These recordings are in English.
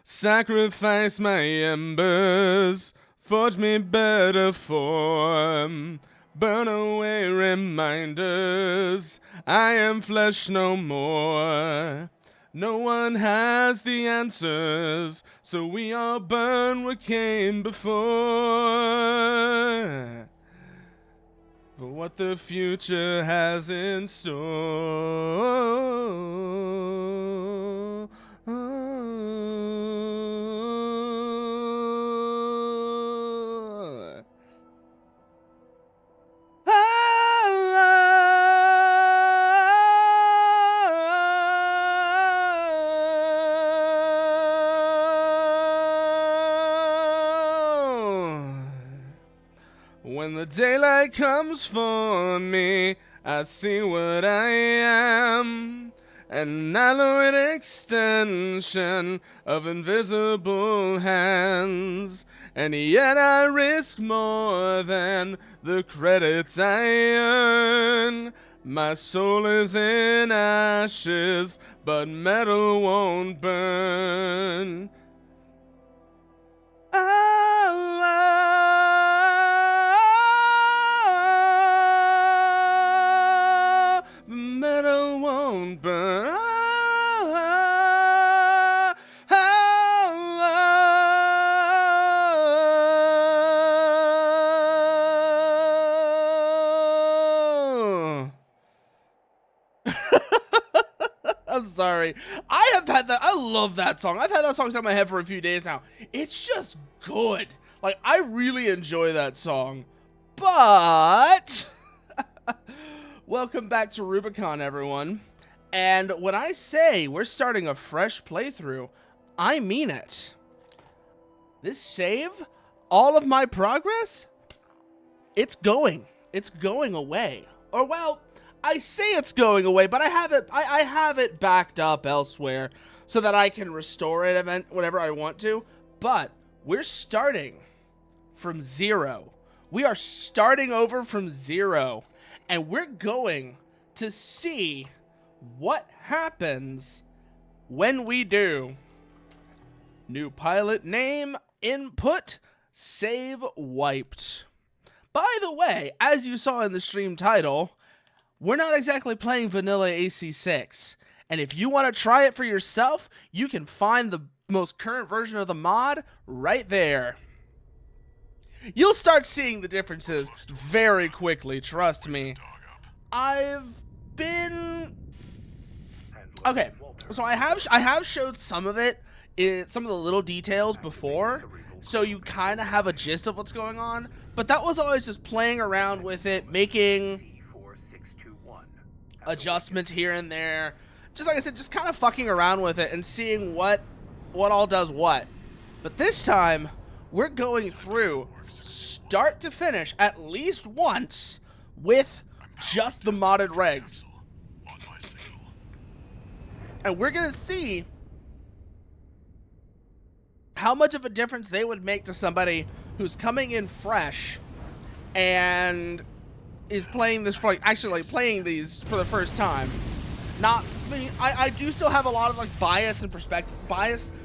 Sacrifice my embers, forge me better form. Burn away reminders, I am flesh no more. No one has the answers, so we all burn what came before. For what the future has in store. When the daylight comes for me, I see what I am. An alloyed extension of invisible hands. And yet I risk more than the credits I earn. My soul is in ashes, but metal won't burn. Metal won't burn. I'm sorry. I have had that. I love that song. I've had that song stuck in my head for a few days now. It's just good. Like, I really enjoy that song. But welcome back to Rubicon, everyone. And when I say we're starting a fresh playthrough, I mean it. This save, all of my progress, it's going away. Or, well, I say it's going away, but I have it backed up elsewhere so that I can restore it whenever I want to. But we're starting from zero. We are starting over from zero, and we're going to see what happens when we do. New pilot name, input, save wiped. By the way, as you saw in the stream title, we're not exactly playing vanilla AC6. And if you want to try it for yourself, you can find the most current version of the mod right there. You'll start seeing the differences very quickly, trust me. I've been... Okay, so I have showed some of it, some of the little details before, so you kind of have a gist of what's going on, but that was always just playing around with it, making adjustments here and there. Just like I said, just kind of fucking around with it and seeing what all does what. But this time, we're going through start to finish at least once with just the modded regs. And we're going to see how much of a difference they would make to somebody who's coming in fresh and is playing this for, like, actually, like, playing these for the first time. Not, I mean, I do still have a lot of, like, bias and perspective,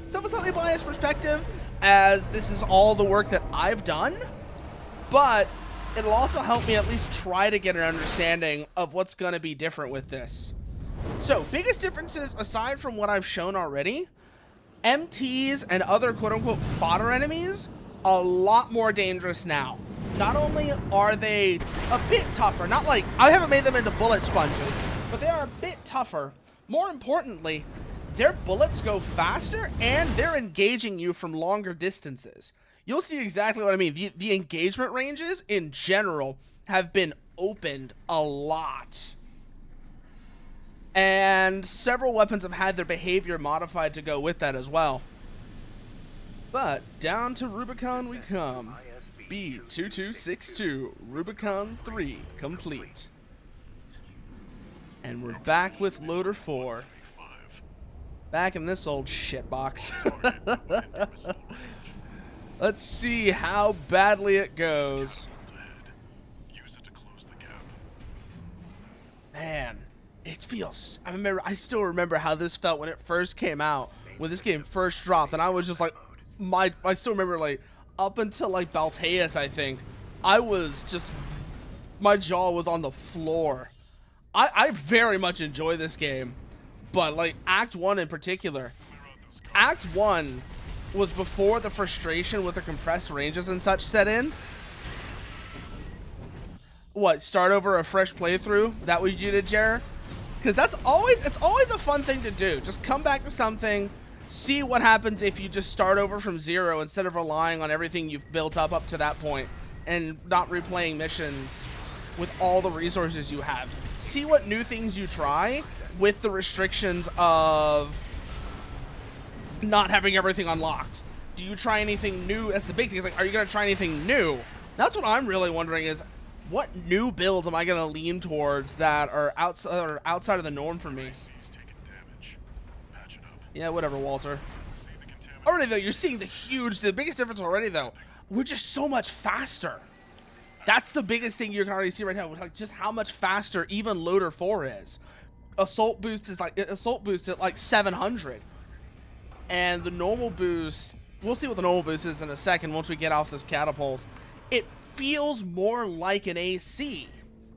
some slightly biased perspective, as this is all the work that I've done, but it'll also help me at least try to get an understanding of what's going to be different with this. So, biggest differences, aside from what I've shown already, MTs and other quote-unquote fodder enemies, a lot more dangerous now. Not only are they a bit tougher, not like, I haven't made them into bullet sponges, but they are a bit tougher. More importantly, their bullets go faster and they're engaging you from longer distances. You'll see exactly what I mean. The engagement ranges in general have been opened a lot. And several weapons have had their behavior modified to go with that as well. But down to Rubicon we come. B2262, Rubicon 3 complete. And we're back with Loader 4. Back in this old shitbox. Let's see how badly it goes. Man, it feels... I still remember how this felt when it first came out. when this game first dropped, and I was just like, I still remember, like, up until like Balteus, I think, I was just, my jaw was on the floor. I very much enjoy this game, but like Act 1 in particular. Act 1 was before the frustration with the compressed ranges and such set in. What, start over a fresh playthrough? That what you did, Jer? Because it's always a fun thing to do. Just come back to something, see what happens if you just start over from zero instead of relying on everything you've built up to that point and not replaying missions with all the resources you have. See what new things you try with the restrictions of not having everything unlocked. Do you try anything new? That's the big thing. It's like, are you going to try anything new? That's what I'm really wondering is, what new builds am I going to lean towards that are outside of the norm for me? Yeah, whatever, Walter. Already, though, you're seeing the biggest difference already, though. We're just so much faster. That's the biggest thing you can already see right now, like just how much faster even Loader 4 is. Assault boost at like 700. And the normal boost, we'll see what the normal boost is in a second once we get off this catapult. It feels more like an AC.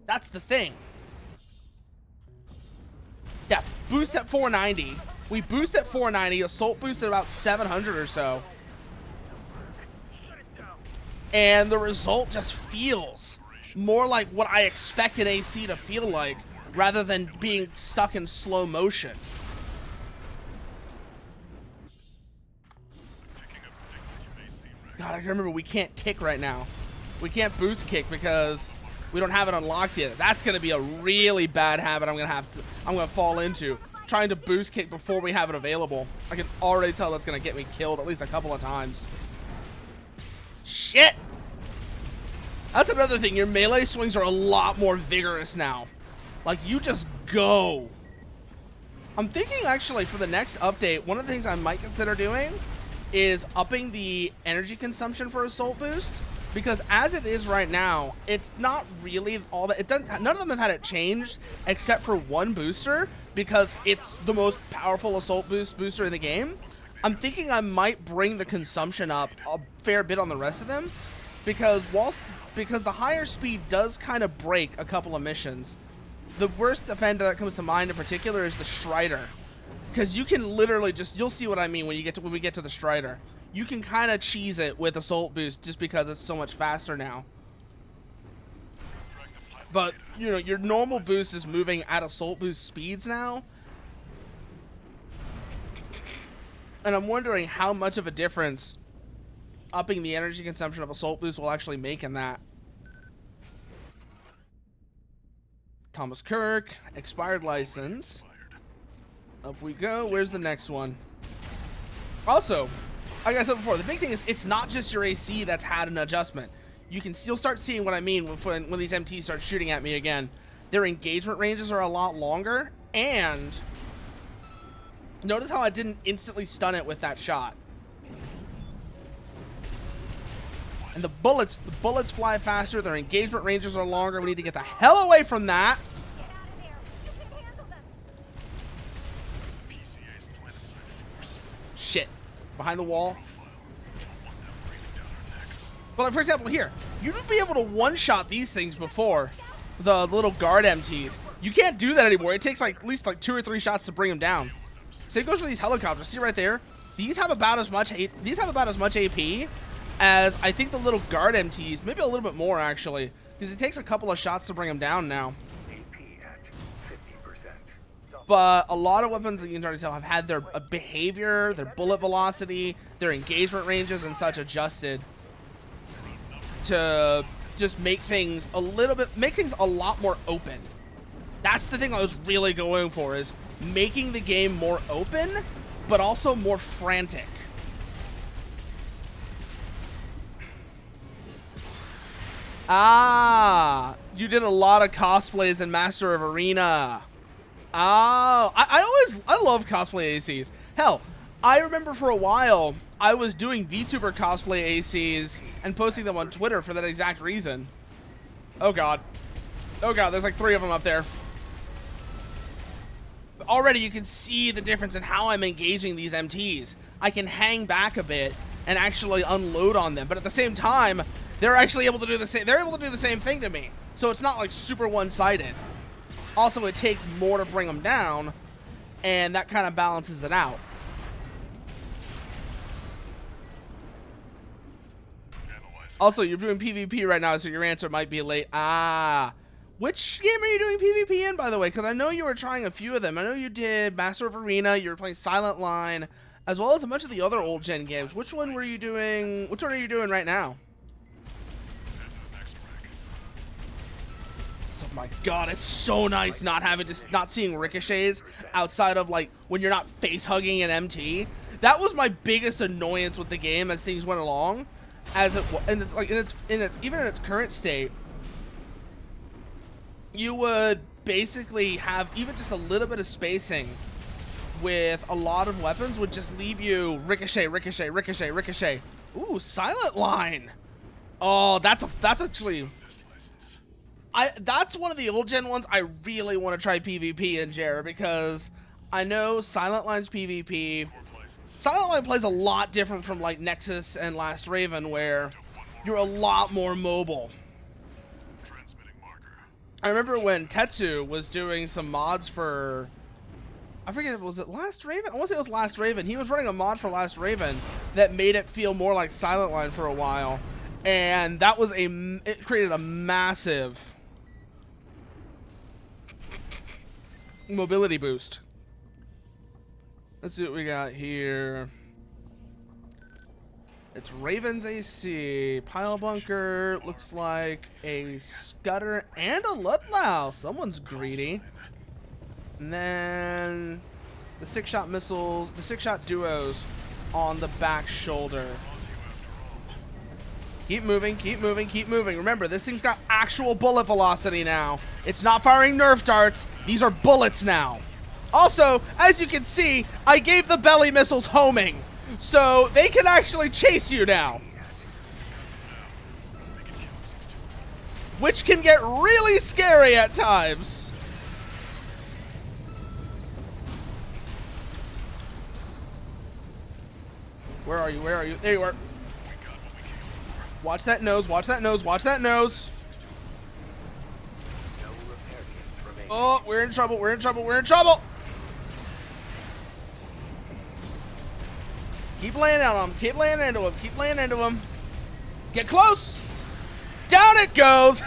That's the thing. Yeah, boost at 490. We boost at 490, assault boost at about 700 or so. And the result just feels more like what I expect an AC to feel like, rather than being stuck in slow motion. God, I remember we can't kick right now. We can't boost kick because we don't have it unlocked yet. That's going to be a really bad habit I'm going to fall into. Trying to boost kick before we have it available. I can already tell that's going to get me killed at least a couple of times. Shit! That's another thing. Your melee swings are a lot more vigorous now. Like, you just go. I'm thinking, actually, for the next update, one of the things I might consider doing is upping the energy consumption for Assault Boost. Because as it is right now, it's not really all that. None of them have had it changed except for one booster, because it's the most powerful Assault booster in the game. I'm thinking I might bring the consumption up a fair bit on the rest of them, because the higher speed does kind of break a couple of missions. The worst defender that comes to mind in particular is the Strider, because you can literally you'll see what I mean when we get to the Strider. You can kind of cheese it with Assault Boost just because it's so much faster now. But, you know, your normal boost is moving at Assault Boost speeds now. And I'm wondering how much of a difference upping the energy consumption of Assault Boost will actually make in that. Thomas Kirk, expired license. Up we go. Where's the next one? Also, like I said before, the big thing is it's not just your AC that's had an adjustment. You'll start seeing what I mean when these MTs start shooting at me again. Their engagement ranges are a lot longer, and notice how I didn't instantly stun it with that shot. And the bullets fly faster, their engagement ranges are longer. We need to get the hell away from that. Shit. Behind the wall. But like, for example, here, you would be able to one-shot these things before, the little guard MTs. You can't do that anymore. It takes like at least like 2 or 3 shots to bring them down. Same goes for these helicopters. See right there? These have about as much AP as I think the little guard MTs, maybe a little bit more actually, because it takes a couple of shots to bring them down now. But a lot of weapons that you can already tell have had their behavior, their bullet velocity, their engagement ranges and such adjusted to just make things a lot more open. That's the thing I was really going for, is making the game more open, but also more frantic. Ah, you did a lot of cosplays in Master of Arena. Oh, I love cosplay ACs. Hell, I remember for a while I was doing VTuber cosplay ACs and posting them on Twitter for that exact reason. Oh god. Oh god, there's like 3 of them up there. already you can see the difference in how I'm engaging these MTs. I can hang back a bit and actually unload on them, but at the same time, they're actually able to do the same. They're able to do the same thing to me, so it's not like super one-sided. Also, it takes more to bring them down, and that kind of balances it out. Also, you're doing PvP right now, so your answer might be late. Ah. Which game are you doing PvP in, by the way? Because I know you were trying a few of them. I know you did Master of Arena, you were playing Silent Line, as well as a bunch of the other old gen games. Which one were you doing? Which one are you doing right now? Oh my god, it's so nice not seeing ricochets outside of like when you're not face hugging an MT. That was my biggest annoyance with the game as things went along. And it's like even in its current state, you would basically have even just a little bit of spacing with a lot of weapons would just leave you ricochet, ricochet, ricochet, ricochet. Ooh, Silent Line. Oh, that's actually that's one of the old gen ones I really want to try PvP in, Jared, because I know Silent Line's PvP. Silent Line plays a lot different from like Nexus and Last Raven, where you're a lot more mobile. I remember when Tetsu was doing some mods for, I forget, was it Last Raven? I want to say it was Last Raven. He was running a mod for Last Raven that made it feel more like Silent Line for a while, and that was it created a massive mobility boost. Let's see what we got here. It's Raven's AC, Pile Bunker, looks like a Scudder and a Ludlow. Someone's greedy. And then the 6-shot missiles, the 6-shot duos on the back shoulder. Keep moving, keep moving, keep moving. Remember, this thing's got actual bullet velocity now. It's not firing Nerf darts. These are bullets now. Also, as you can see, I gave the belly missiles homing, so they can actually chase you now. Which can get really scary at times. Where are you? Where are you? There you are. Watch that nose, watch that nose, watch that nose. Oh, we're in trouble, we're in trouble, we're in trouble. Keep laying on him. Keep laying into him. Keep laying into him. Get close. Down it goes.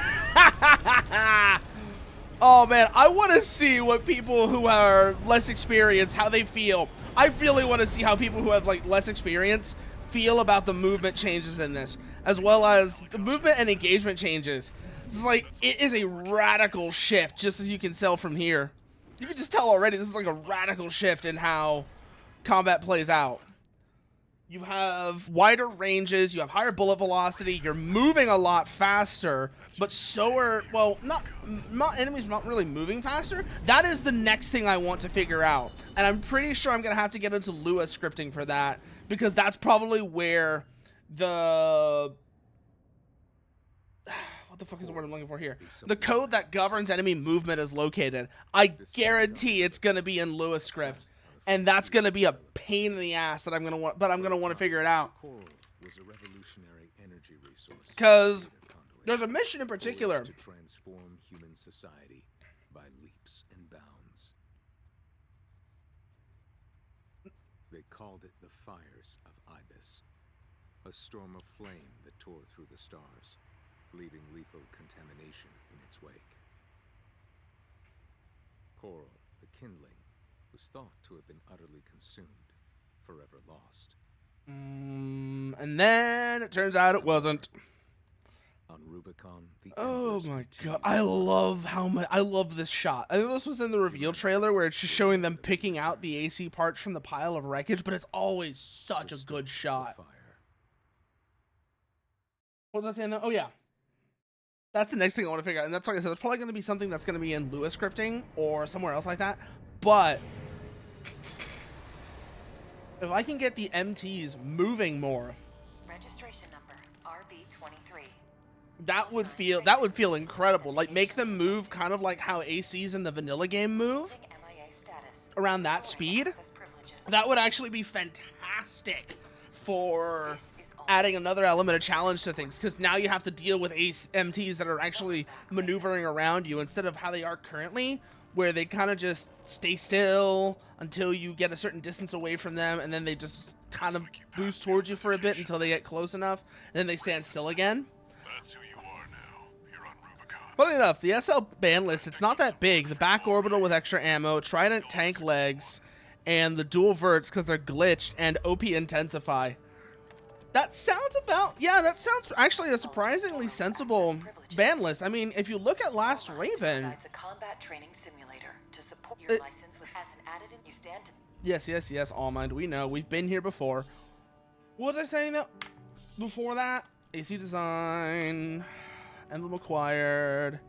Oh, man. I want to see what people who are less experienced, how they feel. I really want to see how people who have like less experience feel about the movement changes in this, as well as the movement and engagement changes. It's like, it is a radical shift, just as you can tell from here. You can just tell already this is like a radical shift in how combat plays out. You have wider ranges, you have higher bullet velocity, you're moving a lot faster, but so are, well, not enemies not really moving faster. That is the next thing I want to figure out. And I'm pretty sure I'm going to have to get into Lua scripting for that, because that's probably where the... What the fuck is the word I'm looking for here? The code that governs enemy movement is located. I guarantee it's going to be in Lua script. And that's going to be a pain in the ass that I'm going to want, but I'm going to want to figure it out. Because there's a mission in particular. To transform human society by leaps and bounds. They called it the Fires of Ibis, a storm of flame that tore through the stars, leaving lethal contamination in its wake. Coral, the kindling, was thought to have been utterly consumed, forever lost. And then it turns out it wasn't. On Rubicon, the oh my god, I love how much I love this shot. I think this was in the reveal trailer where it's just showing them picking out the AC parts from the pile of wreckage, but it's always such a good shot. What was I saying though? Oh yeah. That's the next thing I want to figure out. And that's like I said, it's probably going to be something that's going to be in Lua scripting or somewhere else like that. But if I can get the MTs moving more, registration number RB23. That would feel incredible. Like make them move kind of like how ACs in the vanilla game move. MIA status. around that speed, Access privileges. that would actually be fantastic for This is all. adding another element of challenge to things, because now you have to deal with MTs that are actually maneuvering around you instead of how they are currently, where they kind of just stay still until you get a certain distance away from them, and then they just kind of boost towards you for a bit until they get close enough, and then they stand still again. That's who you are now. You're on Rubicon. Funny enough, the SL ban list, it's not that big. The back orbital with extra ammo, Trident tank legs, and the dual verts because they're glitched, and OP intensify. That sounds about, yeah, that sounds actually a surprisingly sensible ban list. I mean, if you look at Last Raven, Provides a combat training simulator to support your license was as an added in you stand to yes, All Mind, we know, we've been here before. What was I saying though? Before that, AC design, emblem acquired,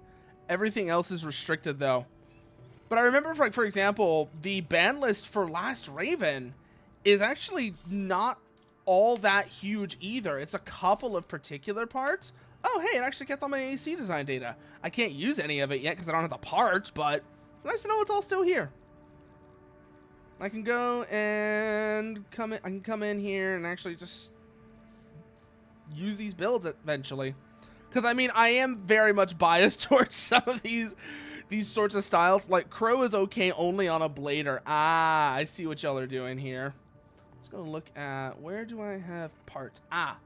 everything else is restricted though. But I remember, for example, the ban list for Last Raven is actually not all that huge either. It's a couple of particular parts. Oh, hey, it actually kept all my AC design data. I can't use any of it yet because I don't have the parts, but it's nice to know it's all still here. I can go and come in. I can come in here and actually just use these builds eventually. Because I mean, I am very much biased towards some of these sorts of styles. Like Crow is okay only on a blader. Ah, I see what y'all are doing here. Let's go look at, where do I have parts? Ah,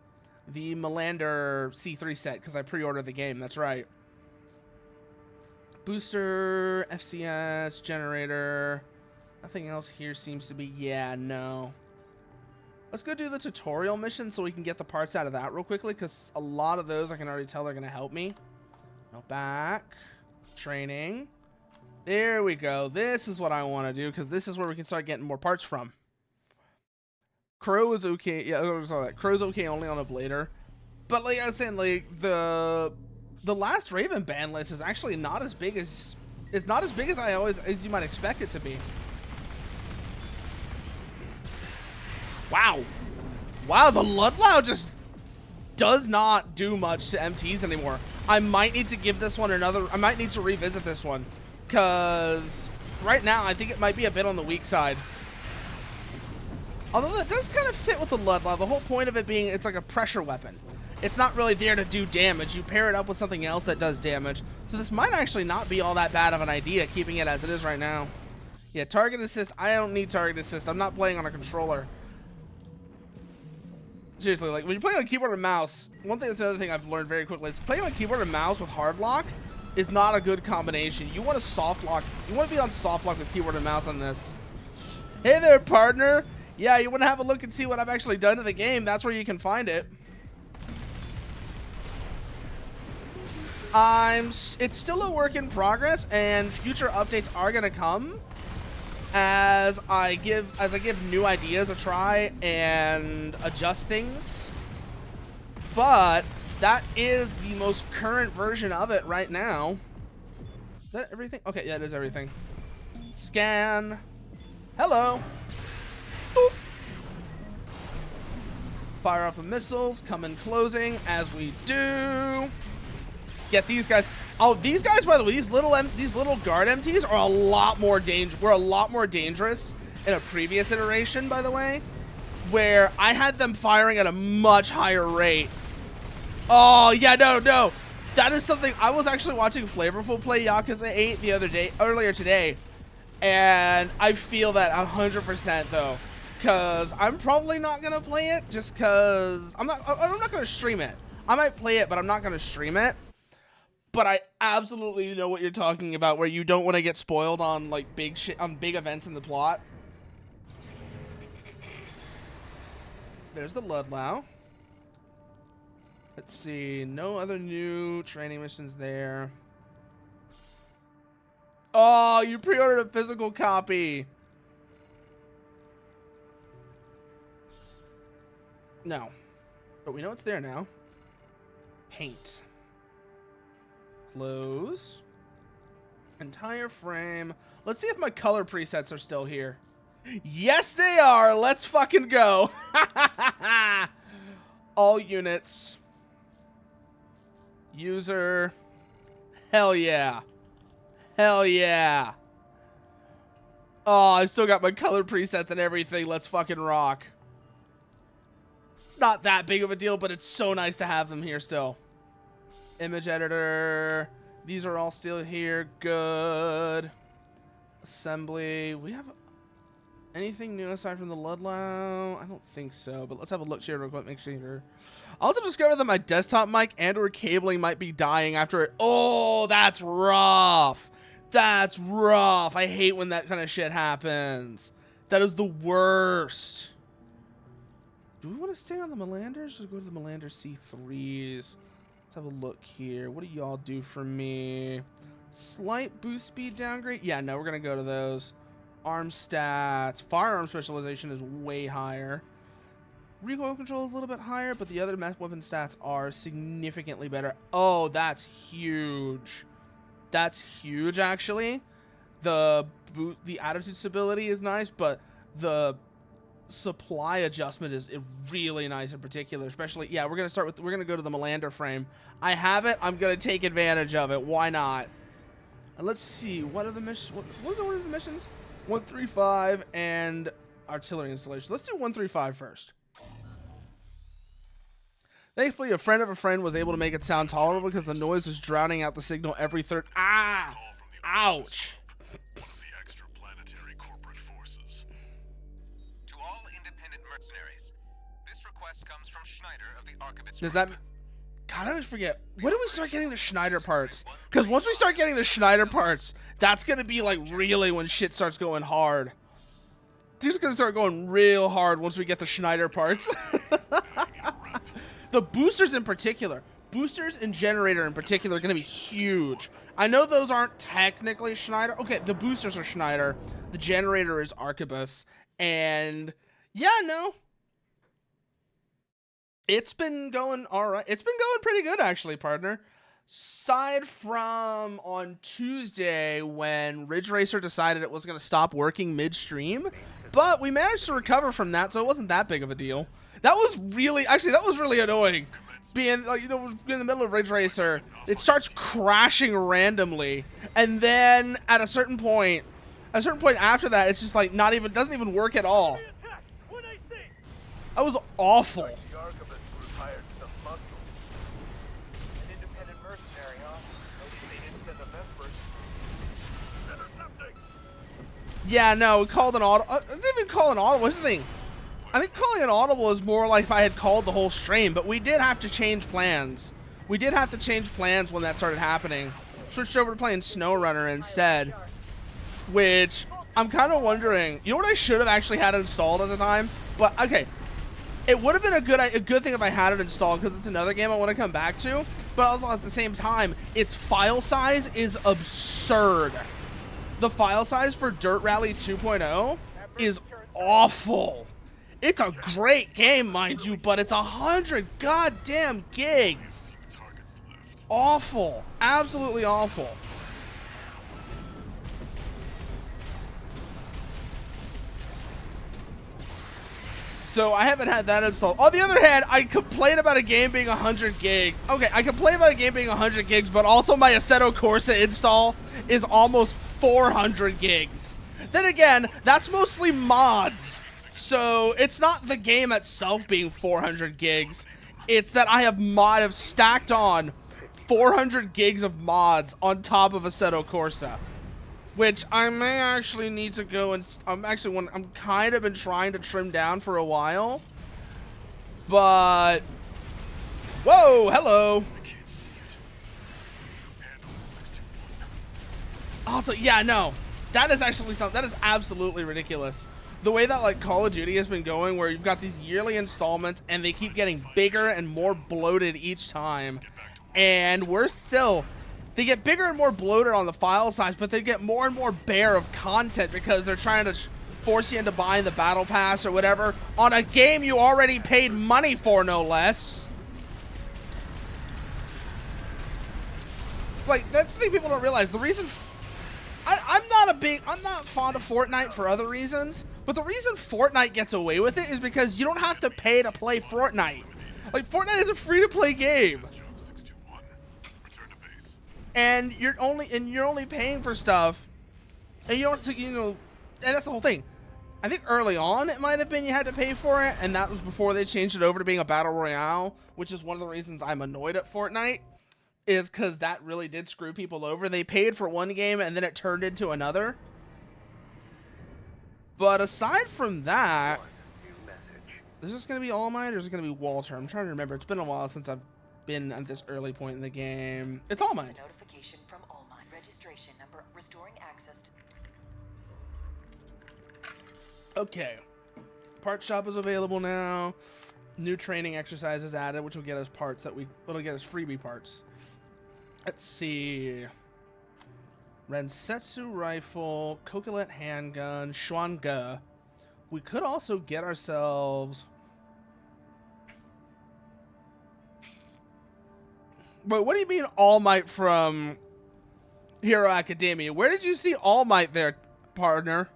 the Melander C3 set, because I pre-ordered the game. That's right. Booster, FCS, generator. Nothing else here seems to be, yeah, no. Let's go do the tutorial mission so we can get the parts out of that real quickly, because a lot of those I can already tell they're going to help me. Now back. Training. There we go. This is what I want to do, because this is where we can start getting more parts from. Crow is okay. Yeah, I saw that. Crow's okay only on a blader. But like I was saying, like the Last Raven ban list is actually not as big as as you might expect it to be. Wow. Wow, the Ludlow just does not do much to MTs anymore. I might need to give this one another, I might need to revisit this one, because right now I think it might be a bit on the weak side. Although that does kind of fit with the Ludlow. The whole point of it being it's like a pressure weapon. It's not really there to do damage. You pair it up with something else that does damage. So this might actually not be all that bad of an idea, keeping it as it is right now. Yeah, target assist. I don't need target assist. I'm not playing on a controller. Seriously, like when you're playing on keyboard and mouse, one thing that's another thing I've learned very quickly is playing on keyboard and mouse with hard lock is not a good combination. You want to soft lock. You want to be on soft lock with keyboard and mouse on this. Hey there, partner. Yeah, you want to have a look and see what I've actually done to the game. That's where you can find it. It's still a work in progress, and future updates are gonna come as I give new ideas a try and adjust things. But that is the most current version of it right now. Is that everything? Okay, yeah, it is everything. Scan. Hello. Boop. Fire off the missiles, come in closing as we do. Get these guys. Oh, these guys, by the way, these little guard MTs are a lot more were a lot more dangerous in a previous iteration, by the way, where I had them firing at a much higher rate. Oh yeah, no, that is something. I was actually watching Flavorful play Yakuza 8 earlier today, and I feel that 100% though, because I'm probably not gonna play it just because I'm not gonna stream it. I might play it, but I'm not gonna stream it. But I absolutely know what you're talking about, where you don't want to get spoiled on like big events in the plot. There's the Ludlow. Let's see, no other new training missions there. Oh, you pre-ordered a physical copy. No, but we know it's there now. Paint. Close. Entire frame. Let's see if my color presets are still here. Yes, they are. Let's fucking go. All units. User. Hell yeah. Hell yeah. Oh, I still got my color presets and everything. Let's fucking rock. It's not that big of a deal, but it's so nice to have them here still. Image editor. These are all still here. Good. Assembly. We have anything new aside from the Ludlow? I don't think so, but let's have a look here real quick. Make sure. I also discovered that my desktop mic and or cabling might be dying after it. Oh, that's rough. That's rough. I hate when that kind of shit happens. That is the worst. Do we want to stay on the Melanders or go to the Melander C3s? Let's have a look here. What do y'all do for me? Slight boost speed downgrade? Yeah, no, we're going to go to those. Arm stats. Firearm specialization is way higher. Recoil control is a little bit higher, but the other weapon stats are significantly better. Oh, that's huge. That's huge, actually. The attitude stability is nice, but the supply adjustment is really nice in particular. Especially, yeah, we're gonna go to the Melander frame. I have it. I'm gonna take advantage of it. Why not? And let's see. What are the missions? What are the missions? 135 and artillery installation. Let's do 135 first. Thankfully, a friend of a friend was able to make it sound tolerable because the noise was drowning out the signal every third. Ah! Ouch! One of the extraplanetary corporate forces. To all independent mercenaries, this request comes from Schneider of the Archivist. Does that... God, I always forget. When do we start getting the Schneider parts? Because once we start getting the Schneider parts, that's going to be like really when shit starts going hard. It's going to start going real hard once we get the Schneider parts. The boosters in particular. Boosters and generator in particular are going to be huge. I know those aren't technically Schneider. Okay, the boosters are Schneider. The generator is Arquebus. And yeah, no. It's been going all right. It's been going pretty good, actually, partner. Aside from on Tuesday when Ridge Racer decided it was going to stop working midstream. But we managed to recover from that, so it wasn't that big of a deal. That was really annoying. Being, like, you know, in the middle of Ridge Racer, it starts crashing randomly. And then at a certain point after that, it's just like doesn't even work at all. That was awful. Yeah, no, we called an audible. I didn't even call an audible. What's the thing? I think calling an audible is more like if I had called the whole stream, but we did have to change plans. We did have to change plans when that started happening. Switched over to playing SnowRunner instead, which I'm kind of wondering. You know what I should have actually had installed at the time? But okay, it would have been a good thing if I had it installed because it's another game I want to come back to. But also at the same time, its file size is absurd. The file size for Dirt Rally 2.0 is awful. It's a great game, mind you, but it's 100 goddamn gigs. Awful. Absolutely awful. So I haven't had that installed. On the other hand, I complain about a game being 100 gig. Okay, I complain about a game being 100 gigs, but also my Assetto Corsa install is almost 400 gigs. Then again, that's mostly mods. So it's not the game itself being 400 gigs. It's that I have stacked on 400 gigs of mods on top of Assetto Corsa, which I may actually need to go and I'm kind of been trying to trim down for a while. But whoa, hello. Also, yeah, no. That is actually something that is absolutely ridiculous. The way that like Call of Duty has been going, where you've got these yearly installments and they keep getting bigger and more bloated each time, and they get bigger and more bloated on the file size, but they get more and more bare of content because they're trying to force you into buying the battle pass or whatever on a game you already paid money for, no less. Like, that's the thing people don't realize. The reason I'm not fond of Fortnite for other reasons, but the reason Fortnite gets away with it is because you don't have to pay to play Fortnite. Like, Fortnite is a free-to-play game. And you're only paying for stuff, and you don't, you know, and that's the whole thing. I think early on it might have been you had to pay for it, and that was before they changed it over to being a battle royale, which is one of the reasons I'm annoyed at Fortnite, is because that really did screw people over. They paid for one game and then it turned into another. But aside from that, is this going to be All Might or is it going to be Walter? I'm trying to remember. It's been a while since I've been at this early point in the game. It's All Might. Notification from All Might. Registration number restoring access to. Okay. Part shop is available now. New training exercises added, which will get us parts it'll get us freebie parts. Let's see. Rensetsu rifle, Kokolet handgun, Schwanga. We could also get ourselves. But what do you mean All Might from Hero Academia? Where did you see All Might there, partner?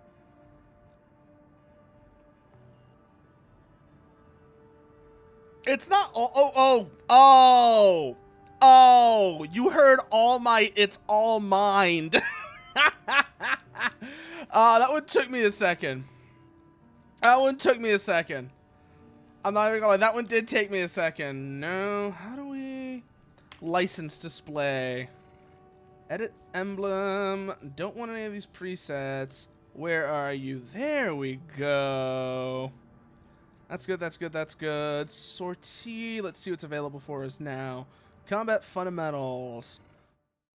It's not oh, you heard All Might, it's All Mind. That one took me a second. I'm not even gonna lie, that one did take me a second. No, how do we license display? Edit emblem. Don't want any of these presets. Where are you? There we go. That's good, that's good, that's good. Sortie, let's see what's available for us now. Combat fundamentals,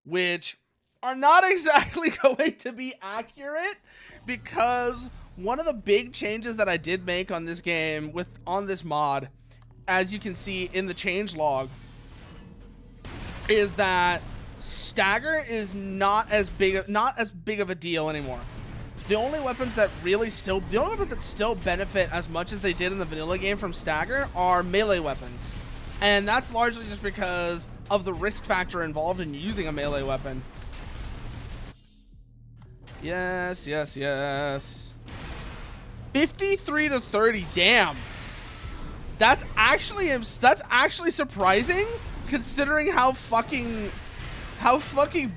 which are not exactly going to be accurate, because one of the big changes that I did make on this game on this mod, as you can see in the change log, is that stagger is not as big of a deal anymore. The only weapons that still benefit as much as they did in the vanilla game from stagger are melee weapons. And that's largely just because of the risk factor involved in using a melee weapon. Yes, yes, yes. 53 to 30, damn. That's actually surprising, considering how fucking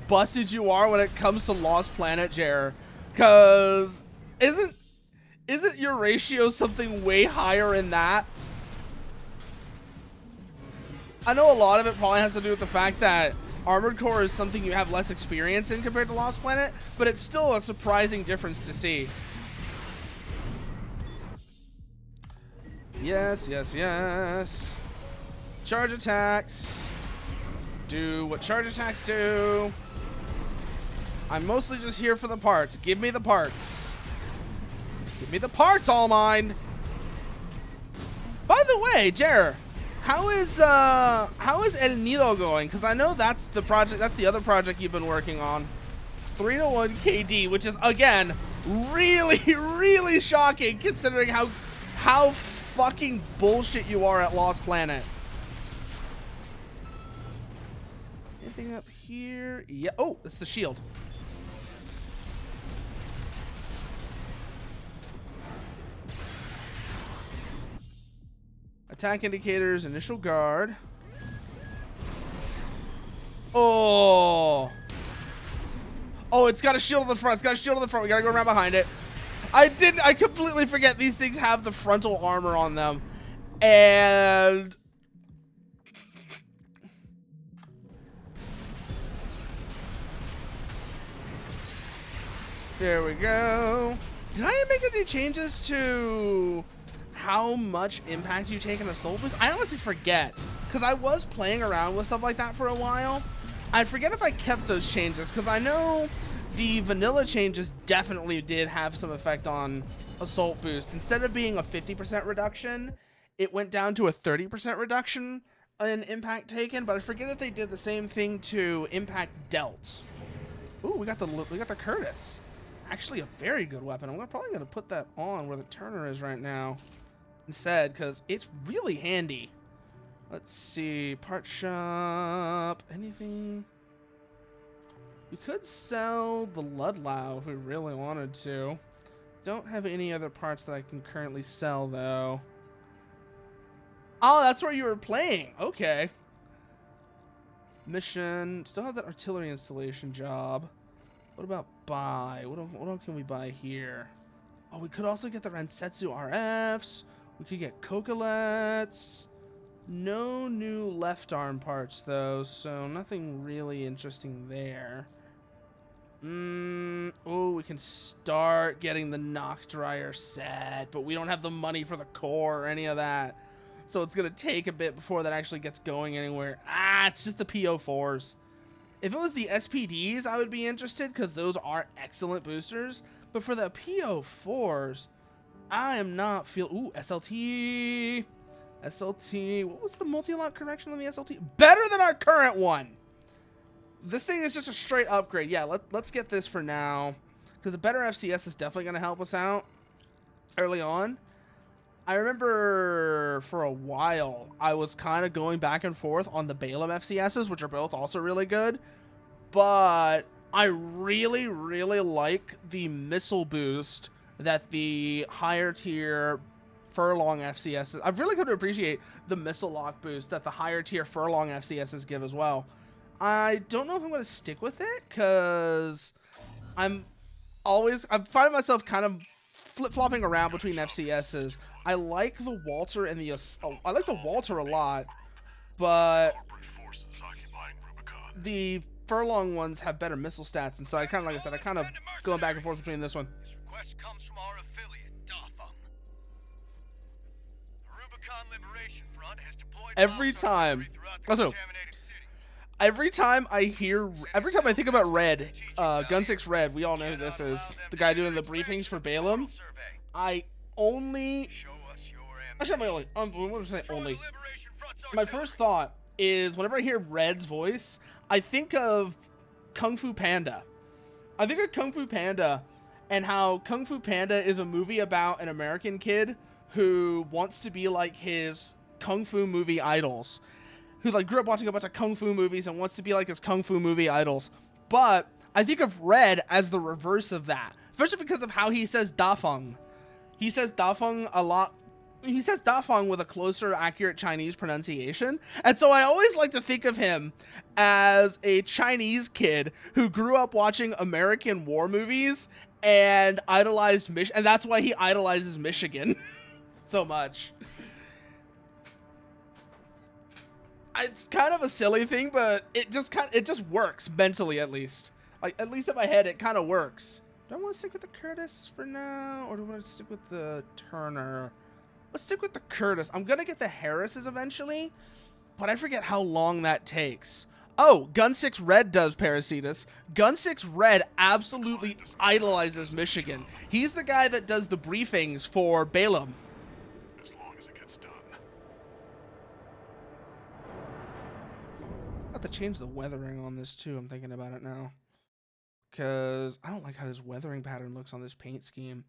busted you are when it comes to Lost Planet, Jer. Cause isn't your ratio something way higher in that? I know a lot of it probably has to do with the fact that Armored Core is something you have less experience in compared to Lost Planet, but it's still a surprising difference to see. Yes, yes, yes. Charge attacks. Do what charge attacks do. I'm mostly just here for the parts. Give me the parts. Give me the parts, All Mine. By the way, Jer, how is El Nido going? Because I know that's the project. That's the other project you've been working on. 3-1 KD, which is again really, really shocking considering how fucking bullshit you are at Lost Planet. Anything up here? Yeah. Oh, it's the shield. Attack indicators, initial guard. Oh. Oh, it's got a shield on the front. It's got a shield on the front. We gotta go around behind it. I completely forget these things have the frontal armor on them. And there we go. Did I make any changes to how much impact you take in a soul boost? I honestly forget, because I was playing around with stuff like that for a while. I forget if I kept those changes, because I know the vanilla changes definitely did have some effect on assault boost. Instead of being a 50% reduction, it went down to a 30% reduction in impact taken, but I forget if they did the same thing to impact dealt. Ooh, we got the Curtis. Actually a very good weapon. I'm probably gonna put that on where the Turner is right now instead, because it's really handy. Let's see, part shop, anything? We could sell the Ludlow if we really wanted to. Don't have any other parts that I can currently sell though. Oh, that's where you were playing. Okay. Mission, still have that artillery installation job. What about buy? What all can we buy here? Oh, we could also get the Rensetsu RFs. We could get Kokolets. No new left arm parts, though, so nothing really interesting there. Oh, we can start getting the Knock Dryer set, but we don't have the money for the core or any of that. So it's going to take a bit before that actually gets going anywhere. It's just the PO4s. If it was the SPDs, I would be interested because those are excellent boosters. But for the PO4s, I am not Ooh, SLT. SLT. What was the multi-lock correction on the SLT? Better than our current one. This thing is just a straight upgrade. Yeah, let's get this for now. Because a better FCS is definitely going to help us out early on. I remember for a while, I was kind of going back and forth on the Balaam FCSs, which are both also really good. But I really, really like the missile boost that the higher tier Furlong FCSs... I've really come to appreciate the missile lock boost that the higher tier Furlong FCSs give as well. I don't know if I'm going to stick with it, because I'm finding myself kind of flip-flopping around between FCSs. I like the Walter and the... I like the Walter a lot, but Corporate forces occupying Rubicon. the Furlong ones have better missile stats, and so I kind of, like I said, I kind of going back and forth between this one. This request comes from our affiliate, Dafeng. The Rubicon Liberation Front has deployed Every bombs time... artillery throughout the Also, contaminated city. every time I think about Red, Gun 6 Red, we all know who this is, the guy doing the briefings for Balaam. My first thought is, whenever I hear Red's voice, I think of Kung Fu Panda. I think of Kung Fu Panda and how Kung Fu Panda is a movie about an American kid who wants to be like his Kung Fu movie idols. Who like grew up watching a bunch of Kung Fu movies and wants to be like his Kung Fu movie idols. But I think of Red as the reverse of that. Especially because of how he says Dafeng. He says Dafeng a lot. He says Dafeng with a closer, accurate Chinese pronunciation. And so I always like to think of him as a Chinese kid who grew up watching American war movies and idolized and that's why he idolizes Michigan so much. It's kind of a silly thing, but it just works mentally, at least. Like, at least in my head, it kind of works. Do I want to stick with the Curtis for now, or do I want to stick with the Turner? Let's stick with the Curtis. I'm gonna get the Harrises eventually, but I forget how long that takes. Oh, Gun 6 Red does Parasitus. Gun 6 Red absolutely idolizes Michigan. He's the guy that does the briefings for Balaam. As long as it gets done. I have to change the weathering on this too. I'm thinking about it now, because I don't like how this weathering pattern looks on this paint scheme.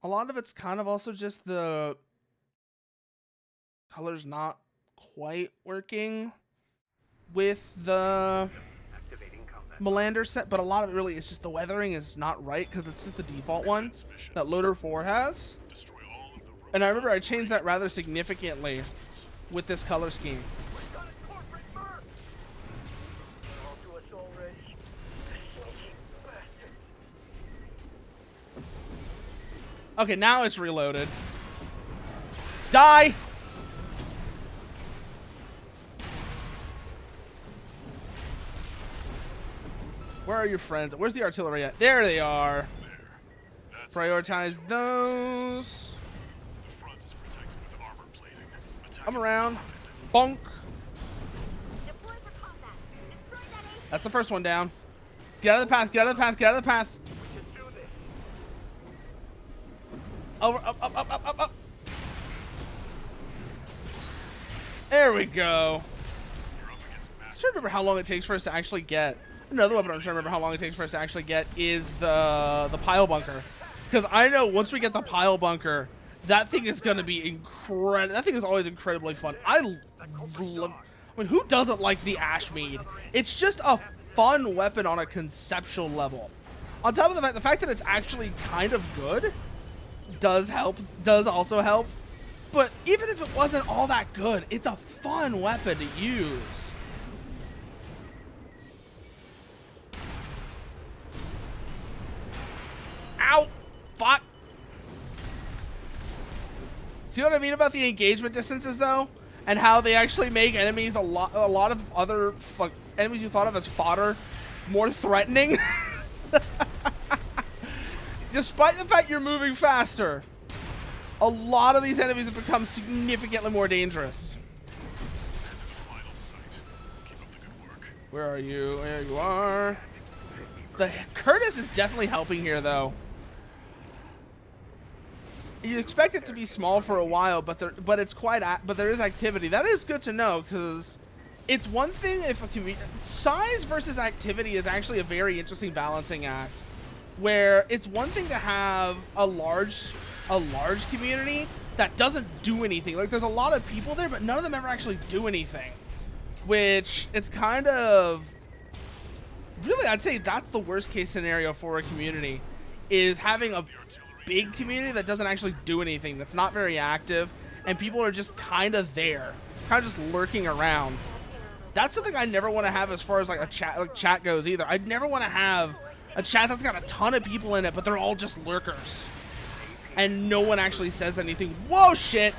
A lot of it's kind of also just the colors not quite working with the Melander set, but a lot of it really is just the weathering is not right because it's just the default one that Loader 4 has. Destroy all of the And I remember I changed that rather significantly with this color scheme. Okay, now it's reloaded. Die! Where are your friends? Where's the artillery at? There they are. That's Prioritize those. the front is protected with armor plating. Attack I'm it around. from Bonk. That's the first one down. Get out of the path. Get out of the path. Get out of the path. Over, up. There we go. You're up against I'm massive trying to remember how long it takes for us to actually get. Another weapon I'm trying to remember how long it takes for us to actually get is the pile bunker. Because I know once we get the pile bunker, that thing is going to be incredible. That thing is always incredibly fun. I mean, who doesn't like the Ashmead? It's just a fun weapon on a conceptual level. On top of the fact that it's actually kind of good does also help. But even if it wasn't all that good, it's a fun weapon to use. See what I mean about the engagement distances, though? And how they actually make enemies a lot of other enemies you thought of as fodder more threatening. Despite the fact you're moving faster, a lot of these enemies have become significantly more dangerous. And to the final site. Keep up the good work. Where are you? There you are. The Curtis is definitely helping here, though. You expect it to be small for a while, but there is activity. That is good to know, because it's one thing if size versus activity is actually a very interesting balancing act, where it's one thing to have a large community that doesn't do anything. Like, there's a lot of people there, but none of them ever actually do anything, which it's kind of really, I'd say that's the worst case scenario for a community, is having a big community that doesn't actually do anything, that's not very active, and people are just kind of there, kind of just lurking around. That's something I never want to have as far as like a chat goes either. I'd never want to have a chat that's got a ton of people in it, but they're all just lurkers, and no one actually says anything. Whoa, shit.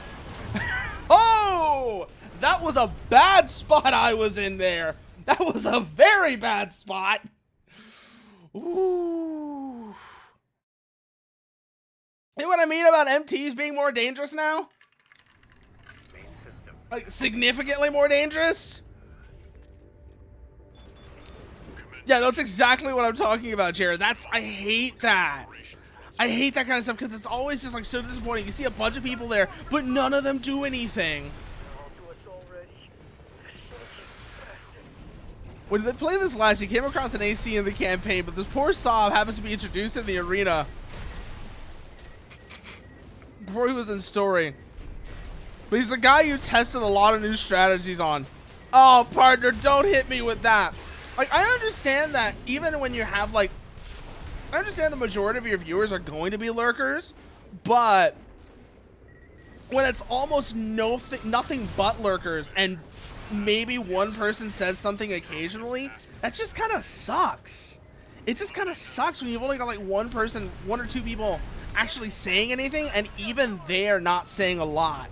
Oh, that was a bad spot I was in there. That was a very bad spot. Ooh. You know what I mean about MTs being more dangerous now? Like, significantly more dangerous? Yeah, that's exactly what I'm talking about, Jared. I hate that. I hate that kind of stuff, because it's always just like so disappointing. You see a bunch of people there, but none of them do anything. When they played this last, he came across an AC in the campaign, but this poor Saab happens to be introduced in the arena before he was in story. But he's the guy you tested a lot of new strategies on. Oh, partner, don't hit me with that. Like, I understand that even when you have, like, I understand the majority of your viewers are going to be lurkers, but when it's almost nothing but lurkers and maybe one person says something occasionally, that just kind of sucks. It just kind of sucks when you've only got like one or two people actually saying anything, and even they're not saying a lot.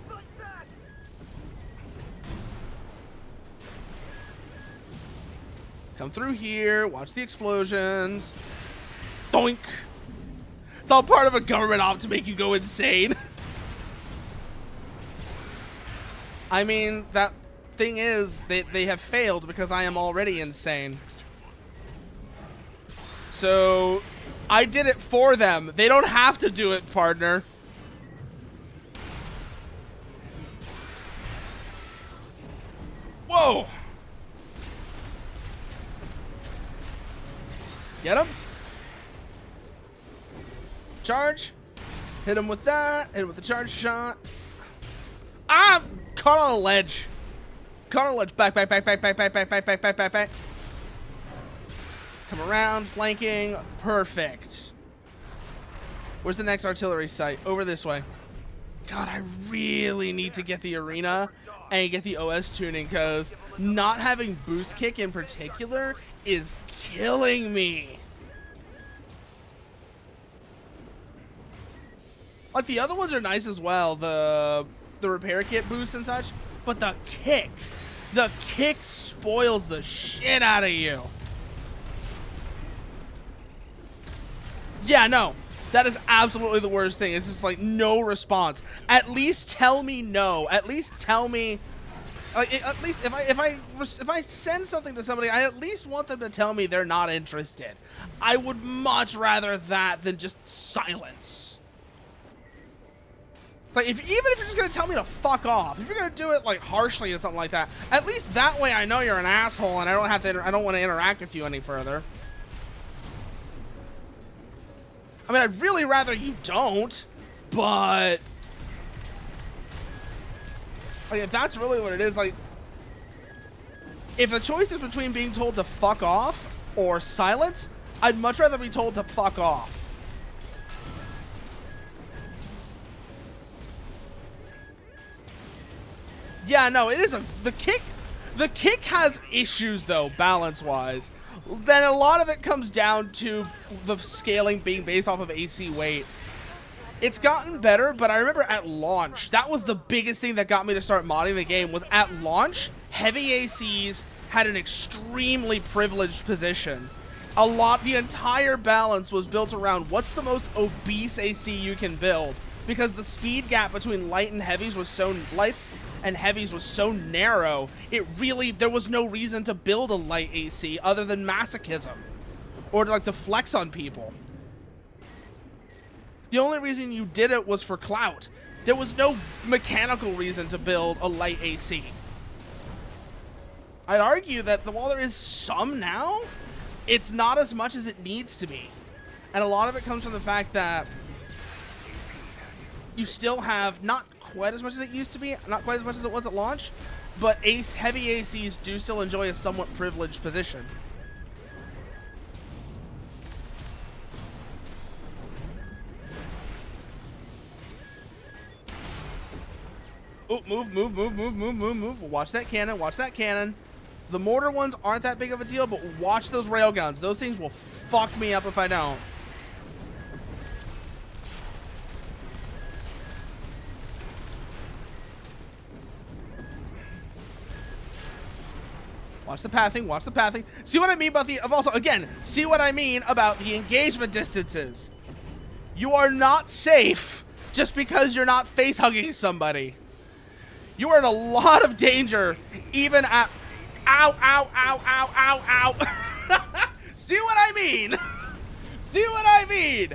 Come through here, watch the explosions. Doink. It's all part of a government op to make you go insane. I mean, that thing is, they have failed because I am already insane. So, I did it for them. They don't have to do it, partner. Whoa! Get him. Charge. Hit him with that. Hit him with the charge shot. Ah! Caught on a ledge. Caught on a ledge. Back. Come around. Flanking. Perfect. Where's the next artillery site? Over this way. God, I really need to get the arena and get the OS tuning, because not having boost kick in particular is killing me. Like, the other ones are nice as well, the repair kit boost and such, but the kick spoils the shit out of you. Yeah, no, that is absolutely the worst thing. It's just like no response. At least tell me no. At least tell me. Like, at least if I send something to somebody, I at least want them to tell me they're not interested. I would much rather that than just silence. It's like, even if you're just gonna tell me to fuck off, if you're gonna do it like harshly or something like that, at least that way I know you're an asshole and I don't want to interact with you any further. I mean, I'd really rather you don't, but like, if that's really what it is, like, if the choice is between being told to fuck off or silence, I'd much rather be told to fuck off. Yeah, no, it is the kick has issues though, balance-wise. Then a lot of it comes down to the scaling being based off of AC weight. It's gotten better, but I remember at launch, that was the biggest thing that got me to start modding the game, was at launch, heavy ACs had an extremely privileged position. The entire balance was built around what's the most obese AC you can build, because the speed gap between lights and heavies was so narrow, there was no reason to build a light AC other than masochism, or to flex on people. The only reason you did it was for clout. There was no mechanical reason to build a light AC. I'd argue that while there is some now, it's not as much as it needs to be. And a lot of it comes from the fact that you still have not quite as much as it used to be, not quite as much as it was at launch, but heavy ACs do still enjoy a somewhat privileged position. Oh, move. Watch that cannon, watch that cannon. The mortar ones aren't that big of a deal, but watch those railguns. Those things will fuck me up if I don't. Watch the pathing, watch the pathing. See what I mean about see what I mean about the engagement distances. You are not safe just because you're not face hugging somebody. You are in a lot of danger, even at... Ow, ow, ow, ow, ow, ow. See what I mean? See what I mean?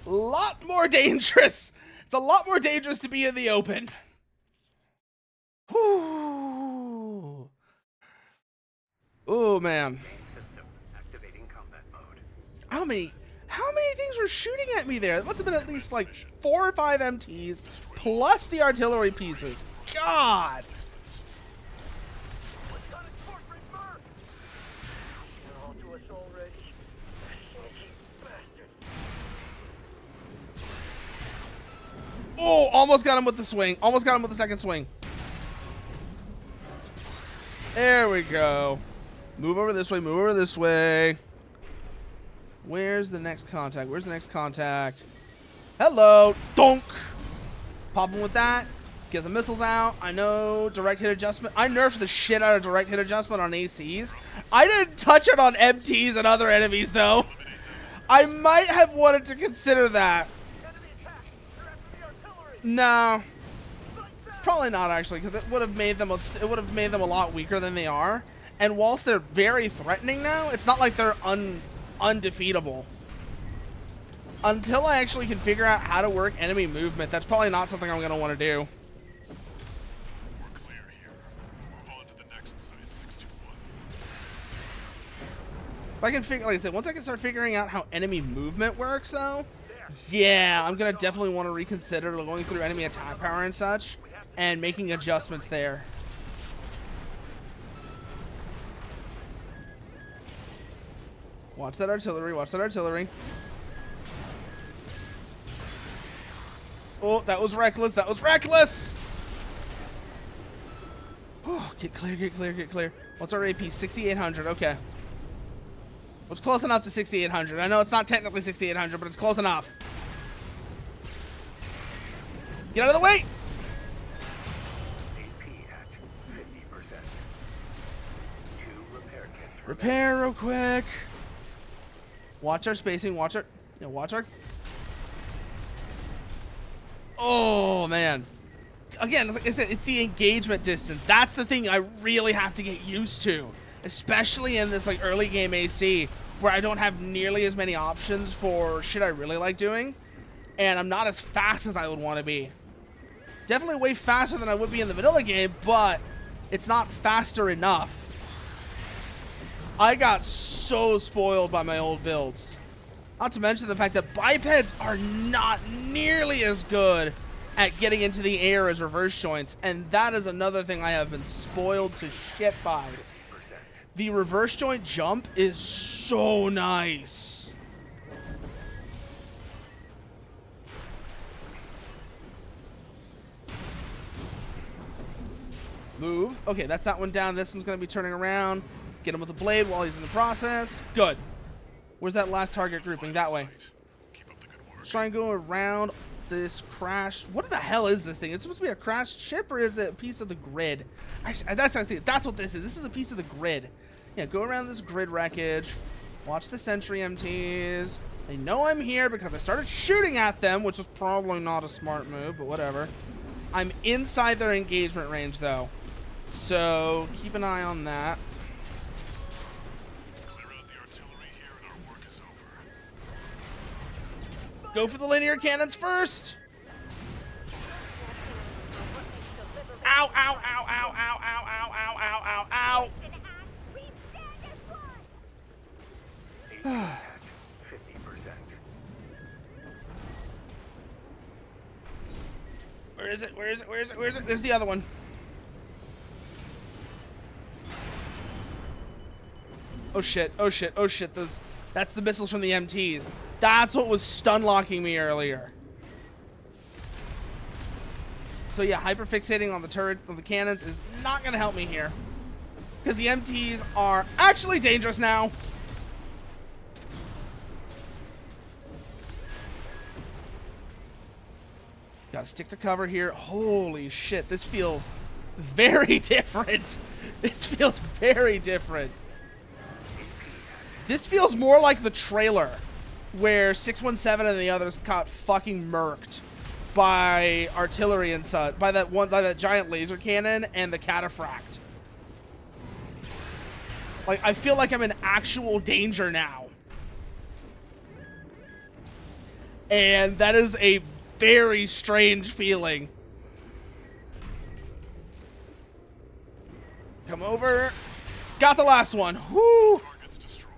A lot more dangerous. It's a lot more dangerous to be in the open. Whew. Oh, man. How many things were shooting at me there? It must have been at least like 4 or 5 MTs plus the artillery pieces. God. Oh, almost got him with the swing. Almost got him with the second swing. There we go. Move over this way. Move over this way. Where's the next contact? Where's the next contact? Hello. Donk. Pop him with that. Get the missiles out. I know direct hit adjustment. I nerfed the shit out of direct hit adjustment on ACs. I didn't touch it on MTs and other enemies, though. I might have wanted to consider that. No, probably not actually, because it would have made them a lot weaker than they are. And whilst they're very threatening now, it's not like they're undefeatable. Until I actually can figure out how to work enemy movement, that's probably not something I'm gonna want to do. We're clear here. Move on to the next site, 621. If I can figure, like I said, once I can start figuring out how enemy movement works, though. Yeah, I'm gonna definitely want to reconsider going through enemy attack power and such, and making adjustments there. Watch that artillery, watch that artillery. Oh, that was reckless, that was reckless! Oh, get clear, get clear, get clear. What's our AP? 6,800, okay. It's close enough to 6,800. I know it's not technically 6,800, but it's close enough. Get out of the way! Repair real quick. Watch our spacing. Watch our... Yeah, watch our... Oh, man. Again, like I said, it's the engagement distance. That's the thing I really have to get used to. Especially in this like early game AC, where I don't have nearly as many options for shit I really like doing, and I'm not as fast as I would want to be. Definitely way faster than I would be in the vanilla game, but it's not faster enough. I got so spoiled by my old builds. Not to mention the fact that bipeds are not nearly as good at getting into the air as reverse joints, and that is another thing I have been spoiled to shit by. The reverse joint jump is so nice. Move. Okay, that's that one down. This one's going to be turning around. Get him with a blade while he's in the process. Good. Where's that last target grouping? That way. Keep up the good work. Try and go around this crash. What the hell is this thing? Is it supposed to be a crashed ship or is it a piece of the grid? Actually, that's what this is. This is a piece of the grid. Yeah, go around this grid wreckage. Watch the sentry MTs. They know I'm here because I started shooting at them, which is probably not a smart move, but whatever. I'm inside their engagement range, though. So keep an eye on that. Clear out the artillery here and our work is over. Go for the linear cannons first. Ow, ow, ow, ow, ow, ow, ow, ow, ow, ow, ow. 50%. Where is it? Where is it? Where is it? Where is it? There's the other one. Oh shit, oh shit, oh shit. That's the missiles from the MTs. That's what was stun locking me earlier. So yeah, hyperfixating on the turret, on the cannons is not gonna help me here. Because the MTs are actually dangerous now. Gotta stick to cover here. Holy shit, this feels very different. This feels very different. This feels more like the trailer where 617 and the others got fucking murked by artillery and such, by that giant laser cannon and the cataphract. Like, I feel like I'm in actual danger now. And that is a very strange feeling. Come over. Got the last one. Woo! Targets destroyed.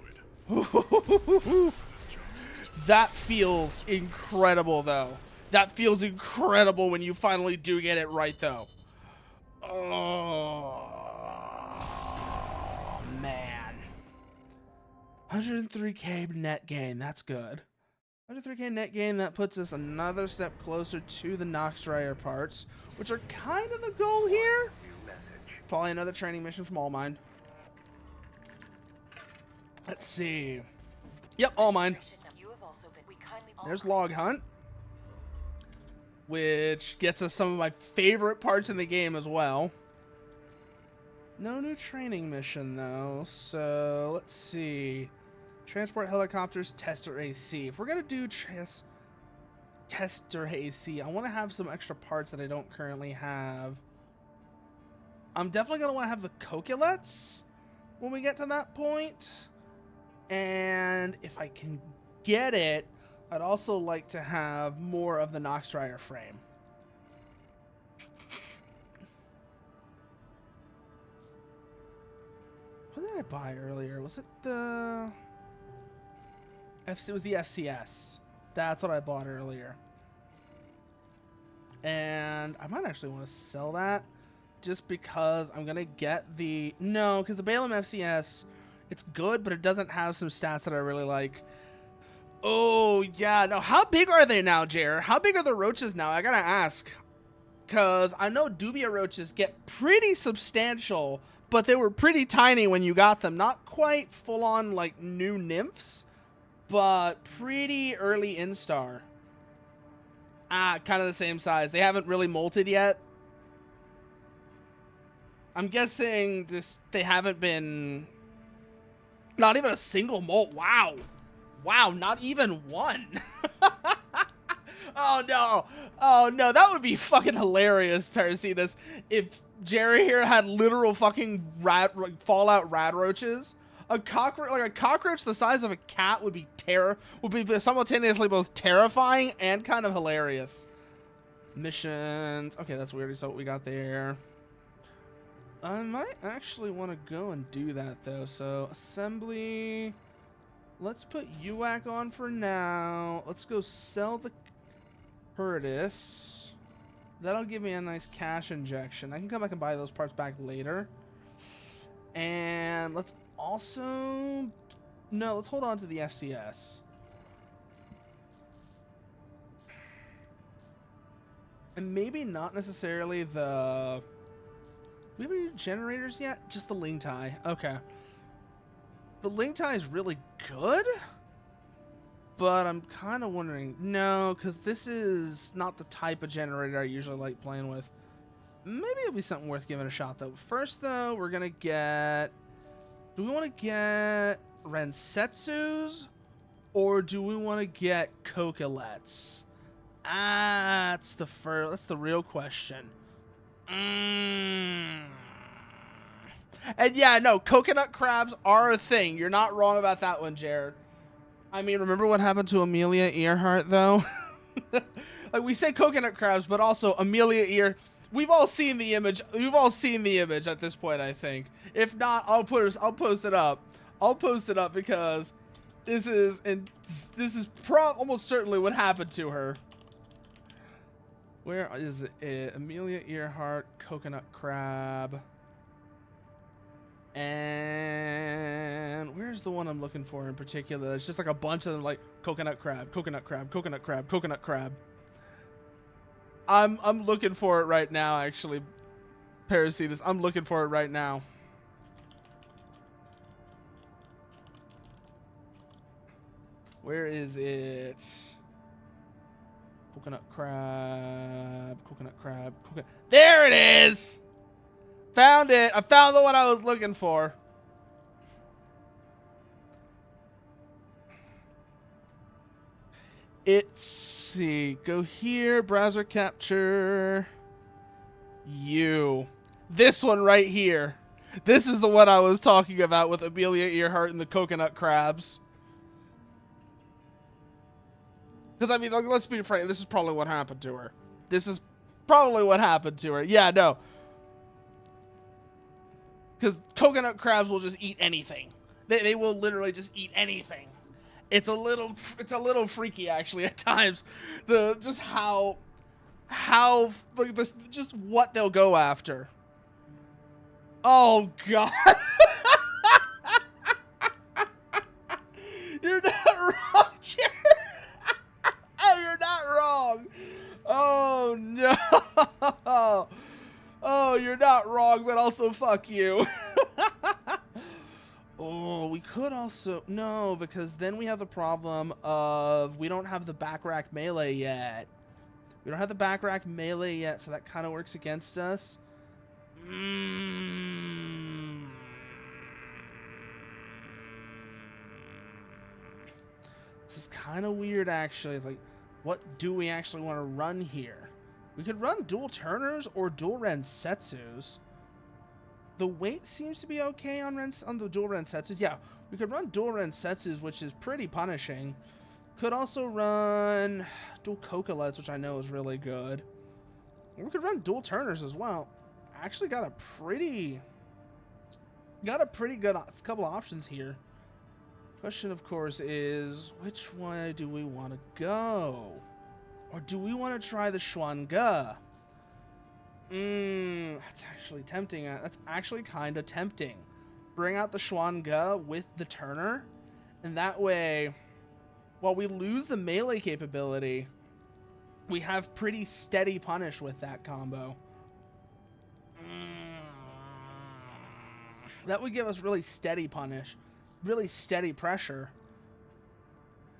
That feels incredible, though. That feels incredible when you finally do get it right, though. Oh, man. 103k net gain. That's good. 103k net gain. That puts us another step closer to the Noxdrayer parts, which are kind of the goal here. Probably another training mission from All Mine. Let's see. Yep, All Mine. There's Log Hunt, which gets us some of my favorite parts in the game as well. No new training mission, though. So, let's see. Transport helicopters, tester AC. If we're going to do tester AC, I want to have some extra parts that I don't currently have. I'm definitely going to want to have the Coculets when we get to that point. And if I can get it, I'd also like to have more of the Noxdrayer frame. What did I buy earlier? Was it the... It was the FCS. That's what I bought earlier. And I might actually want to sell that just because I'm going to get the... No, because the Balaam FCS, it's good, but it doesn't have some stats that I really like. Oh, yeah. No, how big are they now, Jer? How big are the roaches now? I got to ask. Because I know Dubia roaches get pretty substantial, but they were pretty tiny when you got them. Not quite full-on, like, new nymphs, but pretty early instar. Kind of the same size. They haven't really molted yet. I'm guessing they haven't been... Not even a single molt. Wow. Wow, not even one. Oh, no. Oh, no. That would be fucking hilarious, Parasitas, if Jerry here had literal fucking Fallout rad roaches. A cockroach the size of a cat would be simultaneously both terrifying and kind of hilarious. Missions. Okay, that's weird. So what we got there. I might actually want to go and do that, though. So, assembly. Let's put UAC on for now. Let's go sell the Curtis. That'll give me a nice cash injection. I can come back and buy those parts back later. And let's also... No, let's hold on to the FCS. And maybe not necessarily the... Do we have any generators yet? Just the Ling Tai. Okay. The Ling Tai is really good, But I'm kind of wondering, no, because this is not the type of generator I usually like playing with. Maybe it'll be something worth giving a shot, though. First, though, we're going to get... Do we want to get Rensetsus? Or do we want to get Kokolets? That's the real question. And yeah, no, coconut crabs are a thing. You're not wrong about that one, Jared. I mean, remember what happened to Amelia Earhart, though? Like, we say coconut crabs, but also Amelia Ear. We've all seen the image. We've all seen the image at this point, I think. If not, I'll post it up. I'll post it up because this is almost certainly what happened to her. Where is it? Amelia Earhart, coconut crab. And where's the one I'm looking for in particular? It's just like a bunch of them, like coconut crab, coconut crab, coconut crab, coconut crab. I'm looking for it right now, actually. Parasitus, I'm looking for it right now. Where is it? Coconut crab, coconut crab, coconut. There it is! Found it. I found the one I was looking for. See, go here, browser capture. This one right here. This is the one I was talking about with Amelia Earhart and the coconut crabs. Because, I mean, let's be frank, this is probably what happened to her. Yeah, no. Because coconut crabs will just eat anything. They will literally just eat anything. It's a little freaky, actually, at times. Just what they'll go after. Oh, God. You're not wrong, Jared. You're not wrong. Oh, no. Oh, you're not wrong, but also fuck you. Oh, we could also... No, because then we have the problem of we don't have the back rack melee yet. We don't have the back rack melee yet, so that kind of works against us. This is kind of weird, actually. It's like, what do we actually want to run here? We could run dual Turners or dual Rensetsus. The weight seems to be okay on the dual Rensetsus. Yeah, we could run dual Rensetsus, which is pretty punishing. Could also run dual Kokolets, which I know is really good. Or we could run dual Turners as well. Actually got a pretty good couple of options here. Question, of course, is which way do we want to go? Or do we want to try the Schwanga? That's actually tempting. That's actually kind of tempting. Bring out the Schwanga with the Turner. And that way, while we lose the melee capability, we have pretty steady punish with that combo. That would give us really steady punish. Really steady pressure.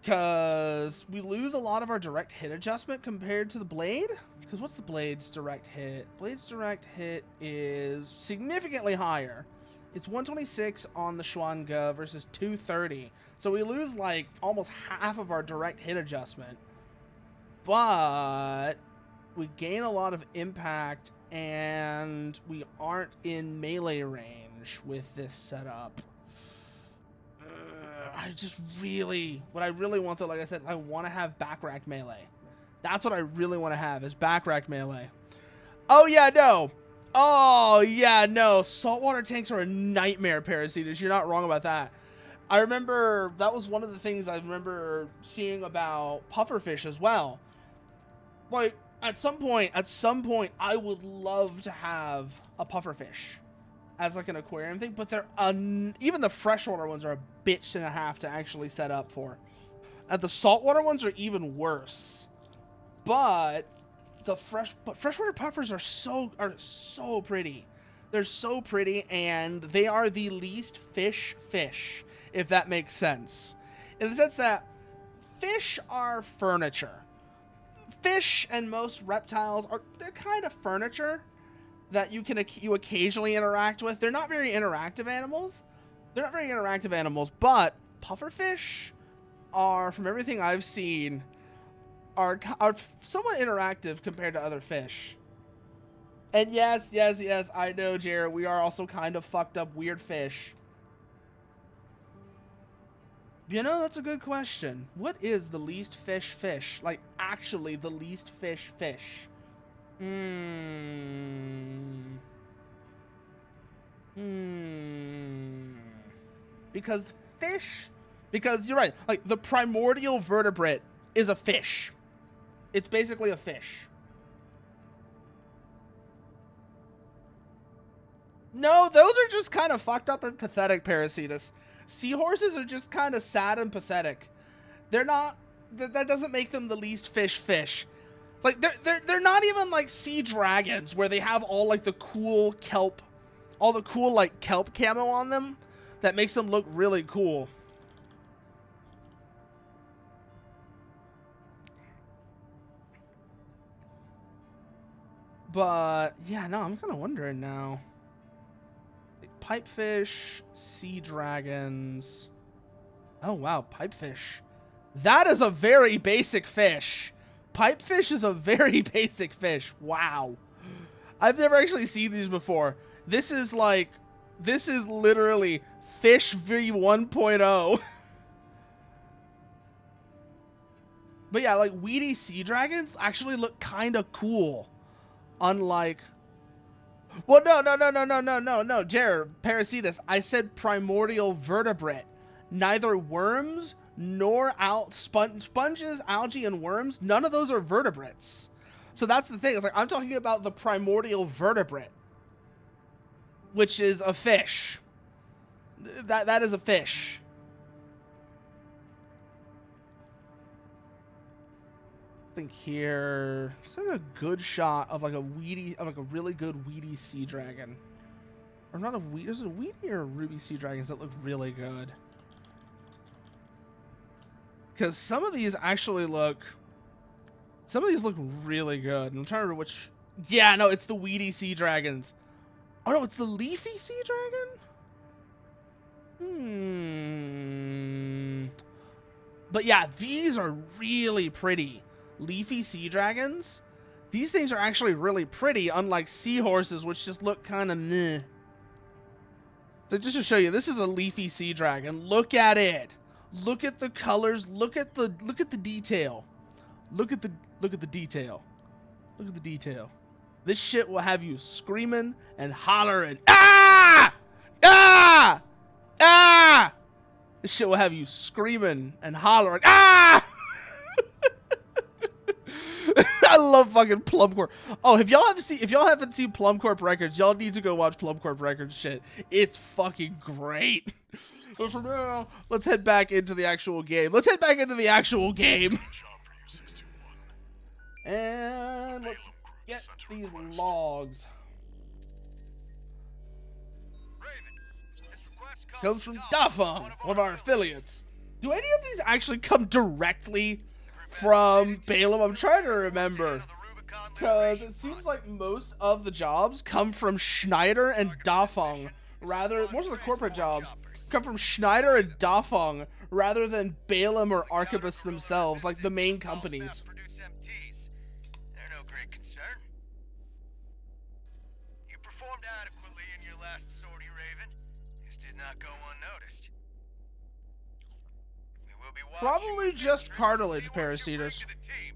Because we lose a lot of our direct hit adjustment compared to the blade. Because what's the blade's direct hit? Blade's direct hit is significantly higher. It's 126 on the Schwanga versus 230. So we lose like almost half of our direct hit adjustment. But we gain a lot of impact and we aren't in melee range with this setup. What I really want though, like I said, I want to have back rack melee. That's what I really want to have, is back rack melee. Oh yeah, no. Oh yeah, no. Saltwater tanks are a nightmare, Parasitus. You're not wrong about that. I remember that was one of the things I remember seeing about pufferfish as well. Like, at some point, I would love to have a pufferfish as like an aquarium thing, but they're even the freshwater ones are a bitch and a half to actually set up for. And the saltwater ones are even worse. But freshwater puffers are so pretty. They're so pretty, and they are the least fish, if that makes sense. In the sense that fish are furniture. Fish and most reptiles they're kind of furniture that you occasionally interact with. They're not very interactive animals. But pufferfish are, from everything I've seen, are somewhat interactive compared to other fish. And yes, I know, Jared, we are also kind of fucked up weird fish. You know, that's a good question. What is the least fish? Like, actually, the least fish. Because you're right, like, the primordial vertebrate is a fish. It's basically a fish. No, those are just kind of fucked up and pathetic, Parasitus. Seahorses are just kind of sad and pathetic. They're not. That doesn't make them the least fish. Like they're not even like sea dragons where they have all like the cool kelp, like kelp camo on them, that makes them look really cool. But yeah, no, I'm kind of wondering now. Pipefish, sea dragons. Oh wow, pipefish. That is a very basic fish. Pipefish is a very basic fish. Wow. I've never actually seen these before. This is literally Fish v 1.0. But yeah, like weedy sea dragons actually look kind of cool. Unlike... Well, no, Jared, Parasitus. I said primordial vertebrate. Neither worms nor sponges, algae, and worms, none of those are vertebrates. So that's the thing. It's like, I'm talking about the primordial vertebrate, which is a fish. That is a fish. I think here, is there a good shot of like a really good weedy sea dragon? Or not a weedy, is it a weedy or a ruby sea dragons that look really good? Because some of these look really good. I'm trying to remember which. Yeah, no, it's the weedy sea dragons. Oh no, it's the leafy sea dragon? But yeah, these are really pretty. Leafy sea dragons. These things are actually really pretty, unlike seahorses, which just look kind of meh. So just to show you, this is a leafy sea dragon. Look at it. Look at the colors. Look at the detail. Look at the detail. Look at the detail. This shit will have you screaming and hollering. Ah! Ah! Ah! This shit will have you screaming and hollering. Ah! I love fucking Plum Corp. Oh, if y'all haven't seen Plum Corp Records, y'all need to go watch Plum Corp Records shit. It's fucking great. But for now, let's head back into the actual game. And let's get these logs. Comes from Dafong, one of our affiliates. Do any of these actually come directly from Balaam? I'm trying to remember, because it seems like most of the jobs come from Schneider and Dafong, most of the corporate jobs come from Schneider and Dafong rather than Balaam or Arquebus themselves, like the main companies. They're no great concern. You performed adequately in your last sortie, Raven. This did not go unnoticed. We will be watching Probably with just interest to cartilage, see what you bring Parasitus. to the team.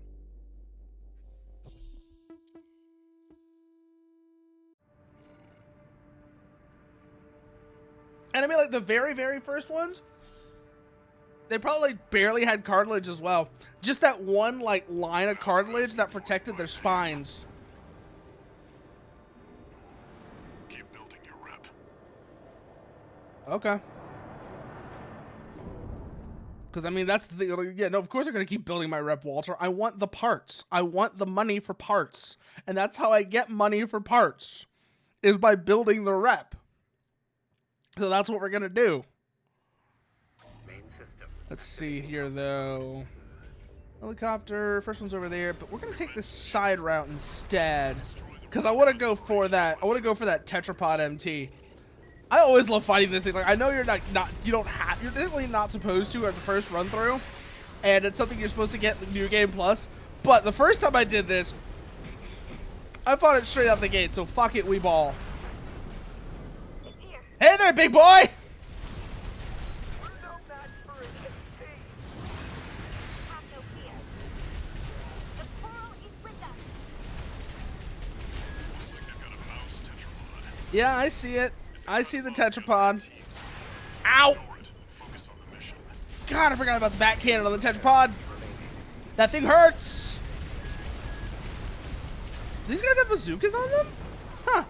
And I mean, like, the very, very first ones, they probably barely had cartilage as well. Just that one, like, line of cartilage that protected their spines. Keep building your rep. Okay. Because, I mean, that's the thing. Yeah, no, of course I'm going to keep building my rep, Walter. I want the parts. I want the money for parts. And that's how I get money for parts, is by building the rep. So that's what we're going to do. Main system. Let's see here, though. Helicopter. First one's over there, but we're gonna take this side route instead because I want to go for that. I want to go for that tetrapod MT. I always love fighting this thing. Like, I know you're you're definitely not supposed to at the first run through, and it's something you're supposed to get in New Game Plus. But the first time I did this, I fought it straight out the gate. So fuck it, we ball. Hey there, big boy. Yeah, I see it. I see the tetrapod. Ow! God, I forgot about the back cannon on the tetrapod. That thing hurts. These guys have bazookas on them? Huh.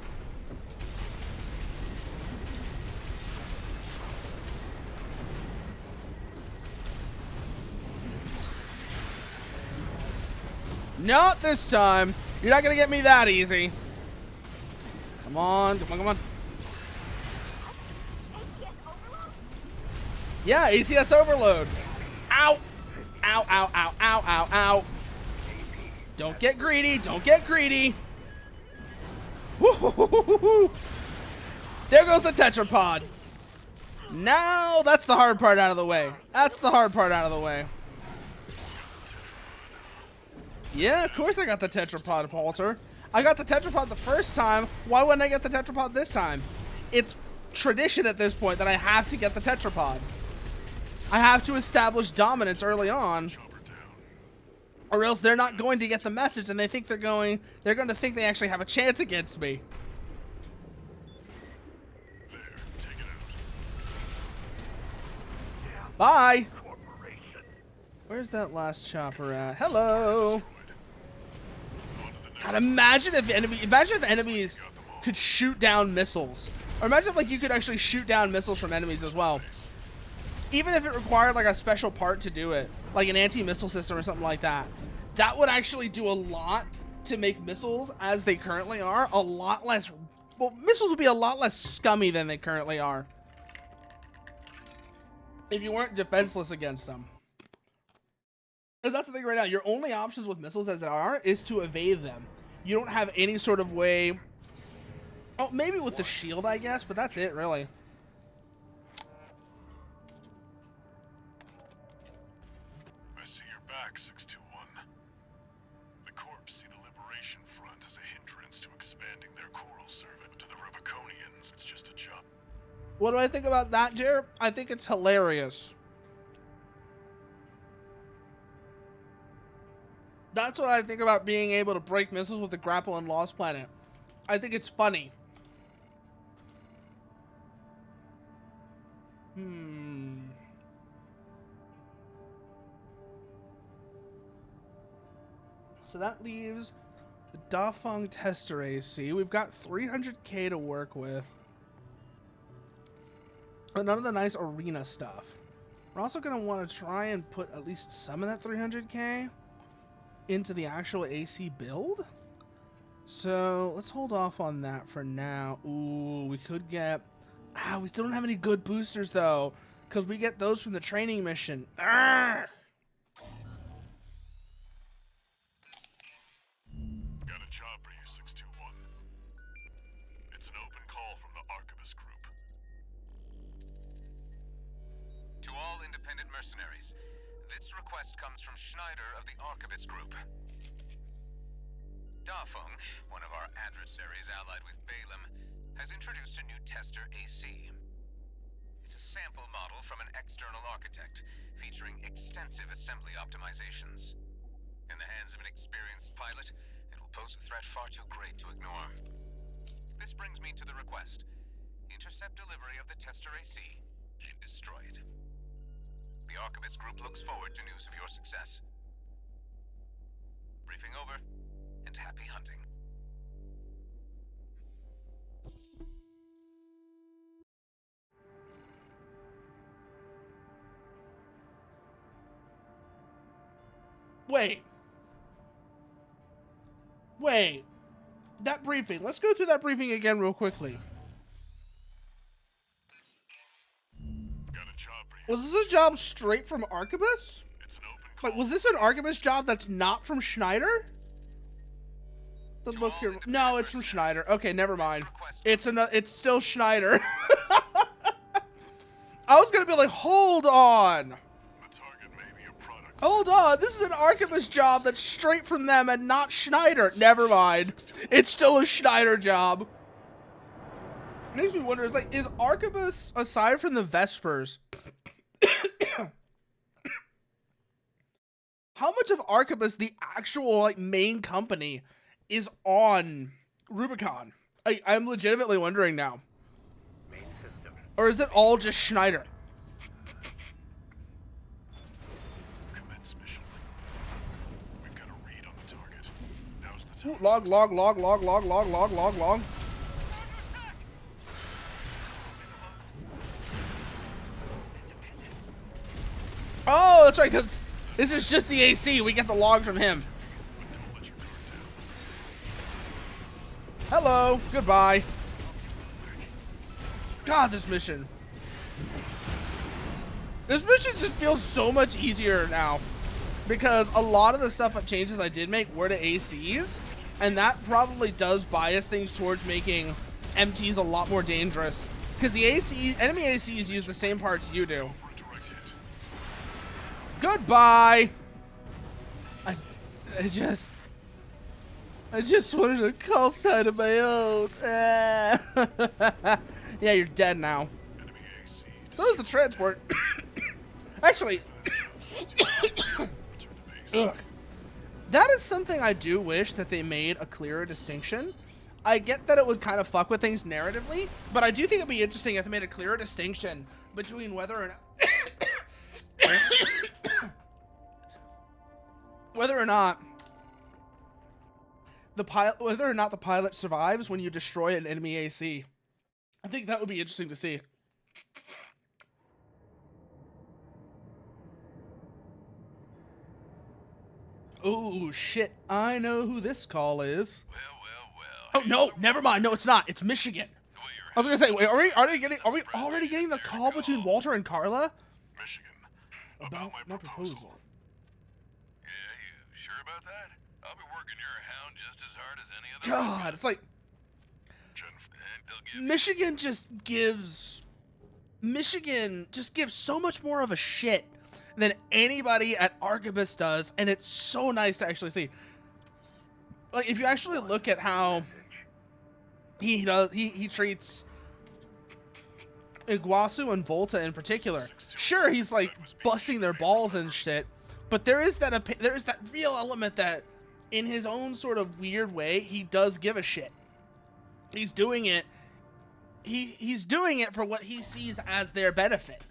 Not this time. You're not gonna get me that easy. Come on, come on, come on. Yeah, ACS overload. Ow. Ow, ow, ow, ow, ow, ow. Don't get greedy, don't get greedy. Woo-hoo-hoo-hoo-hoo. There goes the tetrapod. Now that's the hard part out of the way. That's the hard part out of the way. Yeah, of course I got the tetrapod, Walter. I got the tetrapod the first time. Why wouldn't I get the tetrapod this time? It's tradition at this point that I have to get the tetrapod. I have to establish dominance early on, or else they're not going to get the message, and they think they're going to think they actually have a chance against me. There, take it out. Bye. Where's that last chopper at? Hello. God, imagine if enemies could shoot down missiles, or imagine if, like, you could actually shoot down missiles from enemies as well. Even if it required like a special part to do it, like an anti-missile system or something like that, that would actually do a lot to make missiles, as they currently are, a lot less. Well, missiles would be a lot less scummy than they currently are if you weren't defenseless against them. Because that's the thing right now. Your only options with missiles as they are is to evade them. You don't have any sort of way. Oh, maybe with the shield, I guess, but that's it, really. I see your back, 621. The Corps see the Liberation Front as a hindrance to expanding their coral service. To the Rubiconians, it's just a job. What do I think about that, Jer? I think it's hilarious. That's what I think about being able to break missiles with the grapple in Lost Planet. I think it's funny. So that leaves the Dafeng Tester AC. We've got 300k to work with. But none of the nice arena stuff. We're also going to want to try and put at least some of that 300k into the actual AC build. So let's hold off on that for now. Ooh, we could get... we still don't have any good boosters though, because we get those from the training mission. Arrgh! Got a job for you, 621. It's an open call from the Arquebus Group. To all independent mercenaries, this request comes from Schneider of the Arquebus Group. Dafeng, one of our adversaries allied with Balaam, has introduced a new tester AC. It's a sample model from an external architect, featuring extensive assembly optimizations. In the hands of an experienced pilot, it will pose a threat far too great to ignore. This brings me to the request. Intercept delivery of the tester AC and destroy it. The Arquebus Group looks forward to news of your success. Briefing over, and happy hunting. Wait. That briefing. Let's go through that briefing again real quickly. Got a job for you. Was this a job straight from Arquebus? It's an open Like, was this an Archibus job that's not from Schneider? The look here. No, it's from Schneider. Okay, never mind. It's still Schneider. I was gonna be like, hold on. The target may be a product. Hold on. This is an Archibus job that's straight from them and not Schneider. Never mind. It's still a Schneider job. Makes me wonder, is Archibus, aside from the Vespers, how much of Archibus, the actual like main company, is on Rubicon? I'm legitimately wondering now. Main system. Or is it all just Schneider? Commence mission. We've got a read on the target. Now's the Ooh, time. log. Oh, that's right, because this is just the AC. We get the log from him. Don't let your guard down. Hello. Goodbye. God, this mission. This mission just feels so much easier now. Because a lot of the changes I did make were to ACs. And that probably does bias things towards making MTs a lot more dangerous. Because the enemy ACs use the same parts you do. For a direct hit. Goodbye. I just wanted a call sign of my own. Yeah, you're dead now. Enemy AC. So is the transport. Actually, Return to base. ugh. That is something I do wish that they made a clearer distinction. I get that it would kind of fuck with things narratively, but I do think it'd be interesting if they made a clearer distinction between whether or not the pilot survives when you destroy an enemy AC. I think that would be interesting to see. Oh shit! I know who this call is. Well. Oh no! Never mind. No, it's not. It's Michigan. The way you're I was gonna say, wait, are we already getting the call between Walter and Carla Michigan. about my proposal? Yeah, you sure about that? I'll be working your hound just as hard as any other. God, it's like Gen And they'll give Michigan just gives so much more of a shit than anybody at Archibus does, and it's so nice to actually see. Like, if you actually look at how he treats Iguazu and Volta in particular. Sure, he's like busting their balls and shit, but there is that real element that, in his own sort of weird way, he does give a shit. He's doing it. He's doing it for what he sees as their benefit.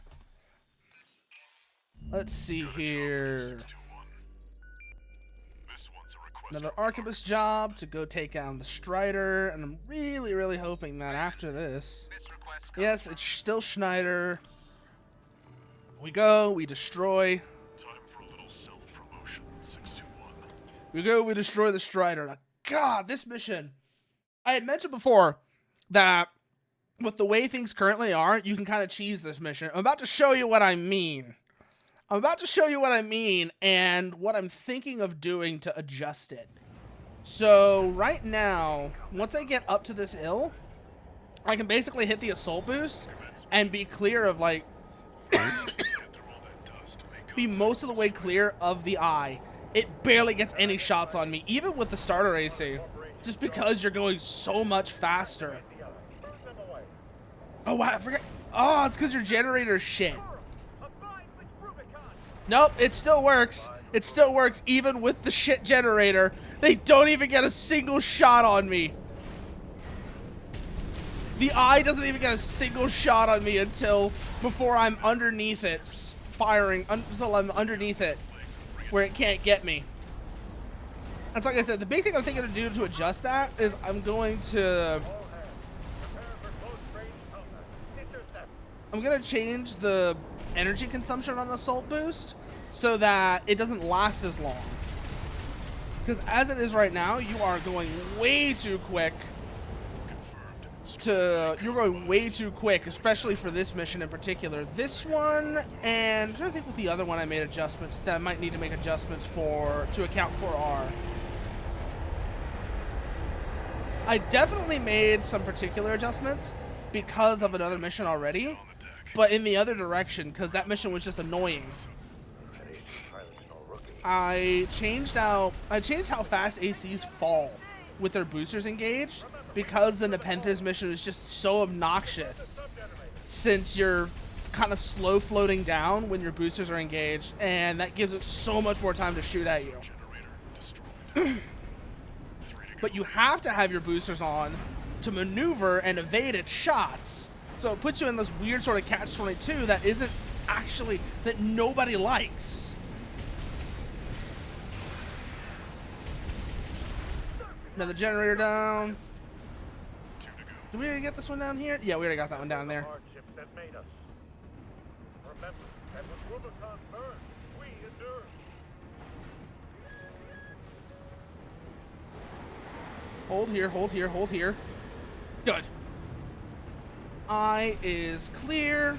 Let's see here. 621. This one's a request Another from Archibus job to go take down the Strider, and I'm really, really hoping that after this, this request. yes, it's still Schneider. We go, we destroy. Time for a little self-promotion. 621. We go, we destroy the Strider. Now, God, this mission. I had mentioned before that with the way things currently are, you can kind of cheese this mission. I'm about to show you what I mean. And what I'm thinking of doing to adjust it. So right now, once I get up to this hill, I can basically hit the assault boost and be clear of like, Get through all that dust to make be most of the way clear of the eye. It barely gets any shots on me, even with the starter AC, just because you're going so much faster. Oh wow, I forgot. Oh, it's because your generator's shit. Nope, it still works. It still works even with the shit generator. They don't even get a single shot on me. The eye doesn't even get a single shot on me until before I'm underneath it, firing, until I'm underneath it, where it can't get me. That's like I said, the big thing I'm thinking to do to adjust that is I'm going to change the energy consumption on Assault Boost so that it doesn't last as long. Because as it is right now, you are going way too quick confirmed. you're going way too quick, especially for this mission in particular. This one, and I'm trying to think with the other one I made adjustments that I might need to make adjustments for to account for R. I definitely made some particular adjustments because of another mission already, but in the other direction, because that mission was just annoying. I changed how fast ACs fall with their boosters engaged, because the Nepenthes mission is just so obnoxious since you're kind of slow floating down when your boosters are engaged, and that gives it so much more time to shoot at you. But you have to have your boosters on to maneuver and evade its shots. So it puts you in this weird sort of catch-22 that isn't actually, that nobody likes. Another generator down. Did we already get this one down here? Yeah, we already got that one down there. Hold here, hold here, hold here. Good. Eye is clear.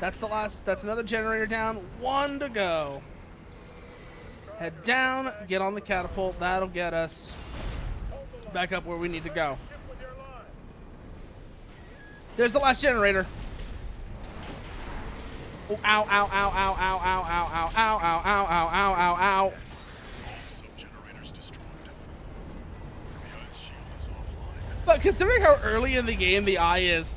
That's the last, that's another generator down. One to go. Head down, get on the catapult. That'll get us back up where we need to go. There's the last generator. Oh, ow, ow, ow, ow, ow, ow, ow, ow, ow, ow, ow, ow, ow, ow, ow. But considering how early in the game the Eye is,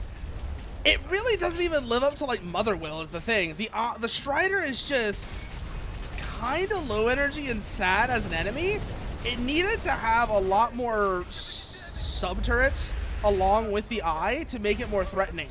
it really doesn't even live up to like Mother Will is the thing. The Strider is just kind of low energy and sad as an enemy. It needed to have a lot more sub-turrets along with the Eye to make it more threatening.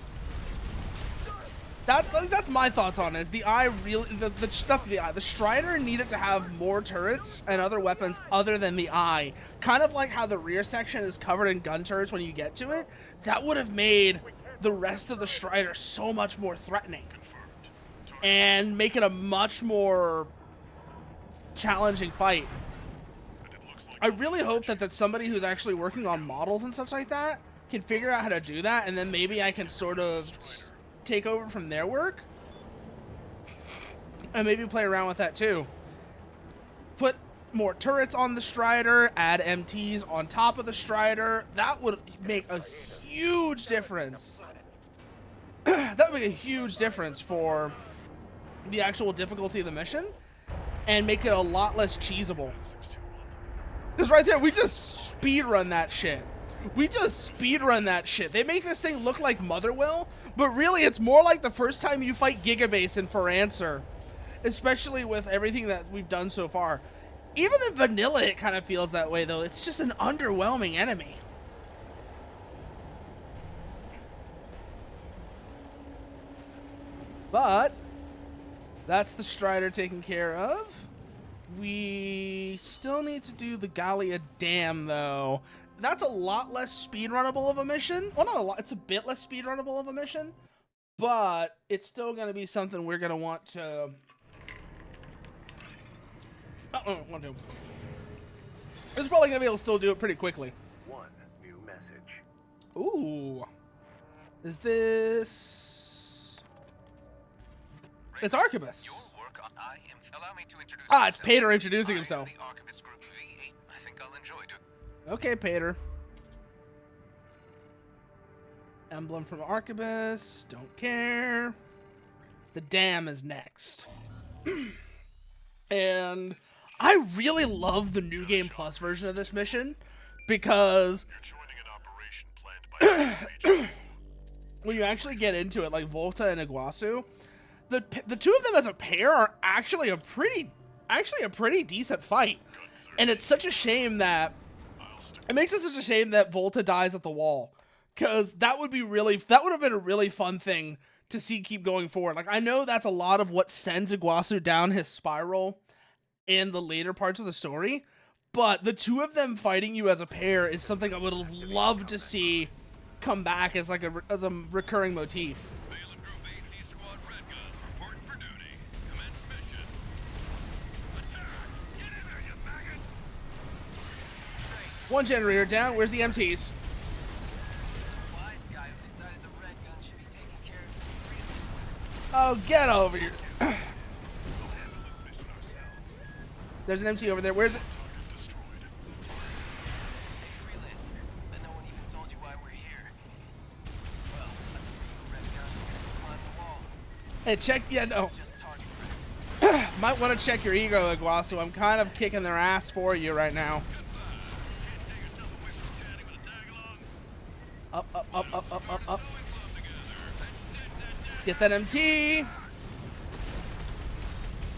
That's my thoughts on it. Is the Eye really the Strider needed to have more turrets and other weapons other than the Eye. Kind of like how the rear section is covered in gun turrets when you get to it. That would have made the rest of the Strider so much more threatening and make it a much more challenging fight. I really hope that somebody who's actually working on models and such like that can figure out how to do that, and then maybe I can sort of take over from their work and maybe play around with that too. Put more turrets on the Strider, add MTs on top of the Strider. That would make a huge difference. That would make a huge difference for the actual difficulty of the mission and make it a lot less cheesable. Because right there, we just speedrun that shit. We just speedrun that shit. They make this thing look like Mother Will, but really it's more like the first time you fight Gigabase in For Answer. Especially with everything that we've done so far. Even in vanilla it kind of feels that way though. It's just an underwhelming enemy. But that's the Strider taken care of. We still need to do the Gallia Dam though. That's a lot less speedrunnable of a mission. Well, not a lot. It's a bit less speedrunnable of a mission, but it's still going to be something we're going to want to. It's probably going to be able to still do it pretty quickly. One new message. Ooh, is this? It's Arquebus. Ah, it's Pater introducing himself. I think I'll enjoy it. Okay, Pater. Emblem from Arquebus. Don't care. The dam is next. And I really love the New Game Plus version of this mission because when you actually get into it, like Volta and Iguazu, the two of them as a pair are actually a pretty decent fight. And it's such a shame that it makes it such a shame that Volta dies at the wall, because that would have been a really fun thing to see keep going forward. Like, I know that's a lot of what sends Iguazu down his spiral in the later parts of the story, but the two of them fighting you as a pair is something I would have loved to see come back as like as a recurring motif. One generator down. Where's the MTs? Wise guy who decided the red gun should be taking care of some freelance. Oh, get over here. We'll handle this mission ourselves. There's an MT over there. Where's it? Target destroyed. Hey, freelancer, but no one even told you why we're here. Well, that's for you, red guns. You're gonna climb the wall. Hey, check. Yeah, no. Just target practice. Might want to check your ego, Iguazu. I'm kind of kicking their ass for you right now. Can't take yourself away from chatting with a tag-along. Up, up, up, up, up, up, up. Sewing club together. And stitch that Get that MT.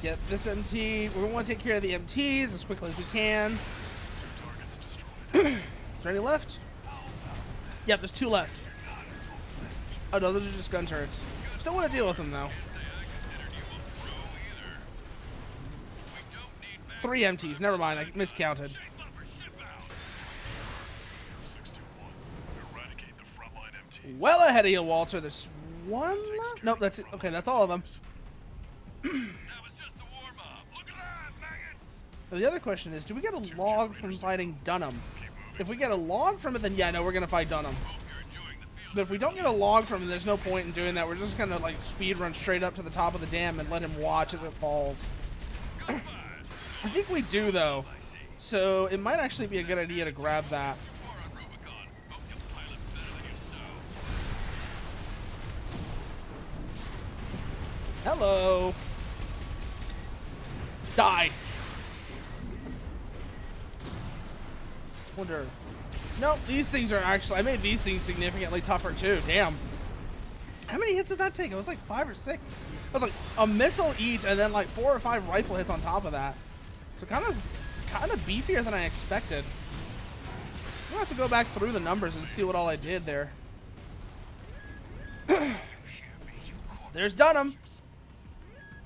Get this MT. We're going to take care of the MTs as quickly as we can. 2 targets destroyed. Is there any left? Yep, there's 2 left. Oh no, those are just gun turrets. Still want to deal with them though. Say I considered you a pro either. We don't need back 3 MTs. Never mind, I miscounted. shape up or ship out. 621. Eradicate the frontline MTs. Well ahead of you, Walter. There's 1 left? Nope, that's it. Okay, that's all of them. That was just the warm-up. Look at that, maggots. The other question is, do we get a log from fighting Dunham? Keep moving. If we get a log from it, then yeah, no, we're gonna fight Dunham. Hope you're enjoying the field. But if we don't get a log from him, there's no point in doing that. We're just gonna like speed run straight up to the top of the dam and let him watch as it falls. Goodbye. I think we do though, so it might actually be a good idea to grab that. Too far on Rubicon. Hope you pilot better than you sow. Hello. Die. Wonder. Nope, these things are actually. I made these things significantly tougher too. Damn. How many hits did that take? It was like 5 or 6. It was like a missile each, and then like 4 or 5 rifle hits on top of that. So kind of beefier than I expected. I'm gonna have to go back through the numbers and see what all I did there. There's Dunham.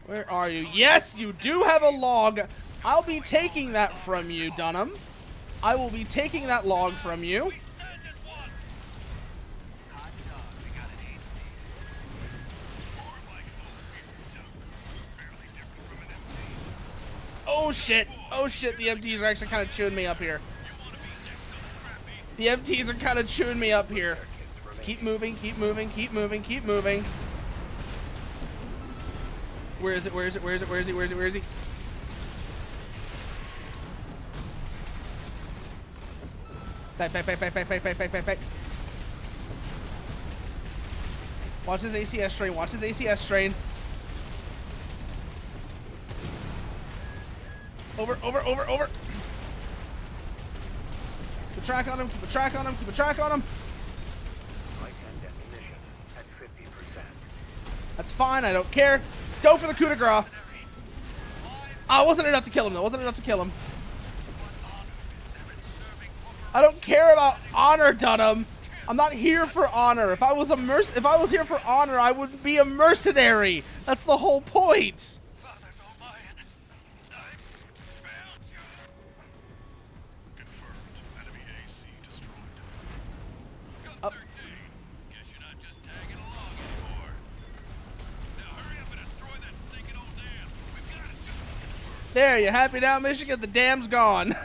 Where are you? Yes, you do have a log. I'll be taking that from you, Dunham. I will be taking that log from you. Stand as one. Hot dog, we got an AC. More like an old piece of junk. It's barely different from an MT. Oh shit. Oh shit. The MTs are actually kind of chewing me up here. You want to be next on the scrap heap? The MTs are kind of chewing me up here. Keep moving, keep moving, keep moving, keep moving. Where is it? Where is it? Where is it? Where is he? Where is he? Where is he? Back, back, back, back, back, back, back, back, back, back. Watch his ACS train. Watch his ACS train. Over, over, over, over. Keep a track on him. Keep a track on him. Keep a track on him. Light and ammunition at 50%. That's fine. I don't care. Go for the coup de grace. Oh, wasn't enough to kill him though. Wasn't enough to kill him. I don't care about honor, Dunham. I'm not here for honor. If I was here for honor, I wouldn't be a mercenary. That's the whole point. Father Dolmayan, I failed you. Confirmed. Enemy AC destroyed. Gun 13. Guess you're not just tagging along anymore. Now hurry up and destroy that stinking old dam. We've got it. Confirmed. There, you happy now, Michigan? The dam's gone.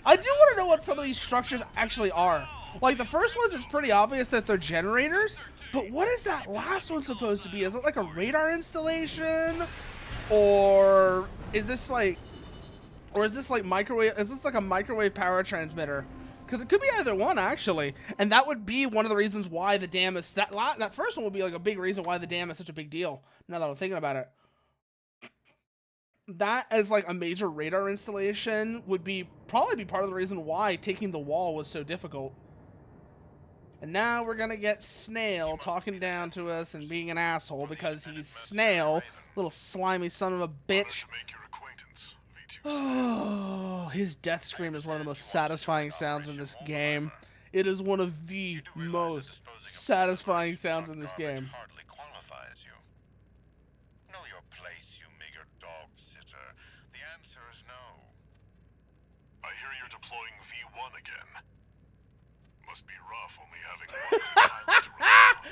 I do want to know what some of these structures actually are. Like the first ones, it's pretty obvious that they're generators. But what is that last one supposed to be? Is it like a radar installation? Or is this like microwave? Is this like a microwave power transmitter? Because it could be either one actually, and that would be one of the reasons why the dam is that first one would be like a big reason why the dam is such a big deal. Now that I'm thinking about it, that as like a major radar installation would probably be part of the reason why taking the wall was so difficult. And now we're gonna get Snail talking down to us and being an asshole because he's Snail, little slimy son of a bitch. To make your acquaintance, V2. Oh, his death scream is one of the most satisfying sounds in this game. It is one of the most satisfying sounds in this game. Hardly qualifies you. Know your place, you meager dog sitter. The answer is no. I hear you're deploying V1 again. Must be rough only having one pilot to rely on.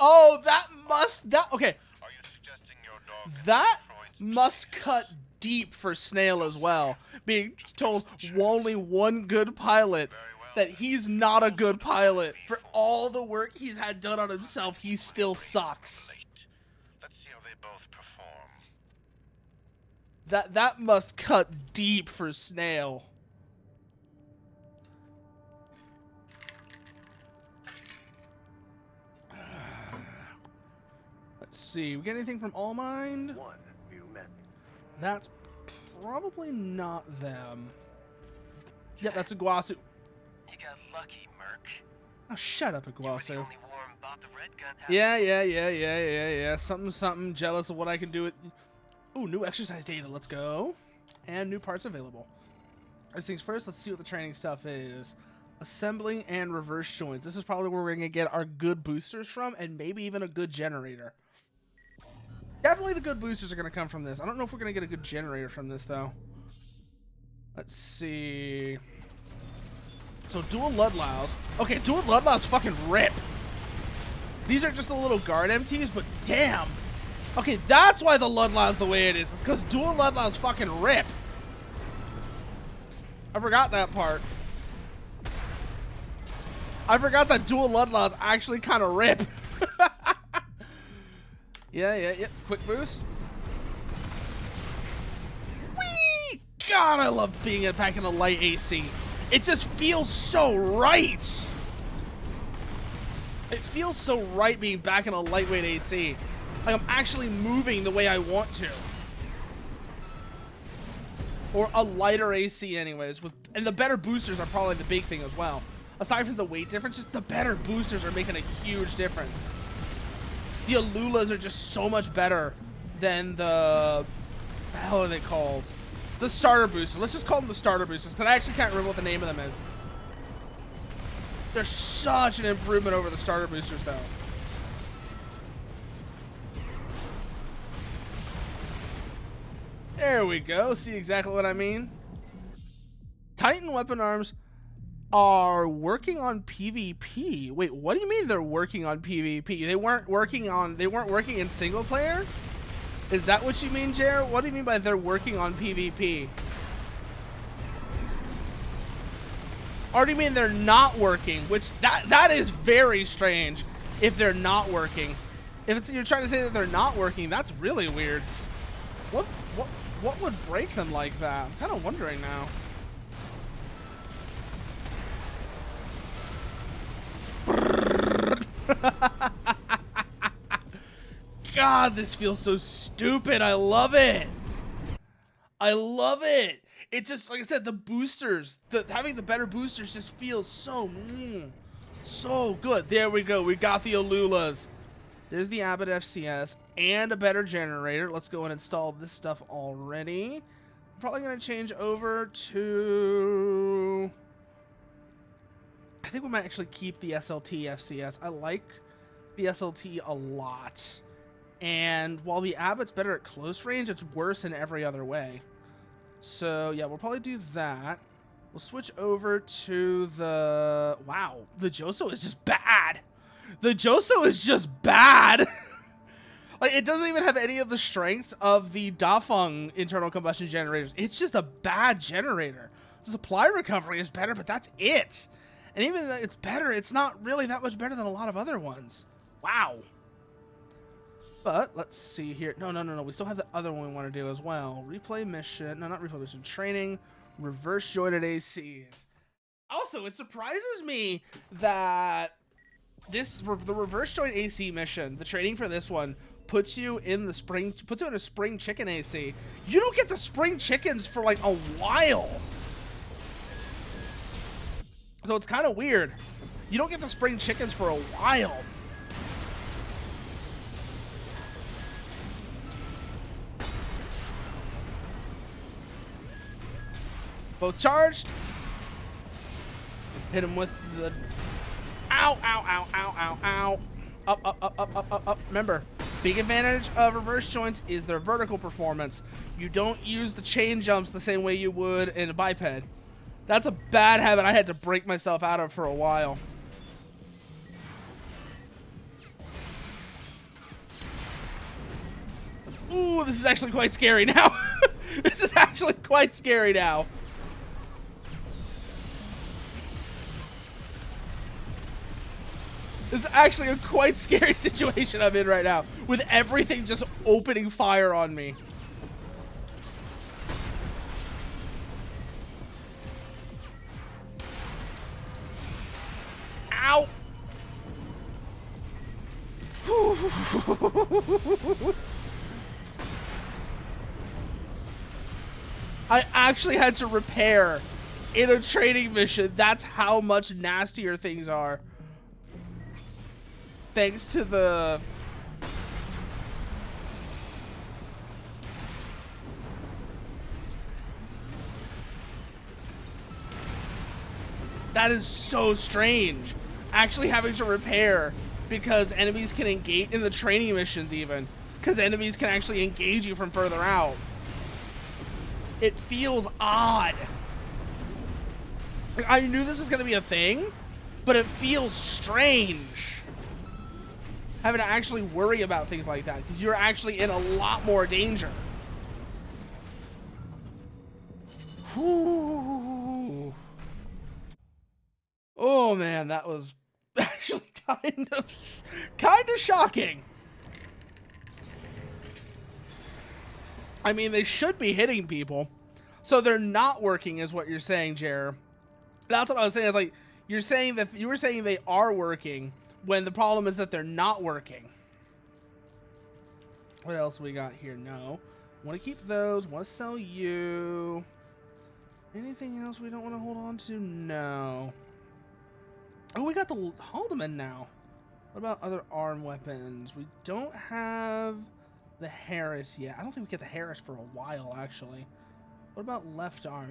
Oh, okay. Are you suggesting your dog That Freud's must cut deep for Snail as well. Being told only one good pilot that he's not a good pilot. For all the work he's had done on himself, he still sucks. Let's see how they both perform. That must cut deep for Snail. Let's see. We get anything from All Mind? One new method. That's probably not them. Yep, that's Iguazu. You got lucky, Merc. Oh, shut up, You were the Iguazu. only warm Bob the Red Gun. Yeah. Something. Jealous of what I can do with. Ooh, new exercise data. Let's go. And new parts available. First things first, let's see what the training stuff is. Assembling and reverse joints. This is probably where we're going to get our good boosters from, and maybe even a good generator. Definitely the good boosters are going to come from this. I don't know if we're going to get a good generator from this, though. Let's see. So, dual Ludlows. Okay, dual Ludlows fucking rip. These are just the little guard MTs, but damn. Okay, that's why the Ludlow's the way it is. It's because dual Ludlows fucking rip. I forgot that part. I forgot that dual Ludlows actually kind of rip. Yeah. Quick boost. Whee! God, I love being back in a light AC. It just feels so right. It feels so right being back in a lightweight AC. Like I'm actually moving the way I want to. Or a lighter AC anyways. And the better boosters are probably the big thing as well. Aside from the weight difference, just the better boosters are making a huge difference. The Alulas are just so much better than the hell are they called? The starter boosters. Let's just call them the starter boosters, because I actually can't remember what the name of them is. They're such an improvement over the starter boosters, though. There we go. See exactly what I mean? Titan weapon arms are working on PvP. Wait, what do you mean they're working on PvP? They weren't working in single player? Is that what you mean, Jared? What do you mean by they're working on PvP? Or do you mean they're not working? Which that is very strange if they're not working. If you're trying to say that they're not working, that's really weird. What would break them like that? I'm kind of wondering now. God, this feels so stupid. I love it. I love it. It just, like I said, the boosters, having the better boosters just feels so, so good. There we go. We got the Alulas. There's the Abbott FCS and a better generator. Let's go and install this stuff already. I'm probably going to change over to... I think we might actually keep the SLT FCS. I like the SLT a lot. And while the Abbott's better at close range, it's worse in every other way. So, yeah, we'll probably do that. We'll switch over to the... Wow, the Joso is just bad. The Joso is just bad. Like, it doesn't even have any of the strength of the Dafeng internal combustion generators. It's just a bad generator. The supply recovery is better, but that's it. And even though it's better, it's not really that much better than a lot of other ones. Wow. But let's see here. No. We still have the other one we want to do as well. Replay mission. No, not replay mission. Training. Reverse jointed ACs. Also, it surprises me that the reverse joint AC mission, the training for this one, puts you in a spring chicken AC. You don't get the spring chickens for like a while. So it's kind of weird. You don't get the spring chickens for a while. Both charged. Hit him with the... Ow, ow, ow, ow, ow, ow. Up, up, up, up, up, up, up. Remember, big advantage of reverse joints is their vertical performance. You don't use the chain jumps the same way you would in a biped. That's a bad habit I had to break myself out of for a while. Ooh, this is actually quite scary now. This is actually quite scary now. This is actually a quite scary situation I'm in right now, with everything just opening fire on me. Ow! I actually had to repair in a training mission. That's how much nastier things are. Thanks to the... That is so strange. Actually having to repair because enemies can engage in the training missions even. Because enemies can actually engage you from further out. It feels odd. Like, I knew this was going to be a thing, but it feels strange. Having to actually worry about things like that, because you're actually in a lot more danger. Whew. Oh man, that was actually kind of shocking. I mean, they should be hitting people, so they're not working, is what you're saying, Jer. That's what I was saying. It's like you're saying that you were saying they are working when the problem is that they're not working. What else we got here? No. Want to keep those. Want to sell you. Anything else we don't want to hold on to? No. Oh, we got the Haldeman now. What about other arm weapons? We don't have the Harris yet. I don't think we get the Harris for a while, actually. What about left arm?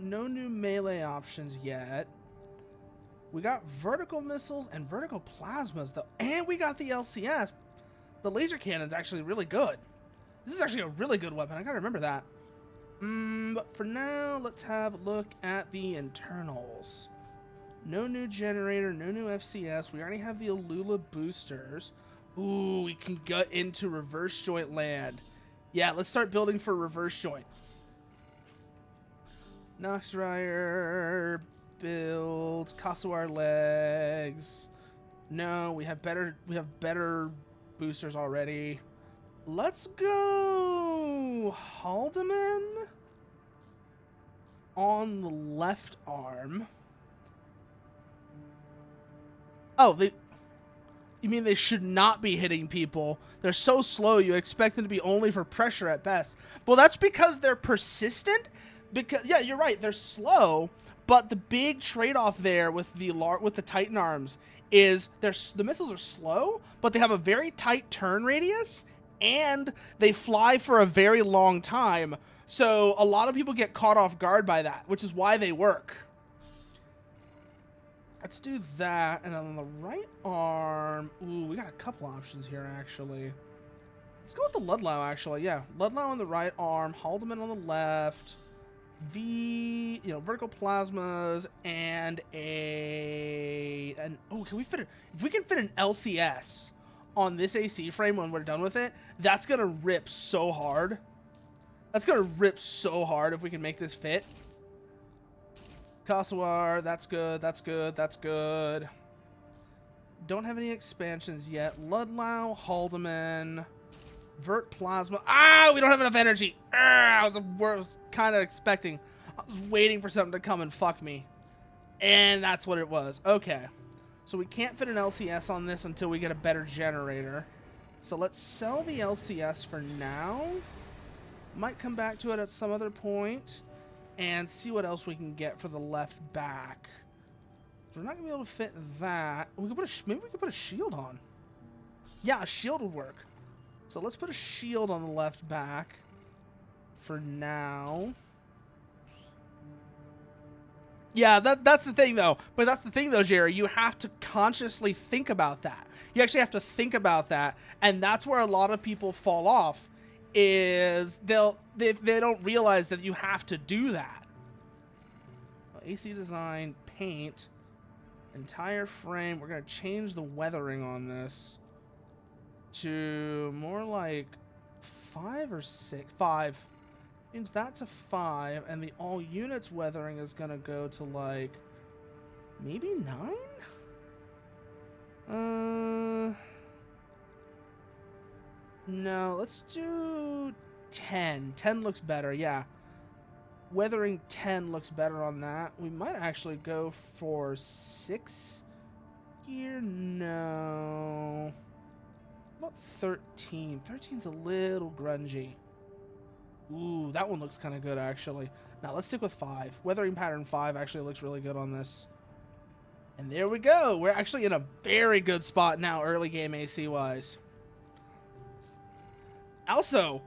No new melee options yet. We got vertical missiles and vertical plasmas, though. And we got the LCS. The laser cannon's actually really good. This is actually a really good weapon. I gotta remember that. But for now, let's have a look at the internals. No new generator, no new FCS. We already have the Alula boosters. Ooh, we can gut into reverse joint land. Yeah, let's start building for reverse joint. Noxryer build, Kasuar legs. No, we have better boosters already. Let's go Haldeman on the left arm. Oh, you mean they should not be hitting people? They're so slow, you expect them to be only for pressure at best. Well, that's because they're persistent. Because, yeah, you're right, they're slow, but the big trade-off there with the Titan arms is the missiles are slow, but they have a very tight turn radius, and they fly for a very long time. So a lot of people get caught off guard by that, which is why they work. Let's do that, and on the right arm, ooh, we got a couple options here, actually. Let's go with the Ludlow, actually, yeah. Ludlow on the right arm, Haldeman on the left, vertical plasmas, and oh, can we fit it? If we can fit an LCS on this AC frame when we're done with it, that's gonna rip so hard. That's gonna rip so hard if we can make this fit. Kasuar, that's good, that's good, that's good. Don't have any expansions yet. Ludlow, Haldeman, Vert Plasma. Ah, we don't have enough energy. I was kind of expecting. I was waiting for something to come and fuck me. And that's what it was. Okay. So we can't fit an LCS on this until we get a better generator. So let's sell the LCS for now. Might come back to it at some other point. And see what else we can get for the left back. So we're not going to be able to fit that. Maybe we could put a shield on. Yeah, a shield would work. So let's put a shield on the left back for now. Yeah, that's the thing, though. But that's the thing, though, Jerry. You have to consciously think about that. You actually have to think about that. And that's where a lot of people fall off. Is they don't realize that you have to do that. AC design, paint, entire frame. We're going to change the weathering on this to more like 5 or 6. 5. Change that to 5, and the all units weathering is gonna go to like maybe 9. No, let's do 10. 10 looks better, yeah. Weathering 10 looks better on that. We might actually go for 6 here. No. What about 13? 13's a little grungy. Ooh, that one looks kind of good, actually. Now, let's stick with 5. Weathering pattern 5 actually looks really good on this. And there we go. We're actually in a very good spot now, early game AC-wise. Also,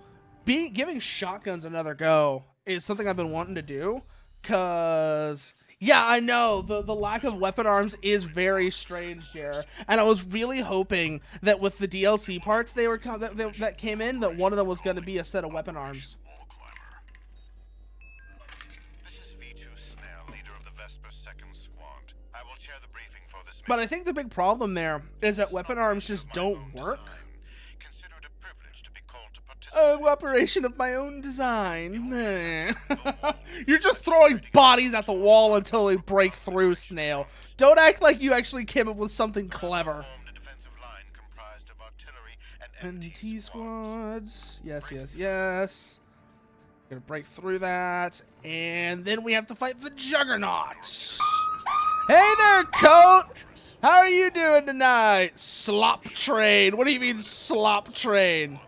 giving shotguns another go is something I've been wanting to do. Because, yeah, I know, the lack of weapon arms is very strange here. And I was really hoping that with the DLC parts that came in, that one of them was going to be a set of weapon arms. Wall climber. This is V2 Snell, leader of the Vesper 2nd Squad. I will chair the briefing for this But I mission. think the big problem there is that weapon arms just don't work. Consider it a privilege to be called to participate. Operation of my own design. You're just throwing bodies at the wall until they break through, Snail. Don't act like you actually came up with something clever. Formed a defensive line comprised of artillery and MT NT squads. squads. Yes, yes, yes. Gonna break through that. And then we have to fight the Juggernaut. Hey there, Coat! How are you doing tonight? Slop train. What do you mean, slop train?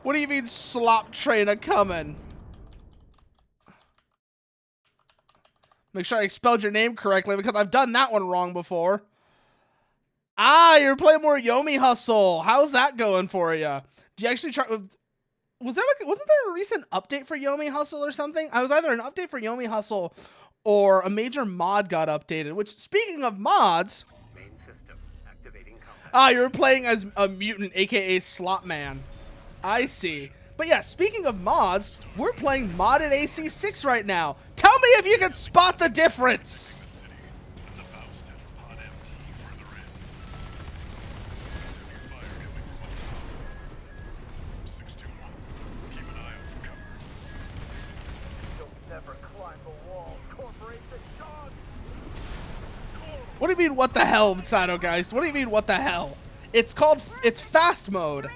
What do you mean, slop train a-coming? Make sure I spelled your name correctly, because I've done that one wrong before. Ah, you're playing more Yomi Hustle. How's that going for you? Did you actually try... wasn't there a recent update for Yomi Hustle or something? I was either an update for Yomi Hustle or a major mod got updated, which, speaking of mods... Main system activating combat. Ah, you're playing as a mutant, aka Slot Man. I see. But yeah, speaking of mods, we're playing modded AC6 right now. Tell me if you can spot the difference! City and the Baus Tetrapod MT further in. There's heavy fire coming from up top. 621. Keep an eye out for cover. You'll never climb the walls, corporation dogs. What do you mean, what the hell, Sadogeist? What do you mean, what the hell? It's fast mode.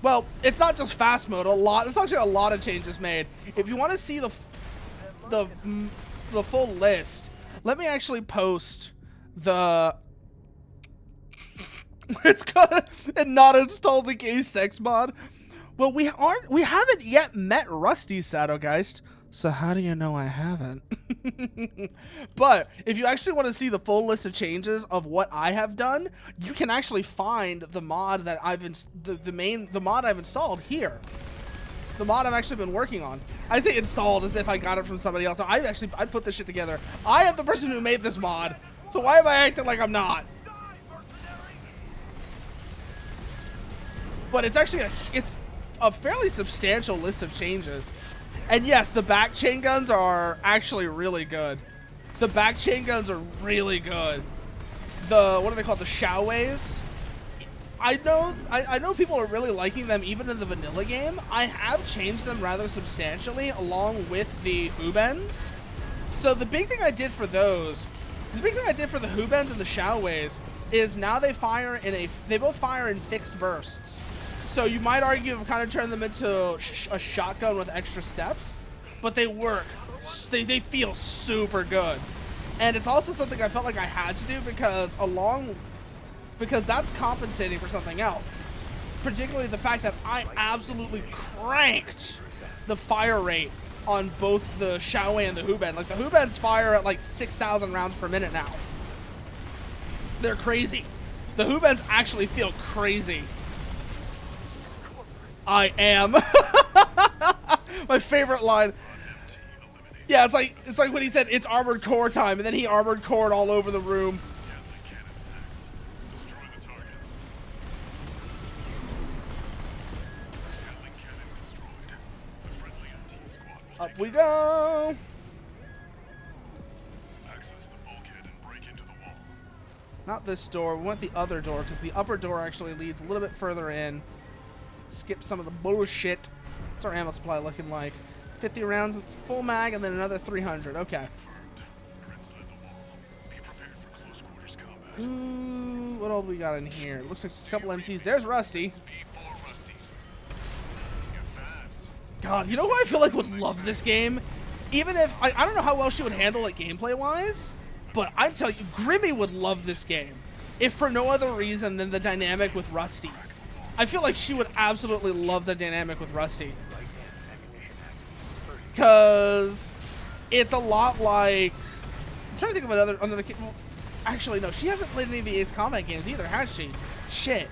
Well, it's not just fast mode. There's actually a lot of changes made. If you want to see the full list, let me actually post the... It's called and not install the gay sex mod. Well, we haven't yet met Rusty, Sadogeist. So how do you know I haven't? But if you actually want to see the full list of changes of what I have done, you can actually find the mod that the mod I've installed here. The mod I've actually been working on. I say installed as if I got it from somebody else. No, I put this shit together. I am the person who made this mod. So why am I acting like I'm not? But it's actually a fairly substantial list of changes. And yes, the back chain guns are actually really good. The back chain guns are really good. What are they called? The Shaoways. I know people are really liking them even in the vanilla game. I have changed them rather substantially along with the Hubens. So the big thing I did for the Hubens and the Shaoways is now they both fire in fixed bursts. So you might argue I've kind of turned them into a shotgun with extra steps, but they work. They feel super good. And it's also something I felt like I had to do because that's compensating for something else. Particularly the fact that I absolutely cranked the fire rate on both the Shaowei and the Huben. Like, the Hubens fire at like 6,000 rounds per minute now. They're crazy. The Hubens actually feel crazy. I am. My favorite line. Yeah, it's like when he said it's armored core time, and then he armored cored all over the room. Gatling cannons next. Destroy the targets. Gatling cannons destroyed. The friendly MT squad will Up take we care of go. Access the bulkhead and break into the wall. Not this door. We want the other door because the upper door actually leads a little bit further in. Skip some of the bullshit. What's our ammo supply looking like? 50 rounds, full mag, and then another 300. Okay. Confirmed. You're inside the wall. Be prepared for close quarters combat. Ooh, what all do we got in here? Looks like just a couple MTs. There's Rusty. V4 Rusty. You're fast. God, you know who I feel like would love this game? Even if, I don't know how well she would handle it gameplay-wise, but I'm telling you, Grimmy would love this game. If for no other reason than the dynamic with Rusty. I feel like she would absolutely love the dynamic with Rusty. Because it's a lot like... I'm trying to think of another well, actually, no, she hasn't played any of the Ace Combat games either, has she? Shit.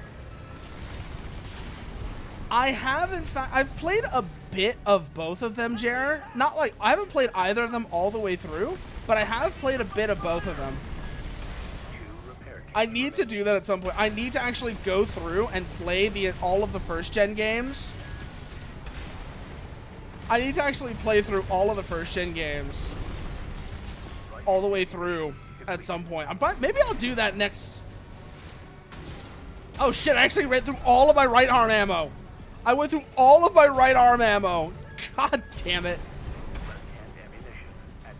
I have, in fact, I've played a bit of both of them, Jer. Not like, I haven't played either of them all the way through, but I have played a bit of both of them. I need to do that at some point. I need to actually go through and play all of the first-gen games. I need to actually play through all of the first-gen games. All the way through at some point. Maybe I'll do that next... Oh shit, I actually read through all of my right arm ammo. I went through all of my right arm ammo. God damn it. Left-hand ammunition at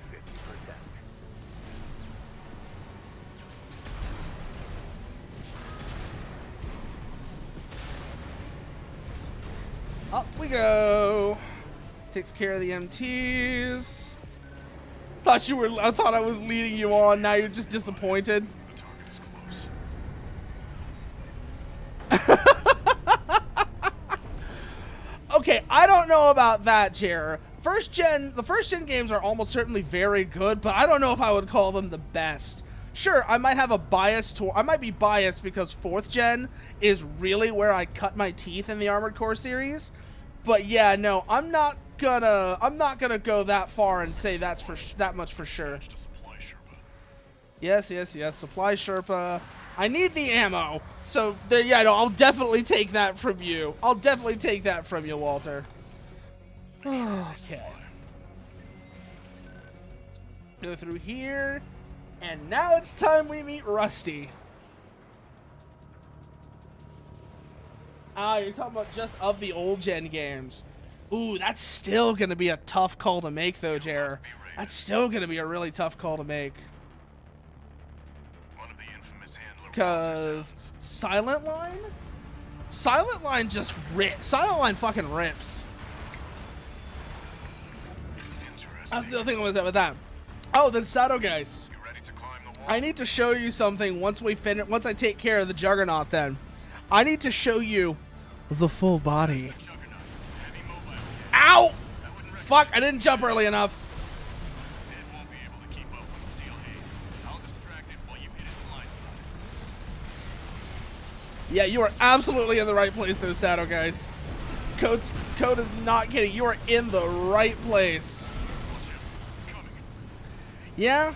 50%. Up we go. Takes care of the MTs. I thought I was leading you on. Now you're just disappointed. The target is close. Okay, I don't know about that, Jer. The first gen games are almost certainly very good, but I don't know if I would call them the best. Sure, I might have a bias I might be biased because 4th gen is really where I cut my teeth in the Armored Core series. But yeah, no, I'm not gonna go that far and say that's that much for sure. Just a supply Sherpa. Yes, supply Sherpa. I need the ammo. So there, yeah, no, I'll definitely take that from you. I'll definitely take that from you, Walter. Okay. Go through here. And now it's time we meet Rusty. Ah, you're talking about just of the old gen games. Ooh, that's still going to be a tough call to make, though, Jer. That's still going to be a really tough call to make. One of the infamous handler Because Silent Line? Silent Line just rips. Silent Line fucking rips. That's the other thing I was at with that. Oh, then Shadowgeist. You ready to climb the wall? I need to show you something once I take care of the Juggernaut then. I need to show you the full body. Juggernaut. Heavy mobile. Ow! Fuck, I didn't jump early enough. It won't be able to keep up with Steel Haze. I'll distract it while you hit its blind spot. Yeah, you are absolutely in the right place though, Shadowgeist. Code is not kidding. You are in the right place. Watch out. It's coming. Yeah,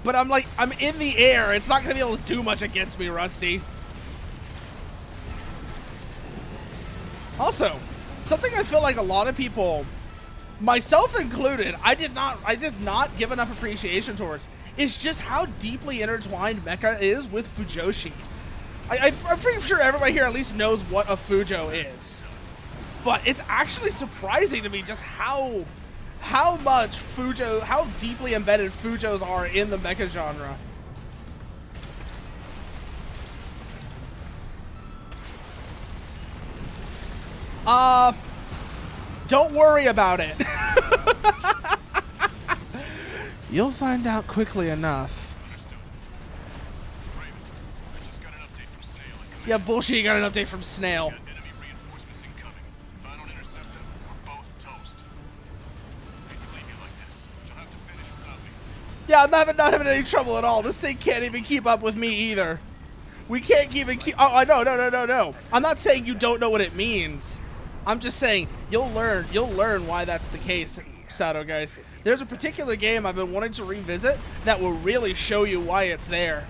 but I'm in the air. It's not going to be able to do much against me, Rusty. Also, something I feel like a lot of people, myself included, I did not give enough appreciation towards, is just how deeply intertwined mecha is with Fujoshi. I'm pretty sure everybody here at least knows what a Fujo is. But it's actually surprising to me just how deeply embedded Fujos are in the mecha genre. Don't worry about it. You'll find out quickly enough. Understood. Raven, I just got an update from Snail. Yeah, bullshit, you got an update from Snail. Got enemy reinforcements incoming. If I don't intercept them, we're both toast. Hate to leave you like this, but you'll have to finish without me. Yeah, I'm not having any trouble at all. This thing can't even keep up with me either. We can't even keep... Oh, no. I'm not saying you don't know what it means. I'm just saying you'll learn why that's the case, Shadowgeist. There's a particular game I've been wanting to revisit that will really show you why it's there.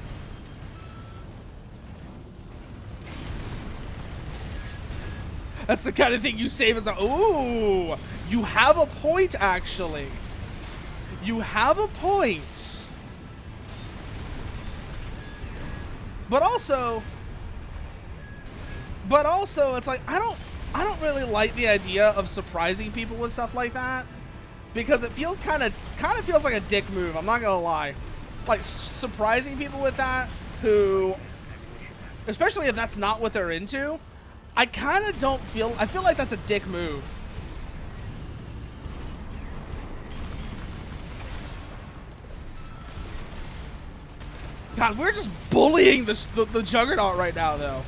That's the kind of thing you save as a... Ooh! You have a point, actually. You have a point. But also, it's like, I don't really like the idea of surprising people with stuff like that. because it feels kind of feels like a dick move. I'm not gonna lie, like surprising people with that, who, especially if that's not what they're into. I kind of don't feel. I feel like that's a dick move. God, we're just bullying the Juggernaut right now, though.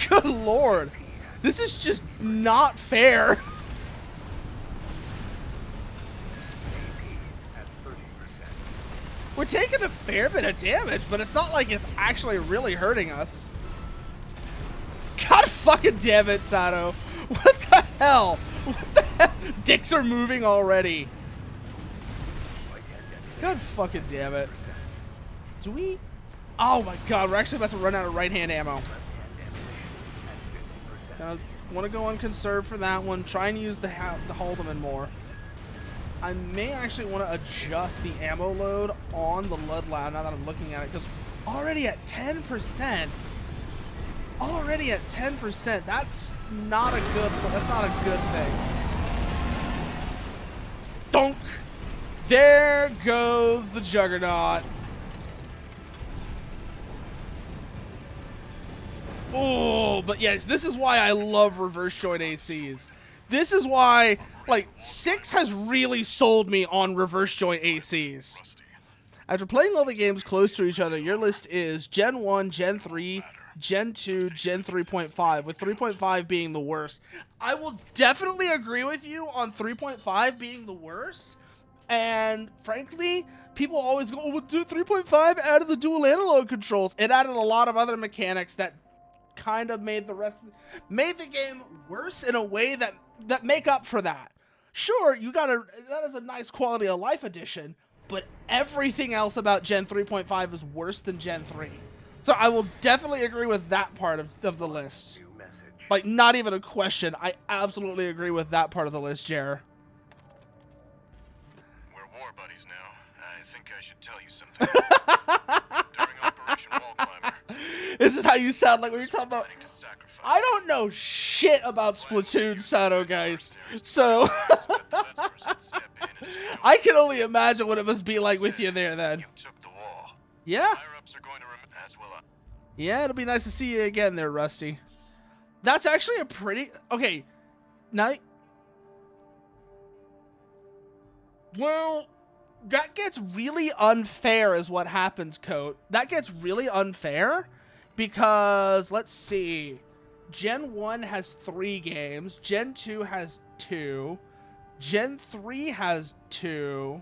Good lord. This is just not fair. We're taking a fair bit of damage, but it's not like it's actually really hurting us. God fucking damn it, Sato. What the hell? What the hell? Dicks are moving already. God fucking damn it. Do we? Oh my god, we're actually about to run out of right-hand ammo. I want to go on conserve for that one. Try and use the Haldeman more. I may actually want to adjust the ammo load on the Ludlow now that I'm looking at it, because already at 10%. Already at 10%. That's not a good thing. Donk. There goes the Juggernaut. Oh, but yes, this is why I love reverse joint ACs. This is why, like, 6 has really sold me on reverse joint ACs. After playing all the games close to each other, your list is Gen 1, Gen 3, Gen 2, Gen 3.5, with 3.5 being the worst. I will definitely agree with you on 3.5 being the worst. And frankly, people always go, oh, well, do 3.5 added the dual analog controls. It added a lot of other mechanics that kind of made the game worse in a way that make up for that. Sure, that is a nice quality of life addition, but everything else about Gen 3.5 is worse than Gen 3. So I will definitely agree with that part of the list. Like, not even a question. I absolutely agree with that part of the list, Jer. We're war buddies now. I think I should tell you something. During Operation Wall Climber, This is how you sound like when you're talking about... I don't know shit about Splatoon, Sadogeist. So... I can only imagine what it must be like with you there, then. You took the wall. Yeah? Higher-ups are going to as will I. Yeah, it'll be nice to see you again there, Rusty. That's actually a pretty... Okay. Now... Well... That gets really unfair is what happens, Coat. That gets really unfair because, let's see, Gen 1 has 3 games, Gen 2 has 2, Gen 3 has 2,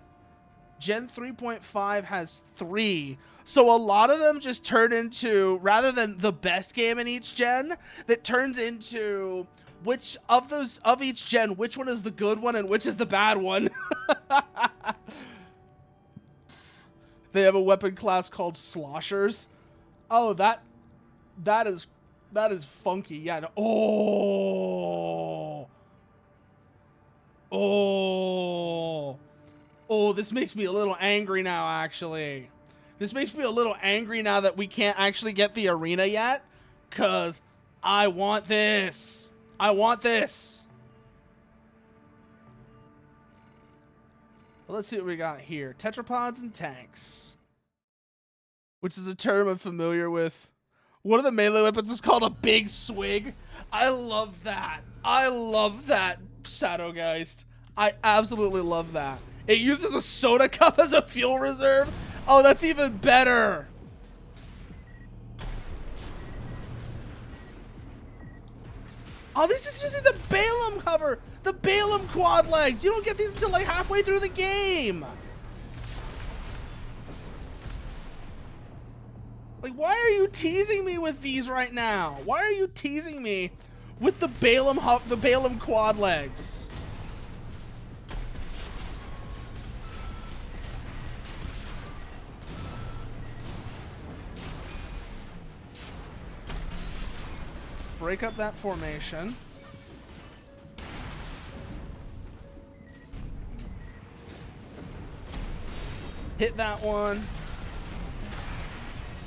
Gen 3.5 has 3. So a lot of them just turn into, rather than the best game in each gen, that turns into which of each gen, which one is the good one and which is the bad one. They have a weapon class called Sloshers. Oh, that is funky. Yeah. No. Oh, this makes me a little angry now, actually. This makes me a little angry now that we can't actually get the arena yet, because I want this. I want this. Well, let's see what we got here. Tetrapods and tanks, which is a term I'm familiar with. One of the melee weapons is called a big swig. I love that. I love that, Sadogeist. I absolutely love that. It uses a soda cup as a fuel reserve. Oh, that's even better. Oh, this is using the Balaam cover. The Balaam quad legs. You don't get these until like halfway through the game. Like, why are you teasing me with these right now? Why are you teasing me with the Balaam quad legs? Break up that formation. Hit that one.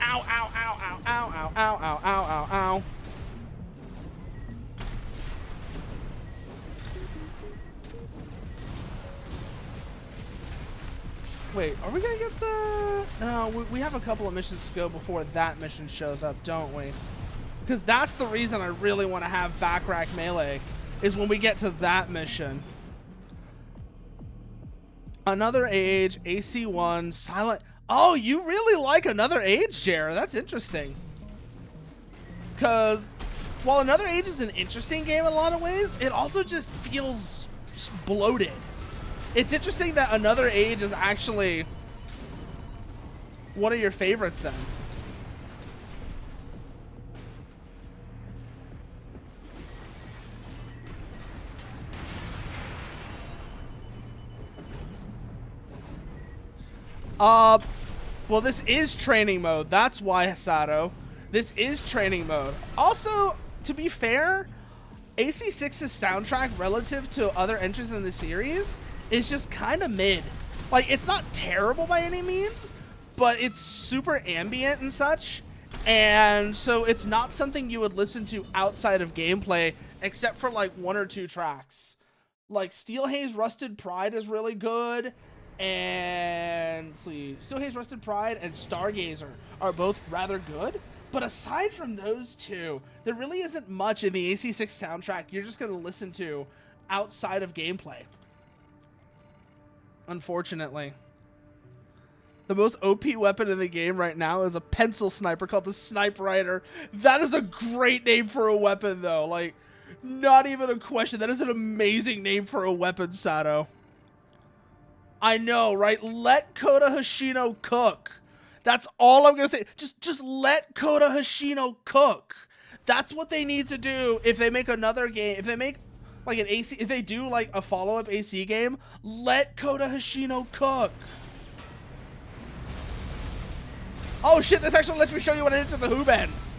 Ow, ow, ow, ow, ow, ow, ow, ow, ow, ow, ow. Wait, are we gonna get the... No, we have a couple of missions to go before that mission shows up, don't we? Because that's the reason I really want to have back rack melee, is when we get to that mission. Another Age, AC1, Silent... Oh, you really like Another Age, Jared. That's interesting. Because while Another Age is an interesting game in a lot of ways, it also just feels bloated. It's interesting that Another Age is actually one of your favorites then. Well, this is training mode. That's why, Hasato. This is training mode. Also, to be fair, AC6's soundtrack relative to other entries in the series is just kind of mid. Like, it's not terrible by any means, but it's super ambient and such. And so it's not something you would listen to outside of gameplay, except for like 1 or 2 tracks. Like Steel Haze Rusted Pride is really good. And let's see, Steel Haze Rusted Pride and Stargazer are both rather good. But aside from those two, there really isn't much in the AC6 soundtrack you're just going to listen to outside of gameplay. Unfortunately. The most OP weapon in the game right now is a pencil sniper called the Snipe Rider. That is a great name for a weapon, though. Like, not even a question. That is an amazing name for a weapon, Sato. I know, right? Let Kota Hoshino cook. That's all I'm gonna say. Just let Kota Hoshino cook. That's what they need to do if they make another game. If they make like an AC, if they do like a follow-up AC game, let Kota Hoshino cook. Oh shit, this actually lets me show you what I did to the Hoobens.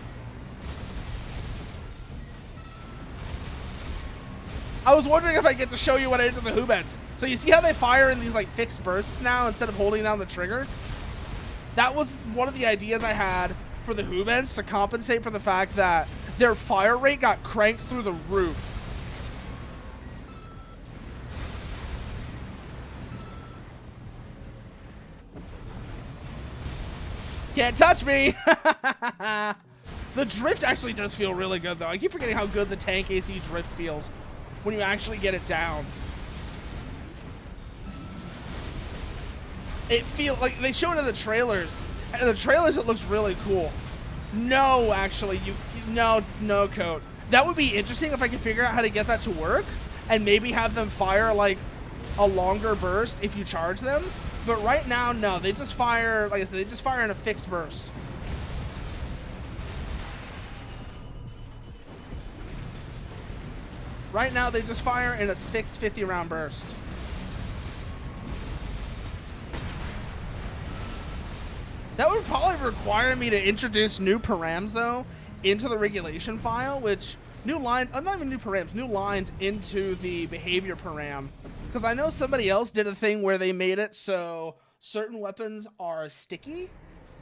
I was wondering if I get to show you what I did to the Hoobens. So you see how they fire in these like fixed bursts now instead of holding down the trigger? That was one of the ideas I had for the Hoobens to compensate for the fact that their fire rate got cranked through the roof. Can't touch me! The drift actually does feel really good though. I keep forgetting how good the tank AC drift feels when you actually get it down. It feels like they show it in the trailers. And in the trailers, it looks really cool. No, actually, no, Coat. That would be interesting if I could figure out how to get that to work and maybe have them fire like a longer burst if you charge them. But right now, no, they just fire, like I said, they just fire in a fixed burst. Right now, they just fire in a fixed 50-round burst. That would probably require me to introduce new params, though, into the regulation file, which new lines, not even new params, new lines into the behavior param. Because I know somebody else did a thing where they made it so certain weapons are sticky,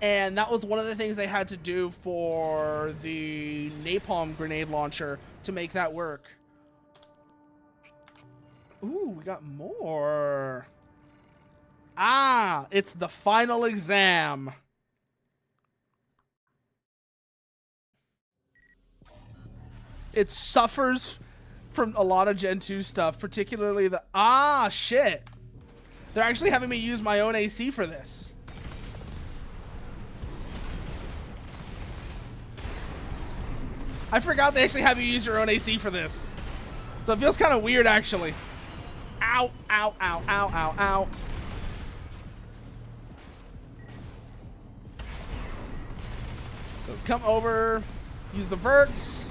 and that was one of the things they had to do for the napalm grenade launcher to make that work. Ooh, we got more. Ah, it's the final exam. It suffers from a lot of Gen 2 stuff, particularly the... Ah, shit. They're actually having me use my own AC for this. I forgot they actually have you use your own AC for this. So it feels kind of weird, actually. Ow, ow, ow, ow, ow, ow. So come over, use the verts.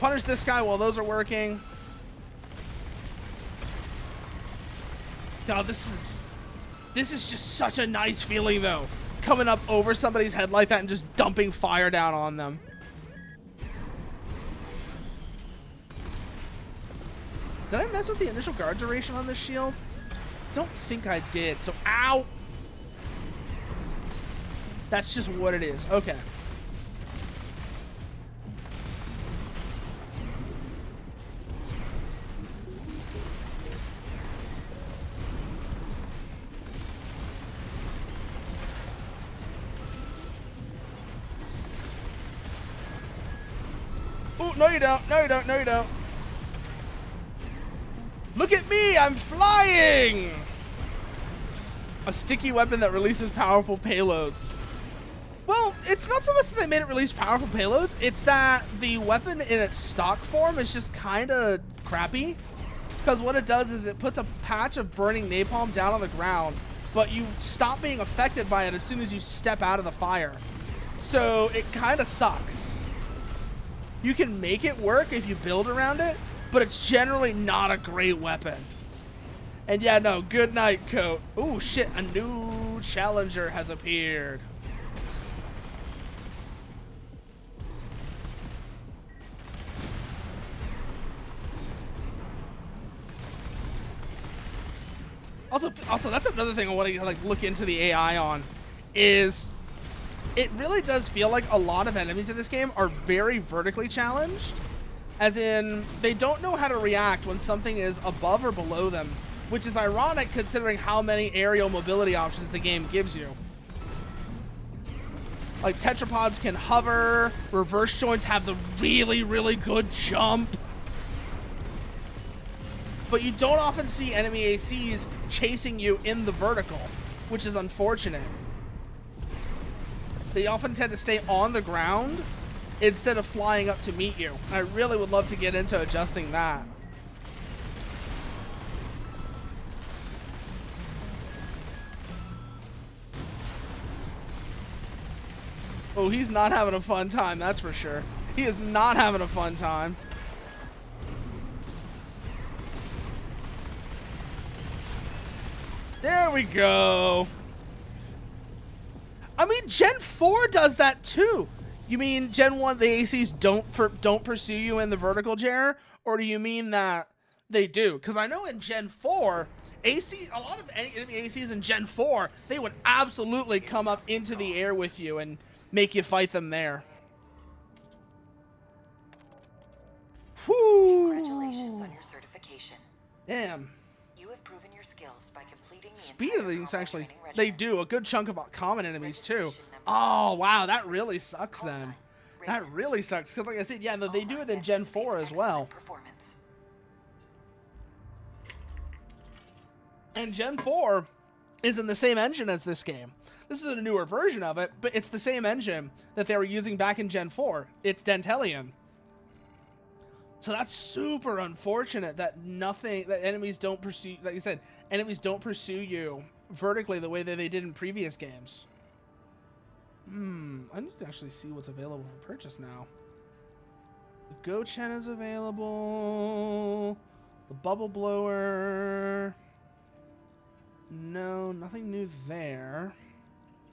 Punish this guy while those are working. God, this is just such a nice feeling, though. Coming up over somebody's head like that and just dumping fire down on them. Did I mess with the initial guard duration on this shield? Don't think I did. So, ow! That's just what it is. Okay. Ooh, no you don't. No you don't. No you don't. Look at me, I'm flying! A sticky weapon that releases powerful payloads. Well, it's not so much that they made it release powerful payloads, it's that the weapon in its stock form is just kind of crappy. Because what it does is it puts a patch of burning napalm down on the ground, but you stop being affected by it as soon as you step out of the fire. So it kind of sucks. You can make it work if you build around it, but it's generally not a great weapon. And yeah, no, good night, Coat. Ooh, shit, a new challenger has appeared. Also, that's another thing I want to like look into the AI on, is it really does feel like a lot of enemies in this game are very vertically challenged, as in they don't know how to react when something is above or below them, which is ironic considering how many aerial mobility options the game gives you. Like tetrapods can hover, reverse joints have the really, really good jump. But you don't often see enemy ACs chasing you in the vertical, which is unfortunate. They often tend to stay on the ground instead of flying up to meet you. I really would love to get into adjusting that. Oh, he's not having a fun time, that's for sure. He is not having a fun time. There we go. I mean, Gen 4 does that too. You mean Gen 1, the ACs don't pursue you in the vertical, Jer? Or do you mean that they do? Because I know in Gen 4, a lot of enemy ACs in Gen 4, they would absolutely come up into the air with you and make you fight them there. Whoo! Congratulations on your certification. Damn. You have proven your skills by completing the Speed of entire things, combat actually. training They regimen. do. A good chunk of common enemies, too. Registration number. Oh, wow. That really sucks, Call then. sign. That Raven. really sucks. Because, like I said, yeah, no, they do Online it in Gen anticipates 4 as excellent well. Performance. And Gen 4 is in the same engine as this game. This is a newer version of it, but it's the same engine that they were using back in Gen 4. It's Dentalian. So that's super unfortunate that enemies don't pursue, like you said, enemies don't pursue you vertically the way that they did in previous games. I need to actually see what's available for purchase now. The Gochen is available. The Bubble Blower. No, nothing new there.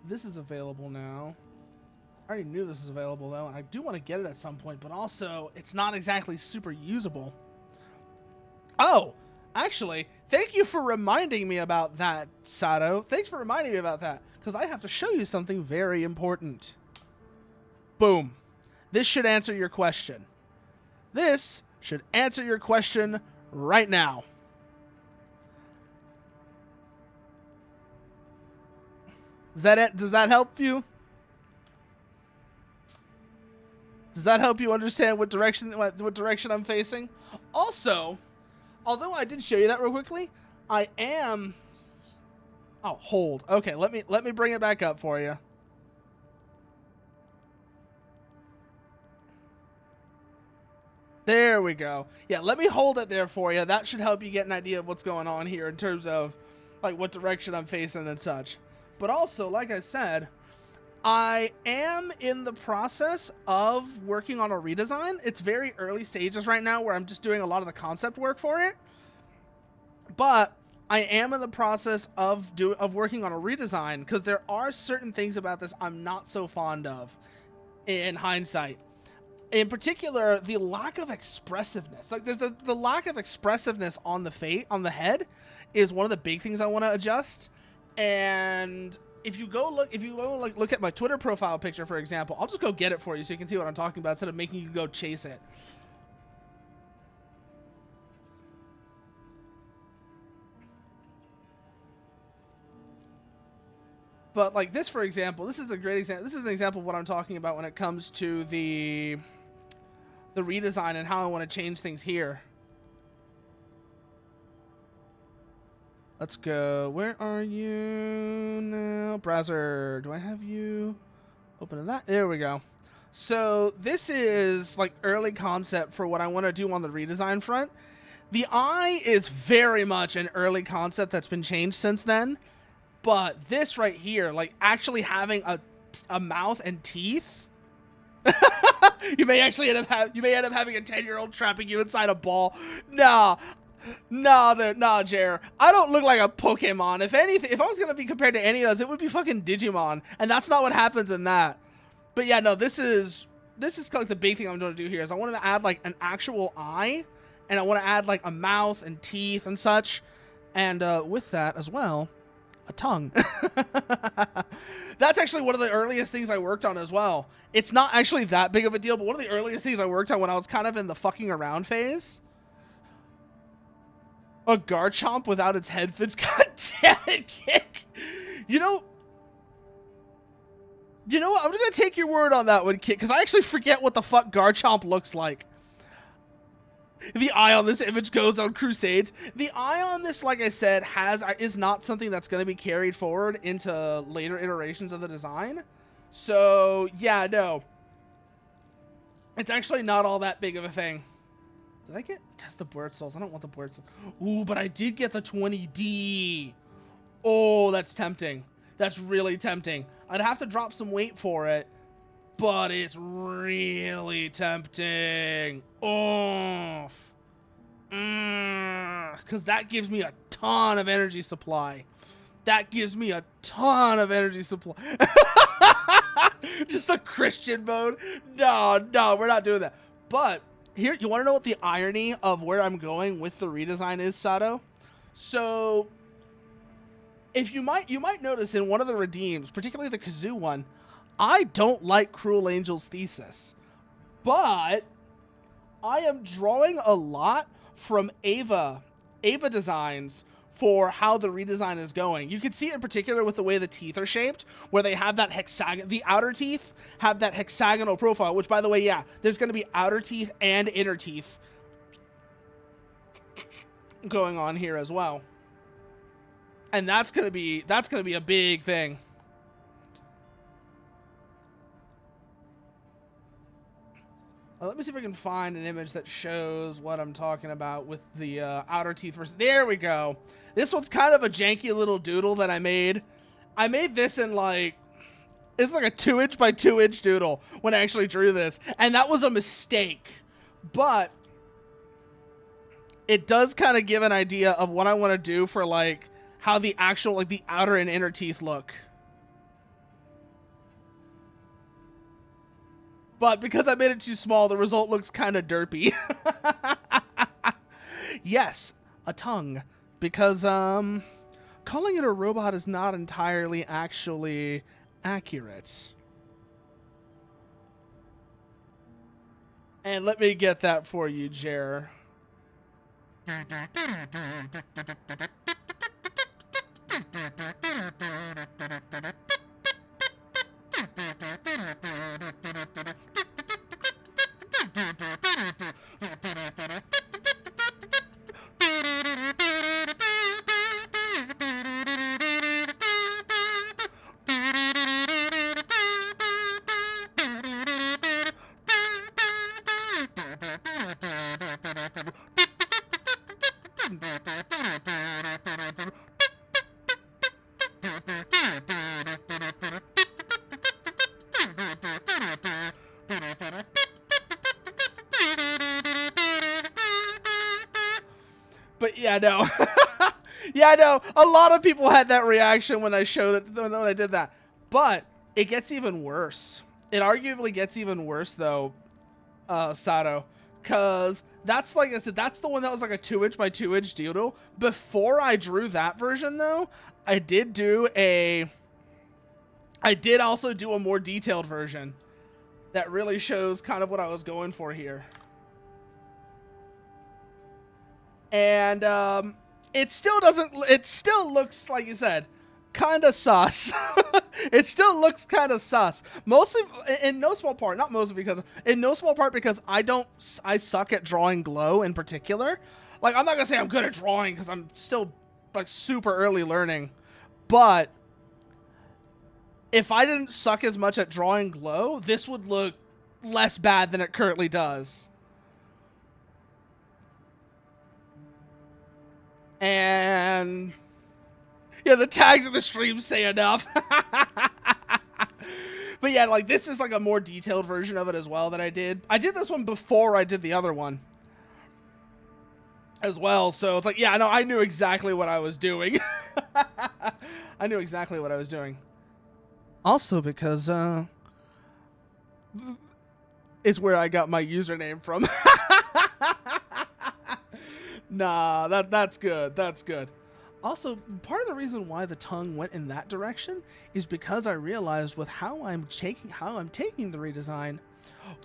This is available now. I already knew this was available though, and I do want to get it at some point, but also it's not exactly super usable. Oh, actually, thank you for reminding me about that, Sato. Thanks for reminding me about that, because I have to show you something very important. Boom. This should answer your question. This should answer your question right now. Is that it? Does that help you? Does that help you understand what direction I'm facing? Also, although I did show you that real quickly, I am. Oh, hold. Okay, let me bring it back up for you. There we go. Yeah, let me hold it there for you. That should help you get an idea of what's going on here in terms of like what direction I'm facing and such. But also, like I said, I am in the process of working on a redesign. It's very early stages right now where I'm just doing a lot of the concept work for it. But I am in the process of working on a redesign because there are certain things about this I'm not so fond of in hindsight. In particular, the lack of expressiveness. Like there's the lack of expressiveness on the head is one of the big things I want to adjust. And if you go look at my Twitter profile picture, for example, I'll just go get it for you so you can see what I'm talking about instead of making you go chase it. But like this, for example, this is a great example. This is an example of what I'm talking about when it comes to the the redesign and how I want to change things here. Let's go. Where are you now? Browser. Do I have you open to that? There we go. So this is like early concept for what I want to do on the redesign front. The eye is very much an early concept that's been changed since then. But this right here, like actually having a mouth and teeth, you may actually end up having a 10-year-old trapping you inside a ball. Nah, Jer. I don't look like a Pokemon. If anything, if I was gonna be compared to any of those, it would be fucking Digimon, and that's not what happens in that. But yeah, no, this is kind of like the big thing I'm going to do here is I want to add like an actual eye, and I want to add like a mouth and teeth and such, and with that as well, a tongue. That's actually one of the earliest things I worked on as well. It's not actually that big of a deal, but one of the earliest things I worked on when I was kind of in the fucking around phase. A Garchomp without its head fits. God damn it, Kick. You know what? I'm just gonna take your word on that one, Kick, because I actually forget what the fuck Garchomp looks like. The eye on this image goes on Crusades. The eye on this, like I said, is not something that's going to be carried forward into later iterations of the design. So, yeah, no. It's actually not all that big of a thing. Did I test the Blurred Souls? I don't want the Blurred Souls. Ooh, but I did get the 20D. Oh, that's tempting. That's really tempting. I'd have to drop some weight for it, but it's really tempting. Oh, because that gives me a ton of energy supply. Just a Christian mode. No, we're not doing that. But here, you want to know what the irony of where I'm going with the redesign is, Sato? So, if you might notice in one of the redeems, particularly the Kazoo one, I don't like Cruel Angel's thesis, but I am drawing a lot from Ava designs for how the redesign is going. You can see it in particular with the way the teeth are shaped, where they have that hexagon. The outer teeth have that hexagonal profile, which, by the way, yeah, there's going to be outer teeth and inner teeth going on here as well. And that's gonna be a big thing. Let me see if I can find an image that shows what I'm talking about with the outer teeth versus. There we go. This one's kind of a janky little doodle that I made. I made this in like, it's like a 2-inch by 2-inch doodle when I actually drew this, and that was a mistake. But it does kind of give an idea of what I want to do for like how the actual, like, the outer and inner teeth look. But because I made it too small, the result looks kind of derpy. Yes, a tongue. Because, calling it a robot is not entirely actually accurate. And let me get that for you, Jer. But yeah, no. Yeah, no. A lot of people had that reaction when I showed it, when I did that. But it gets even worse. It arguably gets even worse, though, Sato. Because that's, like I said, that's the one that was like a 2-inch by 2-inch doodle. Before I drew that version, though, I did also do a more detailed version that really shows kind of what I was going for here. And it still looks, like you said, kind of sus. It still looks kind of sus. Mostly, in no small part, not mostly because, in no small part because I suck at drawing glow in particular. Like, I'm not gonna say I'm good at drawing because I'm still, like, super early learning. But if I didn't suck as much at drawing glow, this would look less bad than it currently does. And yeah, the tags of the stream say enough. But yeah, like, this is like a more detailed version of it as well that I did. I did this one before I did the other one as well, so it's like, yeah, no, I knew exactly what I was doing. I knew exactly what I was doing. Also because, it's where I got my username from. Nah, that's good. That's good. Also, part of the reason why the tongue went in that direction is because I realized with how I'm taking the redesign,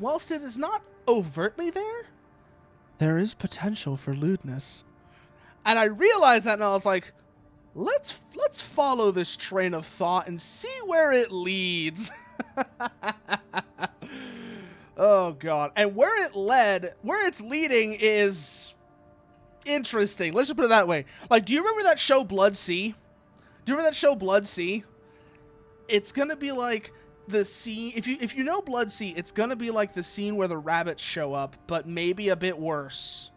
whilst it is not overtly there is potential for lewdness. And I realized that, and I was like, let's follow this train of thought and see where it leads. Oh god. And where it's leading is interesting. Let's just put it that way. Like, do you remember that show Blood Sea? It's gonna be like the scene, if you know Blood Sea, it's gonna be like the scene where the rabbits show up, but maybe a bit worse.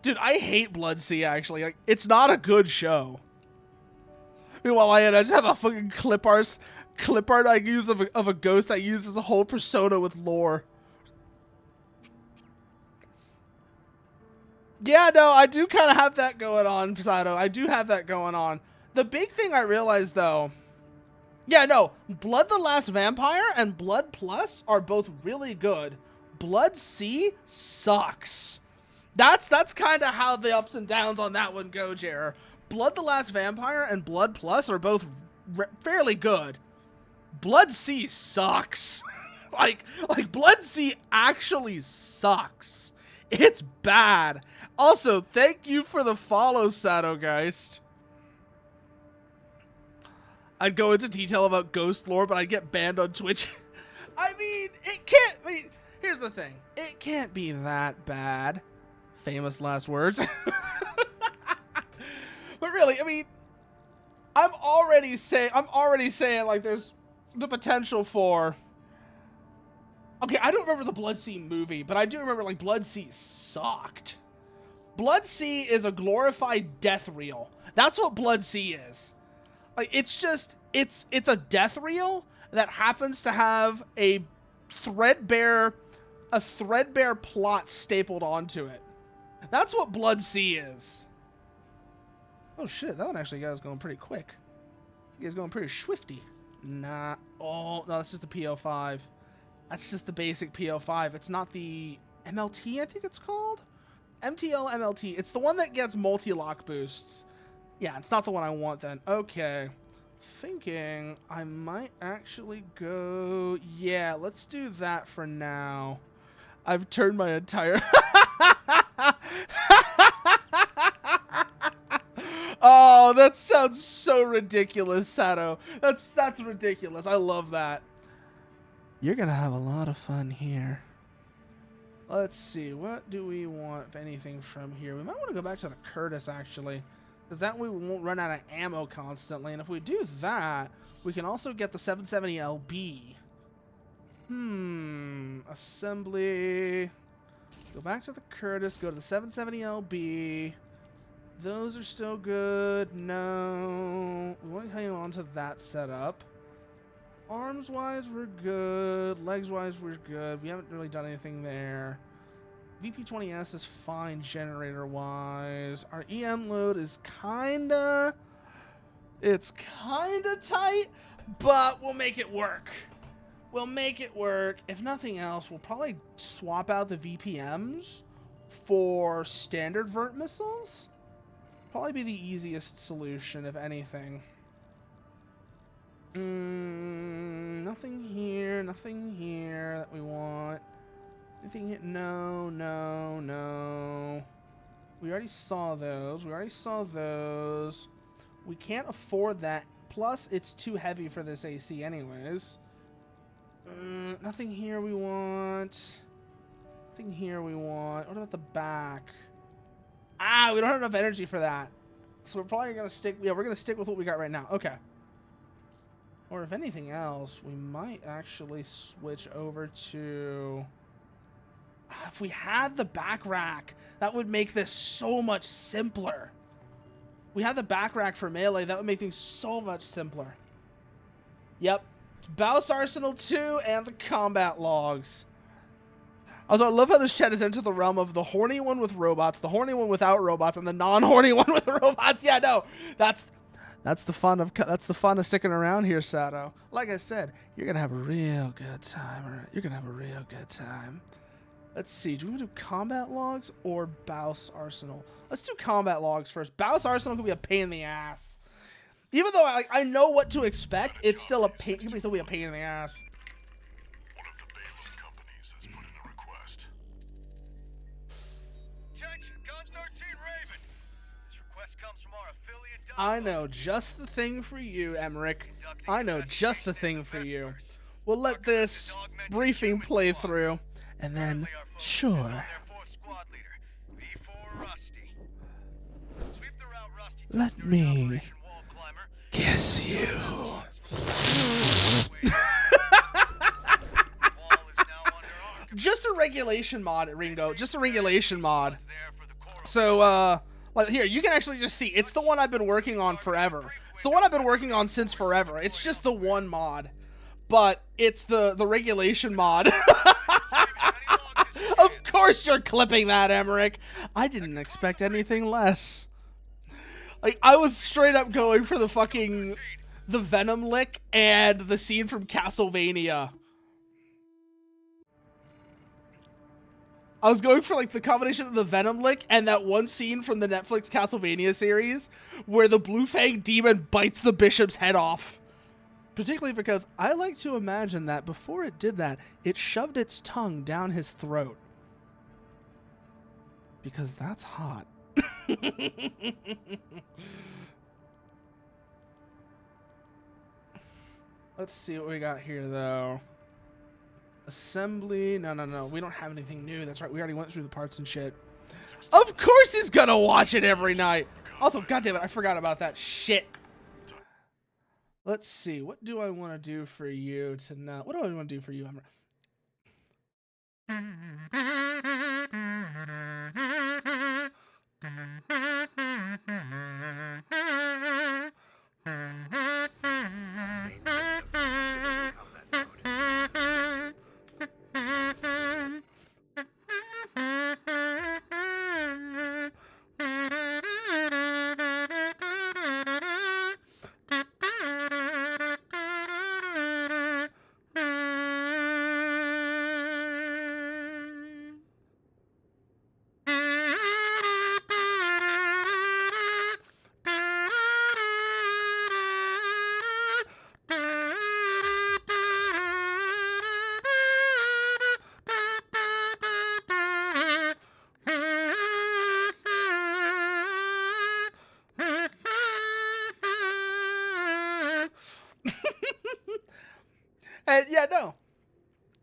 Dude, I hate Blood Sea, actually. Like, it's not a good show. Meanwhile, I just have a fucking clip art I use of a ghost I use as a whole persona with lore. Yeah, no, I do kind of have that going on, Sato. I do have that going on. The big thing I realized, though... Yeah, no, Blood the Last Vampire and Blood Plus are both really good. Blood Sea sucks. That's kind of how the ups and downs on that one go, Jer. Blood the Last Vampire and Blood Plus are both fairly good. Blood Sea sucks. like Blood Sea actually sucks. It's bad. Also, thank you for the follow, Sadowgeist. I'd go into detail about ghost lore, but I'd get banned on Twitch. I mean, here's the thing. It can't be that bad. Famous last words. But really, I mean, I'm already saying, like, there's the potential for... Okay, I don't remember the Blood Sea movie, but I do remember, like, Blood Sea sucked. Blood Sea is a glorified death reel. That's what Blood Sea is. Like, it's just, it's a death reel that happens to have a threadbare plot stapled onto it. That's what Blood Sea is. Oh shit, that one actually got us going pretty quick. You guys going pretty swifty. Nah. Oh, no, that's just the PO5. That's just the basic PO5. It's not the MLT, I think it's called? MTL MLT. It's the one that gets multi-lock boosts. Yeah, it's not the one I want then. Okay. Thinking I might actually go... Yeah, let's do that for now. I've turned my entire... Oh, that sounds so ridiculous, Sato. That's ridiculous. I love that. You're gonna have a lot of fun here. Let's see. What do we want, if anything, from here? We might want to go back to the Curtis, actually. Because that way we won't run out of ammo constantly. And if we do that, we can also get the 770LB. Assembly. Go back to the Curtis. Go to the 770LB. Those are still good. No. We want to hang on to that setup. Arms-wise, we're good. Legs-wise, we're good. We haven't really done anything there. VP20S is fine generator-wise. Our EM load is kinda... It's kinda tight, but we'll make it work. We'll make it work. If nothing else, we'll probably swap out the VPMs for standard vert missiles. Probably be the easiest solution, if anything. Nothing here that we want. Anything here? No, no, no. We already saw those. We already saw those. We can't afford that. Plus, it's too heavy for this AC anyways. Nothing here we want. Nothing here we want. What about the back? Ah, we don't have enough energy for that. So we're probably going to stick... Yeah, we're going to stick with what we got right now. Okay. Or if anything else, we might actually switch over to... If we had the back rack, that would make this so much simpler. We had the back rack for melee, that would make things so much simpler. Yep. Baus Arsenal 2 and the combat logs. Also, I love how this chat has entered the realm of the horny one with robots, the horny one without robots, and the non-horny one with robots. Yeah, no, that's the fun of sticking around here, Sato. Like I said, you're gonna have a real good time. All right? You're gonna have a real good time. Let's see. Do we want to do combat logs or Baus Arsenal? Let's do combat logs first. Baus Arsenal can be a pain in the ass. Even though I know what to expect, it's still a pain. It can still be a pain in the ass. One of the Baylor companies has put in a request. Attention, Gun 13 Raven. This request comes from our affiliate. I know just the thing for you, Emmerich. I know just the thing for you. We'll let this briefing play through, and then, sure. Let me kiss you. Just a regulation mod, Ringo. Just a regulation mod. So, like here, you can actually just see. It's the one I've been working on forever. It's the one I've been working on since forever. It's just the one mod. But it's the regulation mod. Of course you're clipping that, Emmerich. I didn't expect anything less. Like, I was straight up going for the Venom lick and the scene from Castlevania. I was going for, like, the combination of the Venom lick and that one scene from the Netflix Castlevania series where the Blue Fang demon bites the bishop's head off. Particularly because I like to imagine that before it did that, it shoved its tongue down his throat. Because that's hot. Let's see what we got here, though. Assembly. No. We don't have anything new. That's right. We already went through the parts and shit. Of course he's gonna watch it every night. Also, goddammit, I forgot about that shit. Let's see. What do I want to do for you tonight? What do I want to do for you, Emma? And yeah, no.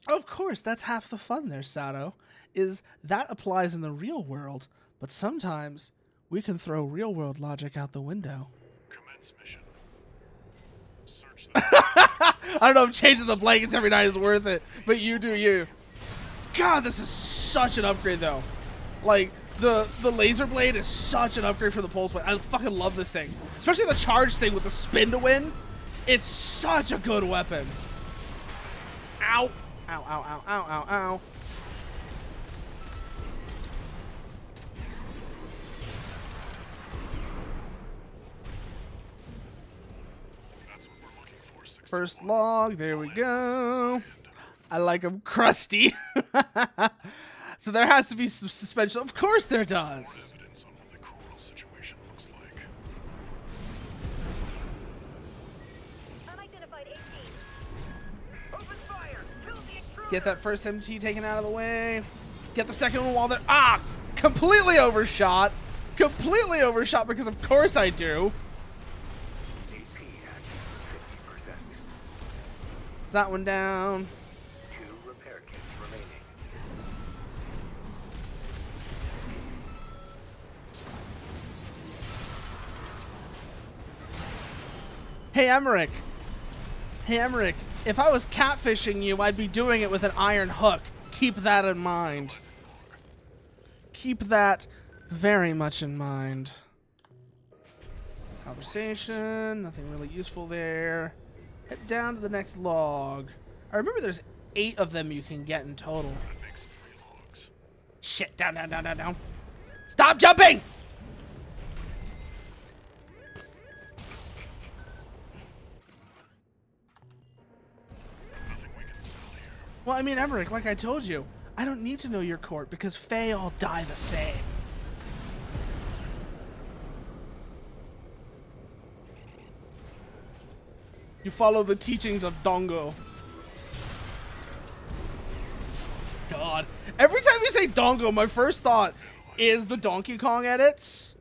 Of course, that's half the fun there, Sato. Is that applies in the real world, but sometimes we can throw real world logic out the window. Commence mission. Search the I don't know if changing the blankets every night is worth it, but you do you. God, this is such an upgrade though. Like the laser blade is such an upgrade for the pulse blade. I fucking love this thing. Especially the charge thing with the spin to win. It's such a good weapon. Ow. Ow, ow, ow, ow, ow, ow. That's what we're looking for. 16. First log, there we go. I like them crusty. So there has to be some suspension. Of course there does. Evidence on what the coral situation looks like. Unidentified 18. Open fire! Kill the intruder! Get that first MT taken out of the way. Get the second one while they're... Ah! Completely overshot. Completely overshot because of course I do. AP at 50%. Is that one down? 2 repair kits remaining. Hey, Emmerich. Hey, Emmerich. If I was catfishing you, I'd be doing it with an iron hook. Keep that in mind. Keep that very much in mind. Conversation. Nothing really useful there. Head down to the next log. I remember there's 8 of them you can get in total. That makes 3 logs. Shit. Down, down, down, down, down. Stop jumping! Nothing we can sell here. Well, I mean, Emmerich, like I told you, I don't need to know your court because Fae all die the same. You follow the teachings of Dongo. God. Every time you say Dongo, my first thought is the Donkey Kong edits.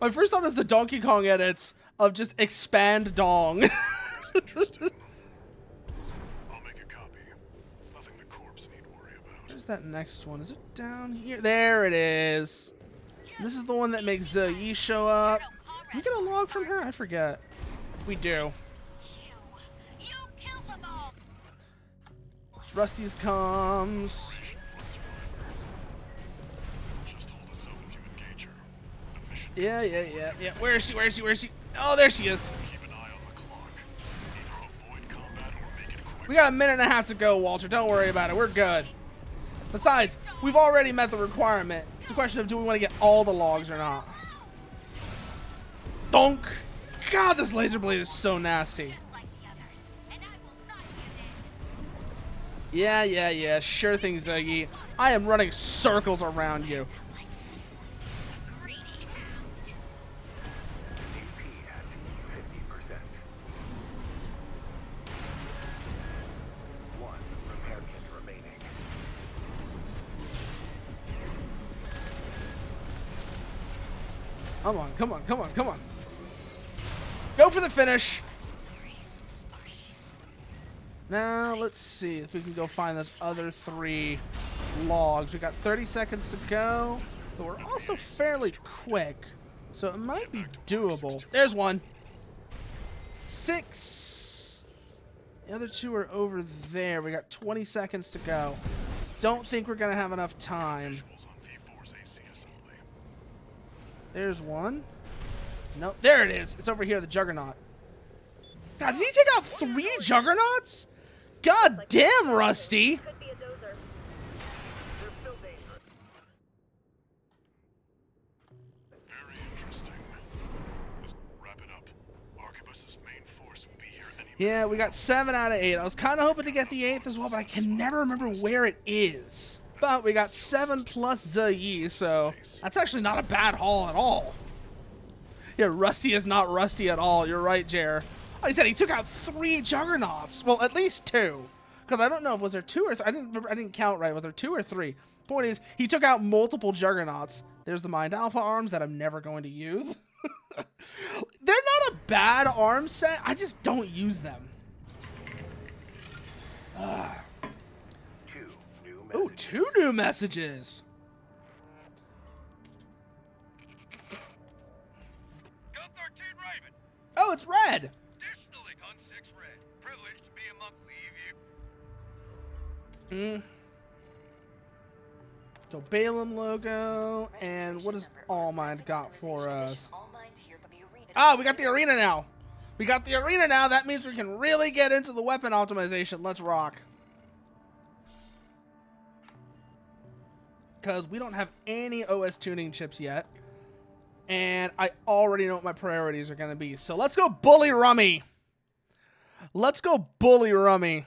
My first thought is the Donkey Kong edits of just expand dong. That's interesting. I'll make a copy. Nothing the corpse need worry about. Where's that next one? Is it down here? There it is. This is the one that makes Yi show up. We get a log from her? I forget. We do. You killed them all. Rusty's comes. Operation Foot Survivor. Just hold us up if you engage her. The mission Yeah. Where is she? Where is she? Where is she? Oh, there she is. keep an eye on the clock. Either avoid combat or make it quick. We got a minute and a half to go, Walter. Don't worry about it. We're good. Besides, we've already met the requirement. It's a question of do we want to get all the logs or not. Donk. God, this laser blade is so nasty. Just like the others, and I will not give in. Yeah. Sure thing, Ziggy. I am running circles around you. Like a greedy hound. AP at 50%. 1 repair kit remaining. Come on. Go for the finish. Sorry. Our ship. Now, let's see if we can go find those other 3 logs. We got 30 seconds to go, but we're also fairly quick, so it might be doable. There's one. 6. The other 2 are over there. We got 20 seconds to go. Don't think we're going to have enough time. Visuals on V4's AC assembly. There's one. Nope, there it is. It's over here, the Juggernaut. God, did he take out 3 Juggernauts? God damn, Rusty. Could be a dozer. They're still dangerous. Very interesting. Let's wrap it up. Arquebus's main force will be here any minute. Yeah, we got 7 out of 8. I was kind of hoping to get the 8th as well, but I can never remember where it is. But we got 7 plus Zayi, so that's actually not a bad haul at all. Yeah, Rusty is not rusty at all. You're right, Jer. Oh, he said he took out 3 Juggernauts. Well, at least 2. Because I don't know if was there 2 or 3. I didn't count right. Was there 2 or 3? Point is, he took out multiple Juggernauts. There's the Mind Alpha arms that I'm never going to use. They're not a bad arm set. I just don't use them. 2 new Oh, messages. 2 new messages. Gun 13 Raven. Oh, it's red. Additionally, Gun 6 Red. Privileged to be among you. So Balaam logo, and what does All Mind got for us? All Mind here, but the arena. Ah, we got the arena now. We got the arena now. That means we can really get into the weapon optimization. Let's rock. Because we don't have any OS tuning chips yet. And I already know what my priorities are going to be. So let's go bully rummy. Let's go bully rummy.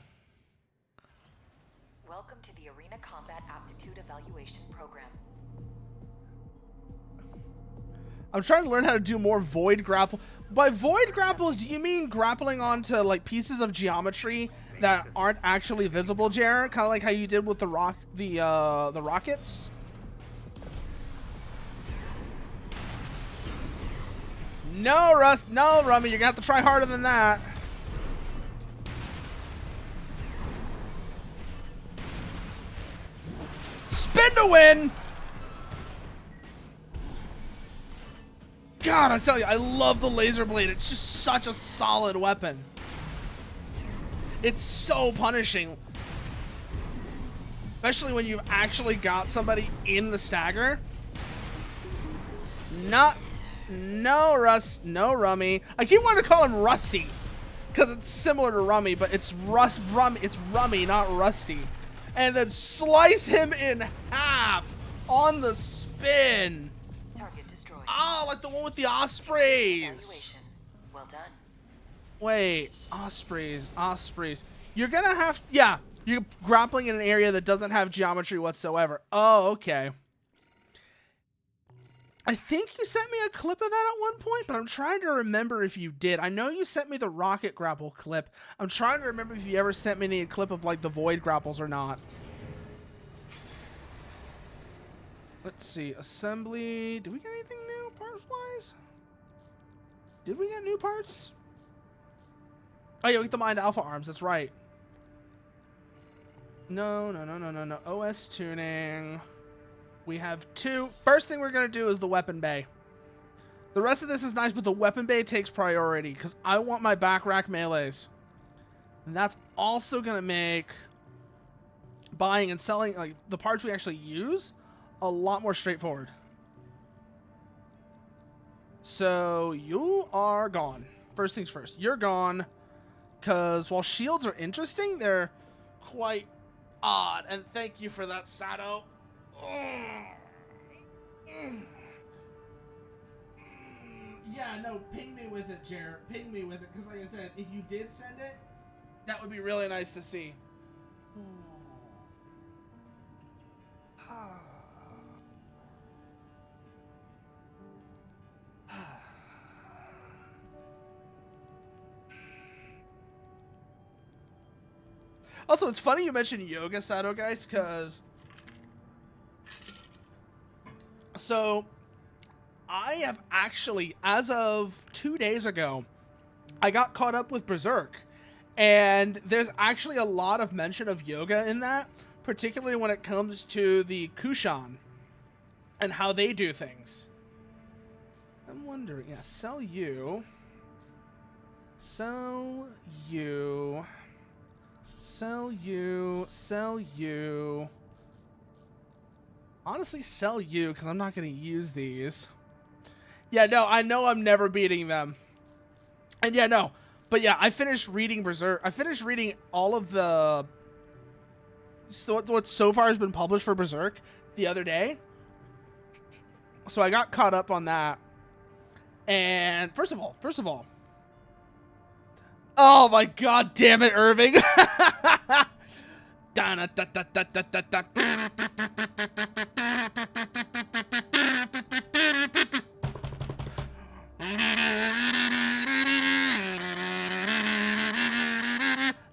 Welcome to the Arena Combat Aptitude Evaluation Program. I'm trying to learn how to do more void grapple. By void grapples, do you mean grappling onto like pieces of geometry that aren't actually visible, Jared? Kind of like how you did with the rockets? No, no, Rummy, you're gonna have to try harder than that. Spin to win! God, I tell you, I love the laser blade. It's just such a solid weapon. It's so punishing. Especially when you've actually got somebody in the stagger. No, Rummy. I keep wanting to call him Rusty. Because it's similar to Rummy, but it's Rummy, not Rusty. And then slice him in half on the spin. Target destroyed. Oh, like the one with the ospreys. Evaluation. Well done. Wait, ospreys. You're gonna have, yeah, you're grappling in an area that doesn't have geometry whatsoever. Oh, okay. I think you sent me a clip of that at one point, but I'm trying to remember if you did. I know you sent me the rocket grapple clip. I'm trying to remember if you ever sent me a clip of like the void grapples or not. Let's see, assembly. Did we get anything new parts-wise? Did we get new parts? Oh yeah, we get the Mind Alpha arms, that's right. No. OS tuning. We have 2. First thing we're going to do is the weapon bay. The rest of this is nice, but the weapon bay takes priority because I want my back rack melees. And that's also going to make buying and selling like the parts we actually use a lot more straightforward. So you are gone. First things first, you're gone because while shields are interesting, they're quite odd. And thank you for that, Sato. Yeah, no, ping me with it, Jared. Ping me with it, because like I said, if you did send it, that would be really nice to see. Also, it's funny you mentioned yoga, Sato, guys, because so I have actually, as of 2 days ago, I got caught up with Berserk, and there's actually a lot of mention of yoga in that, particularly when it comes to the Kushan and how they do things. I'm wondering, yeah, sell you. Honestly, sell you, because I'm not going to use these. Yeah, no, I know I'm never beating them. And yeah, no. But yeah, I finished reading Berserk. I finished reading all of the... So what so far has been published for Berserk the other day. So I got caught up on that. And first of all. Oh my god damn it, Irving.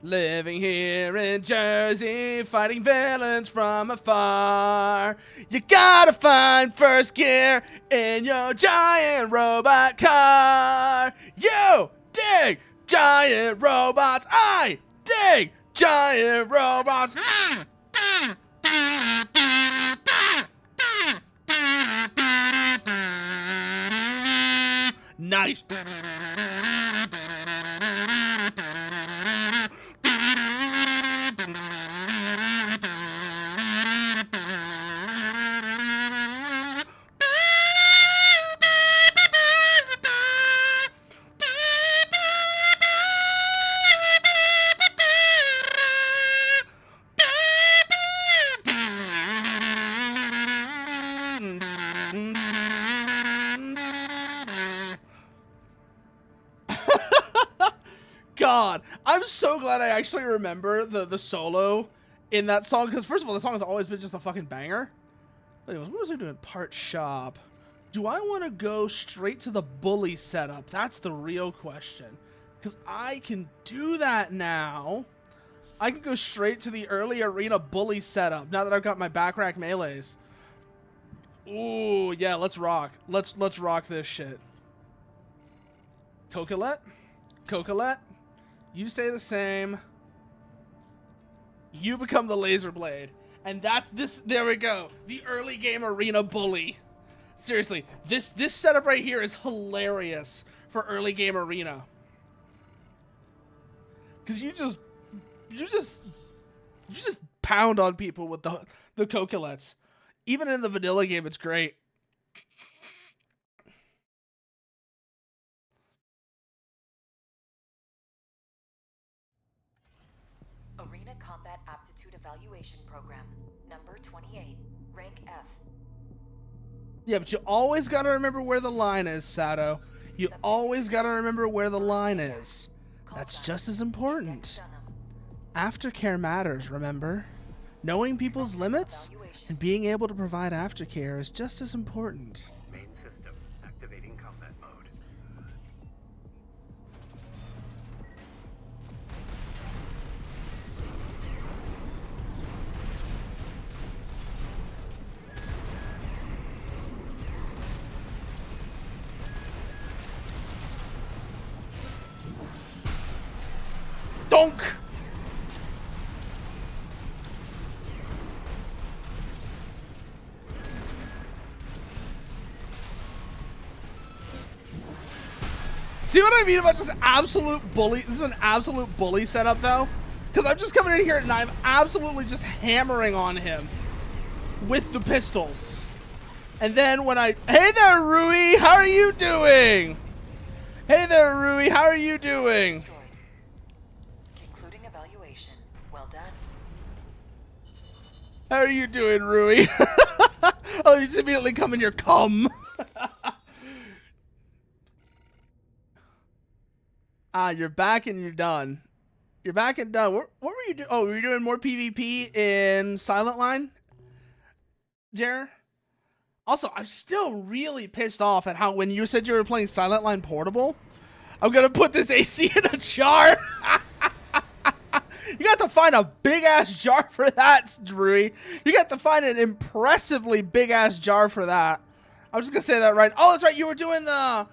Living here in Jersey, fighting villains from afar. You gotta find first gear in your giant robot car. You dig giant robots. I dig giant robots. Nice. God, I'm so glad I actually remember the solo in that song, because first of all, the song has always been just a fucking banger. But anyways, what was I doing? Part shop. Do I want to go straight to the bully setup? That's the real question. Because I can do that now. I can go straight to the early arena bully setup now that I've got my back rack melees. Ooh, yeah, let's rock. Let's rock this shit. Coquelet, you stay the same. You become the laser blade. And that's this. There we go. The early game arena bully. Seriously, this setup right here is hilarious for early game arena. Cause you just pound on people with the coquelets. Even in the vanilla game, it's great. Arena Combat Aptitude Evaluation Program, number 28, rank F. Yeah, but you always gotta remember where the line is, Sato. You always gotta remember where the line is. That's just as important. Aftercare matters, remember? Knowing people's limits and being able to provide aftercare is just as important. Main system activating combat mode. Donk! See what I mean about just absolute bully? This is an absolute bully setup, though. Because I'm just coming in here and I'm absolutely just hammering on him with the pistols. And then when I... Hey there, Rui! How are you doing? Hey there, Rui! How are you doing? Destroyed. Concluding evaluation. Well done. How are you doing, Rui? Oh, you just immediately come in your cum. You're back and you're done. You're back and done. What were you doing? Oh, were you doing more PvP in Silent Line, Jer? Also, I'm still really pissed off at how when you said you were playing Silent Line Portable, I'm gonna put this AC in a jar. You got to find a big ass jar for that, Drewy. You got to find an impressively big ass jar for that. I'm just gonna say that right. Oh, that's right. You were doing the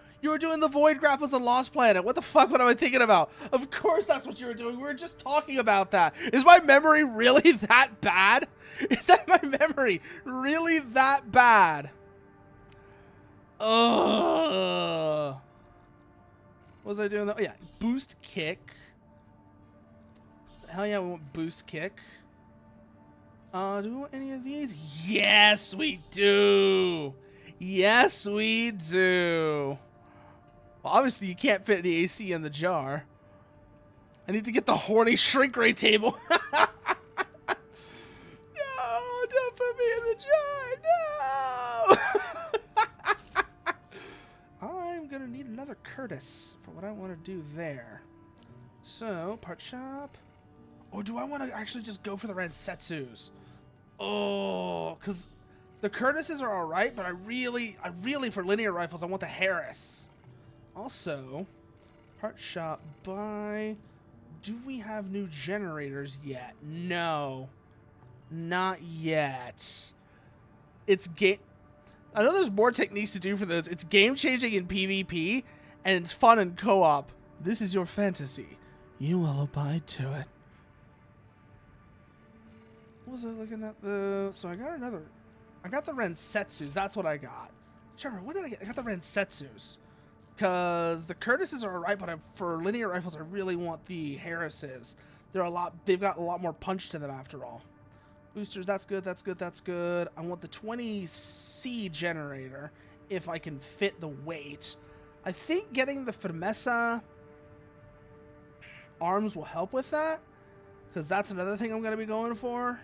Void Grapples on Lost Planet. What the fuck? What am I thinking about? Of course, that's what you were doing. We were just talking about that. Is my memory really that bad? Is that my memory really that bad? Ugh. What was I doing? Oh yeah, boost kick. Hell yeah, we want boost kick. Do we want any of these? Yes, we do. Yes, we do. Well, obviously, you can't fit the AC in the jar. I need to get the horny shrink ray table. No, don't put me in the jar. No. I'm going to need another Curtis for what I want to do there. So, part shop. Or do I want to actually just go for the Ransetsus? Oh, because the Curtises are all right, but I really, for linear rifles, I want the Harris. Also, part shop buy. Do we have new generators yet? No, not yet. It's game. I know there's more techniques to do for this. It's game changing in PvP, and it's fun in co-op. This is your fantasy. You will abide to it. What was I looking at? So I got another. I got the Ransetsus. That's what I got. Trevor, what did I get? I got the Ransetsus. Because the Curtises are alright, but for linear rifles, I really want the Harrises. They've got a lot more punch to them after all. Boosters, that's good, that's good, that's good. I want the 20C generator if I can fit the weight. I think getting the Firmeza arms will help with that, because that's another thing I'm going to be going for.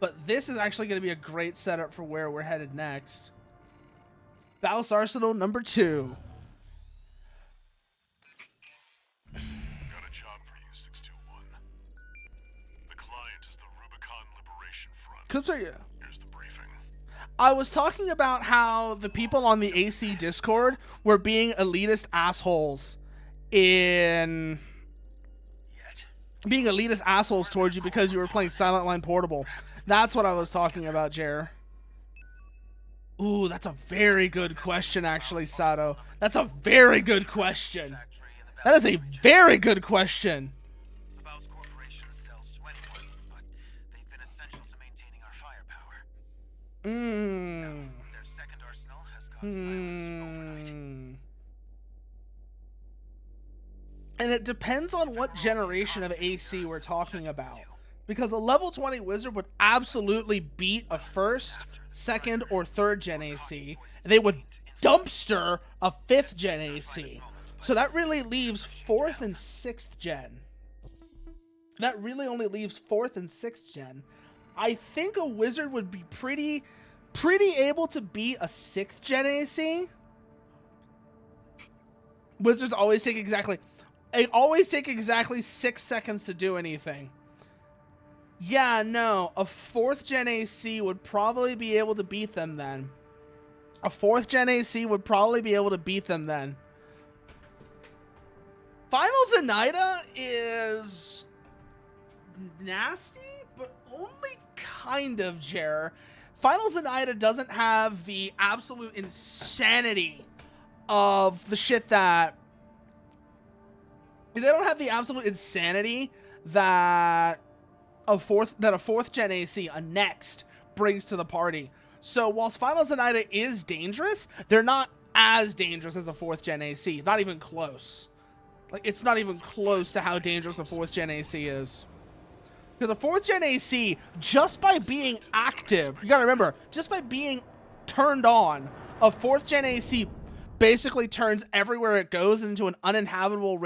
But this is actually going to be a great setup for where we're headed next. Baus Arsenal number 2. Got a job for you, 621. The client is the Rubicon Liberation Front. Clips are you? Here's the briefing. I was talking about how the people on the AC Discord were being elitist assholes in being elitist assholes towards you because you were playing Silent Line Portable. That's what I was talking about, Jer. Ooh, that's a very good question, actually, Sato. That's a very good question. That is a very good question. The Baus Corporation sells to anyone, but they've been essential to maintaining our firepower. Their second arsenal has gone silent overnight. And it depends on what generation of AC we're talking about. Because a level 20 wizard would absolutely beat a first, second, or third gen AC. And they would dumpster a 5th gen AC. So that really leaves 4th and 6th gen. That really only leaves 4th and 6th gen. I think a wizard would be pretty able to beat a 6th gen AC. Wizards always take exactly 6 seconds to do anything. Yeah, no, a 4th gen AC would probably be able to beat them then. A 4th gen AC would probably be able to beat them then. Final Zenaida is nasty, but only kind of, Jer. Final Zenaida doesn't have the absolute insanity of the shit that... They don't have the absolute insanity that a 4th gen AC, a next, brings to the party. So whilst Final Zenaida is dangerous, they're not as dangerous as a 4th gen AC. Not even close. Like, it's not even close to how dangerous a 4th gen AC is. Because a 4th gen AC, just by being active, you gotta remember, just by being turned on, a 4th gen AC basically turns everywhere it goes into an uninhabitable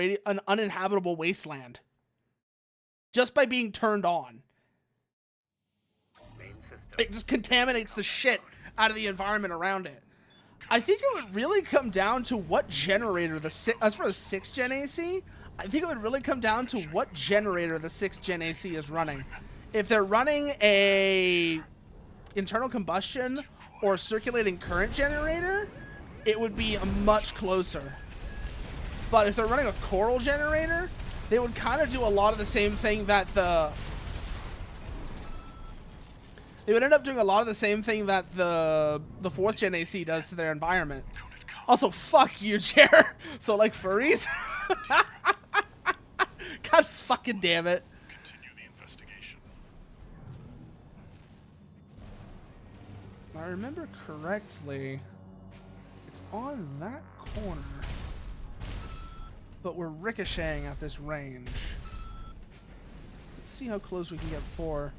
wasteland. Just by being turned on. Main system. It just contaminates the shit out of the environment around it. I think it would really come down to what generator as for the 6th gen AC, I think it would really come down to what generator the 6th gen AC is running. If they're running a internal combustion or circulating current generator, it would be much closer. But if they're running a coral generator, they would kind of do a lot of the same thing that they would end up doing a lot of the same thing that the 4th gen AC does to their environment. Also, fuck you, Jer. So, like, furries? God fucking damn it. Continue the investigation. If I remember correctly, it's on that corner. But we're ricocheting at this range. Let's see how close we can get before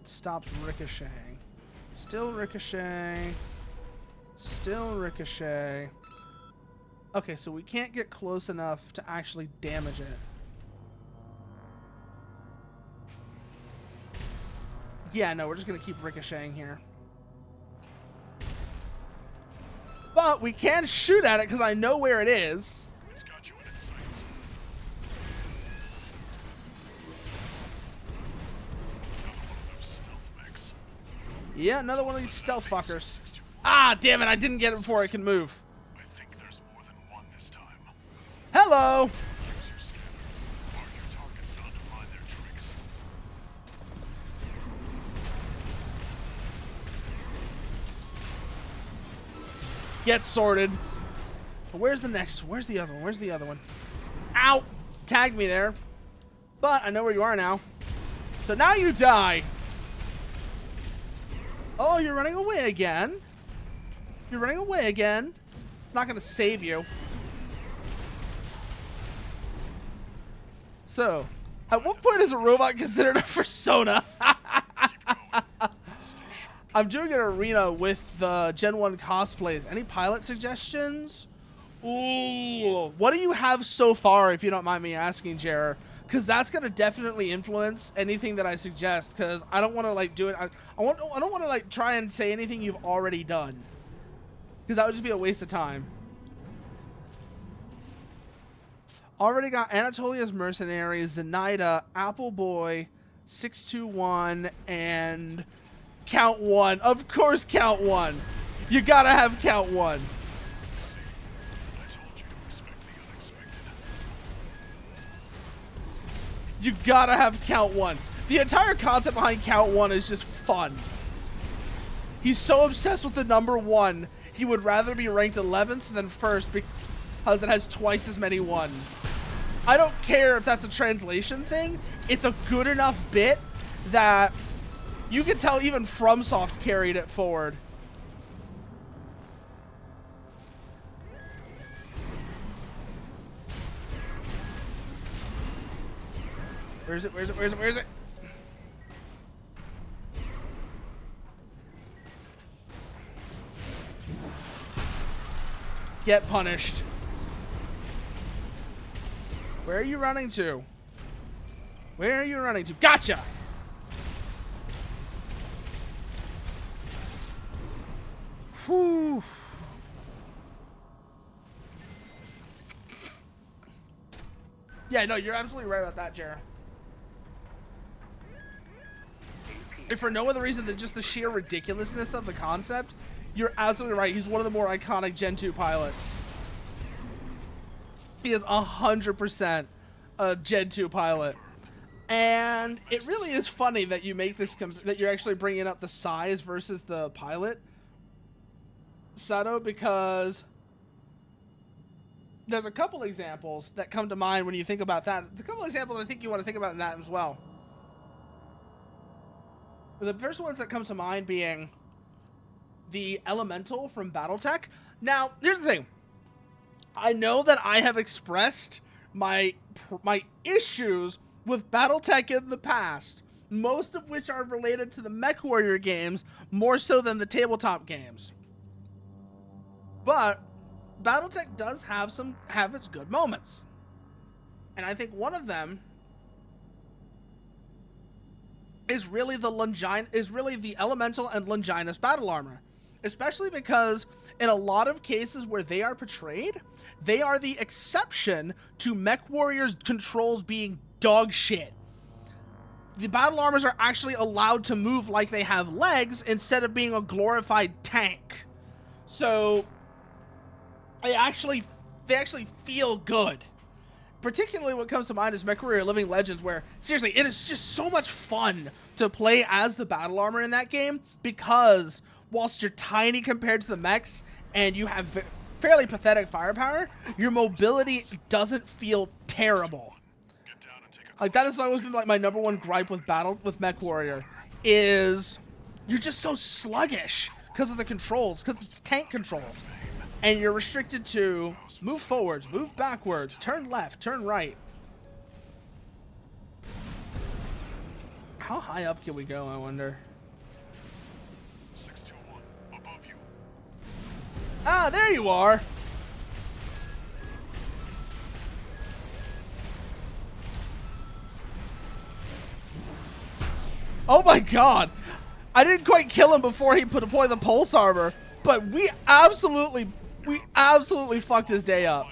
it stops ricocheting. Still ricochet. Still ricochet. Okay, so we can't get close enough to actually damage it. Yeah, no, we're just gonna keep ricocheting here. But we can shoot at it because I know where it is. It's got you in its sights. Another one of those stealth mechs. Yeah, another one of these stealth fuckers. Ah, damn it, I didn't get it before it can move. I think there's more than one this time. Hello! Use your scanner. Mark your targets to undermine their tricks. Get sorted. But where's the next? Where's the other one? Where's the other one? Ow! Tagged me there. But I know where you are now. So now you die. Oh, you're running away again. You're running away again. It's not going to save you. So, at what point is a robot considered a persona? I'm doing an arena with the Gen 1 cosplays. Any pilot suggestions? Ooh, what do you have so far, if you don't mind me asking, Jer? Because that's going to definitely influence anything that I suggest, because I don't want to, like, do it. I don't want to, like, try and say anything you've already done. Because that would just be a waste of time. Already got Anatolia's Mercenaries, Zenaida, Apple Boy, 621, and Count one. Of course, count one. You gotta have count one. See, I told you to expect the unexpected. You gotta have count one. The entire concept behind count one is just fun. He's so obsessed with the number one, he would rather be ranked 11th than first because it has twice as many ones. I don't care if that's a translation thing. It's a good enough bit that you can tell even FromSoft carried it forward. Where is it? Where is it? Where is it? Where is it? Get punished. Where are you running to? Where are you running to? Gotcha! Whew. Yeah, no, you're absolutely right about that, Jara. If for no other reason than just the sheer ridiculousness of the concept, you're absolutely right. He's one of the more iconic Gen 2 pilots. He is 100% a Gen 2 pilot. And it really is funny that you make this, that you're actually bringing up the size versus the pilot, Sato, because there's a couple examples that come to mind when you think about that. The couple examples I think you want to think about in that as well. The first ones that come to mind being the Elemental from BattleTech. Now, here's the thing. I know that I have expressed my issues with BattleTech in the past, most of which are related to the MechWarrior games, more so than the tabletop games. But BattleTech does have its good moments. And I think one of them is really the Elemental and Longinus battle armor. Especially because in a lot of cases where they are portrayed, they are the exception to MechWarrior's controls being dog shit. The battle armors are actually allowed to move like they have legs instead of being a glorified tank. So they actually feel good. Particularly what comes to mind is MechWarrior Living Legends, where seriously, it is just so much fun to play as the battle armor in that game, because whilst you're tiny compared to the mechs and you have fairly pathetic firepower, your mobility doesn't feel terrible. Like, that has always been like my number one gripe with MechWarrior, is you're just so sluggish because of the controls, because it's tank controls. And you're restricted to move forwards, move backwards, turn left, turn right. How high up can we go, I wonder? 621, above you. Ah, there you are. Oh my god. I didn't quite kill him before he deployed the pulse armor, but we absolutely fucked his day up.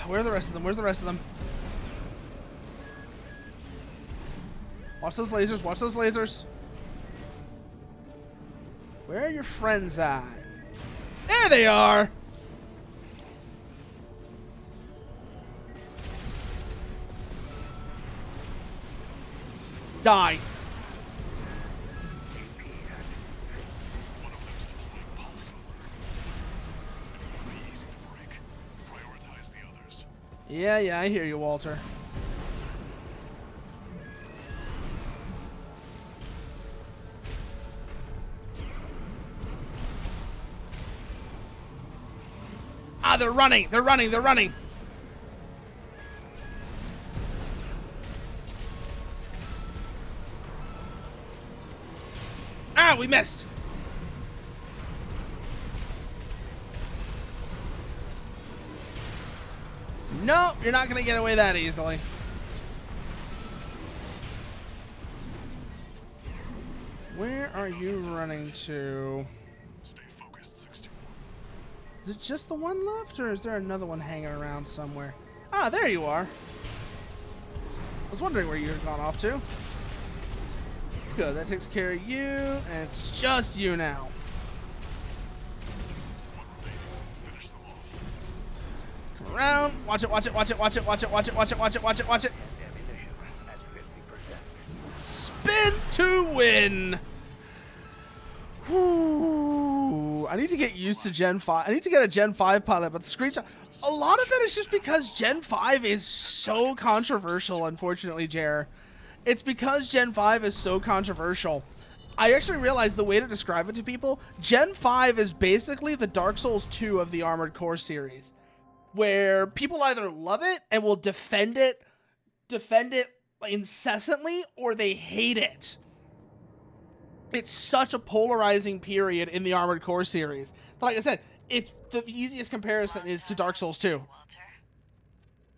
Where are the rest of them? Where's the rest of them? Watch those lasers. Watch those lasers. Where are your friends at? There they are! Die. One of them's deploying pulse armor. It won't be easy to break. Prioritize the others. Yeah, I hear you, Walter. Ah, they're running. Ah, we missed. Nope, you're not gonna get away that easily. Where are you running to? Stay focused, 621. Is it just the one left, or is there another one hanging around somewhere? Ah, there you are. I was wondering where you had gone off to. Good, that takes care of you, and it's just you now. One remaining. Finish them off. Come around. Watch it, watch it, watch it, watch it, watch it, watch it, watch it, watch it, watch it, watch it. Ammunition at 50%. Spin to win. Whew. I need to get used to Gen 5. I need to get a Gen 5 pilot, but the screenshot... A lot of that is just because Gen 5 is so controversial, unfortunately, Jer. It's because Gen 5 is so controversial. I actually realized the way to describe it to people, Gen 5 is basically the Dark Souls 2 of the Armored Core series, where people either love it and will defend it incessantly, or they hate it. It's such a polarizing period in the Armored Core series. Like I said, it's the easiest comparison is to Dark Souls 2. Walter.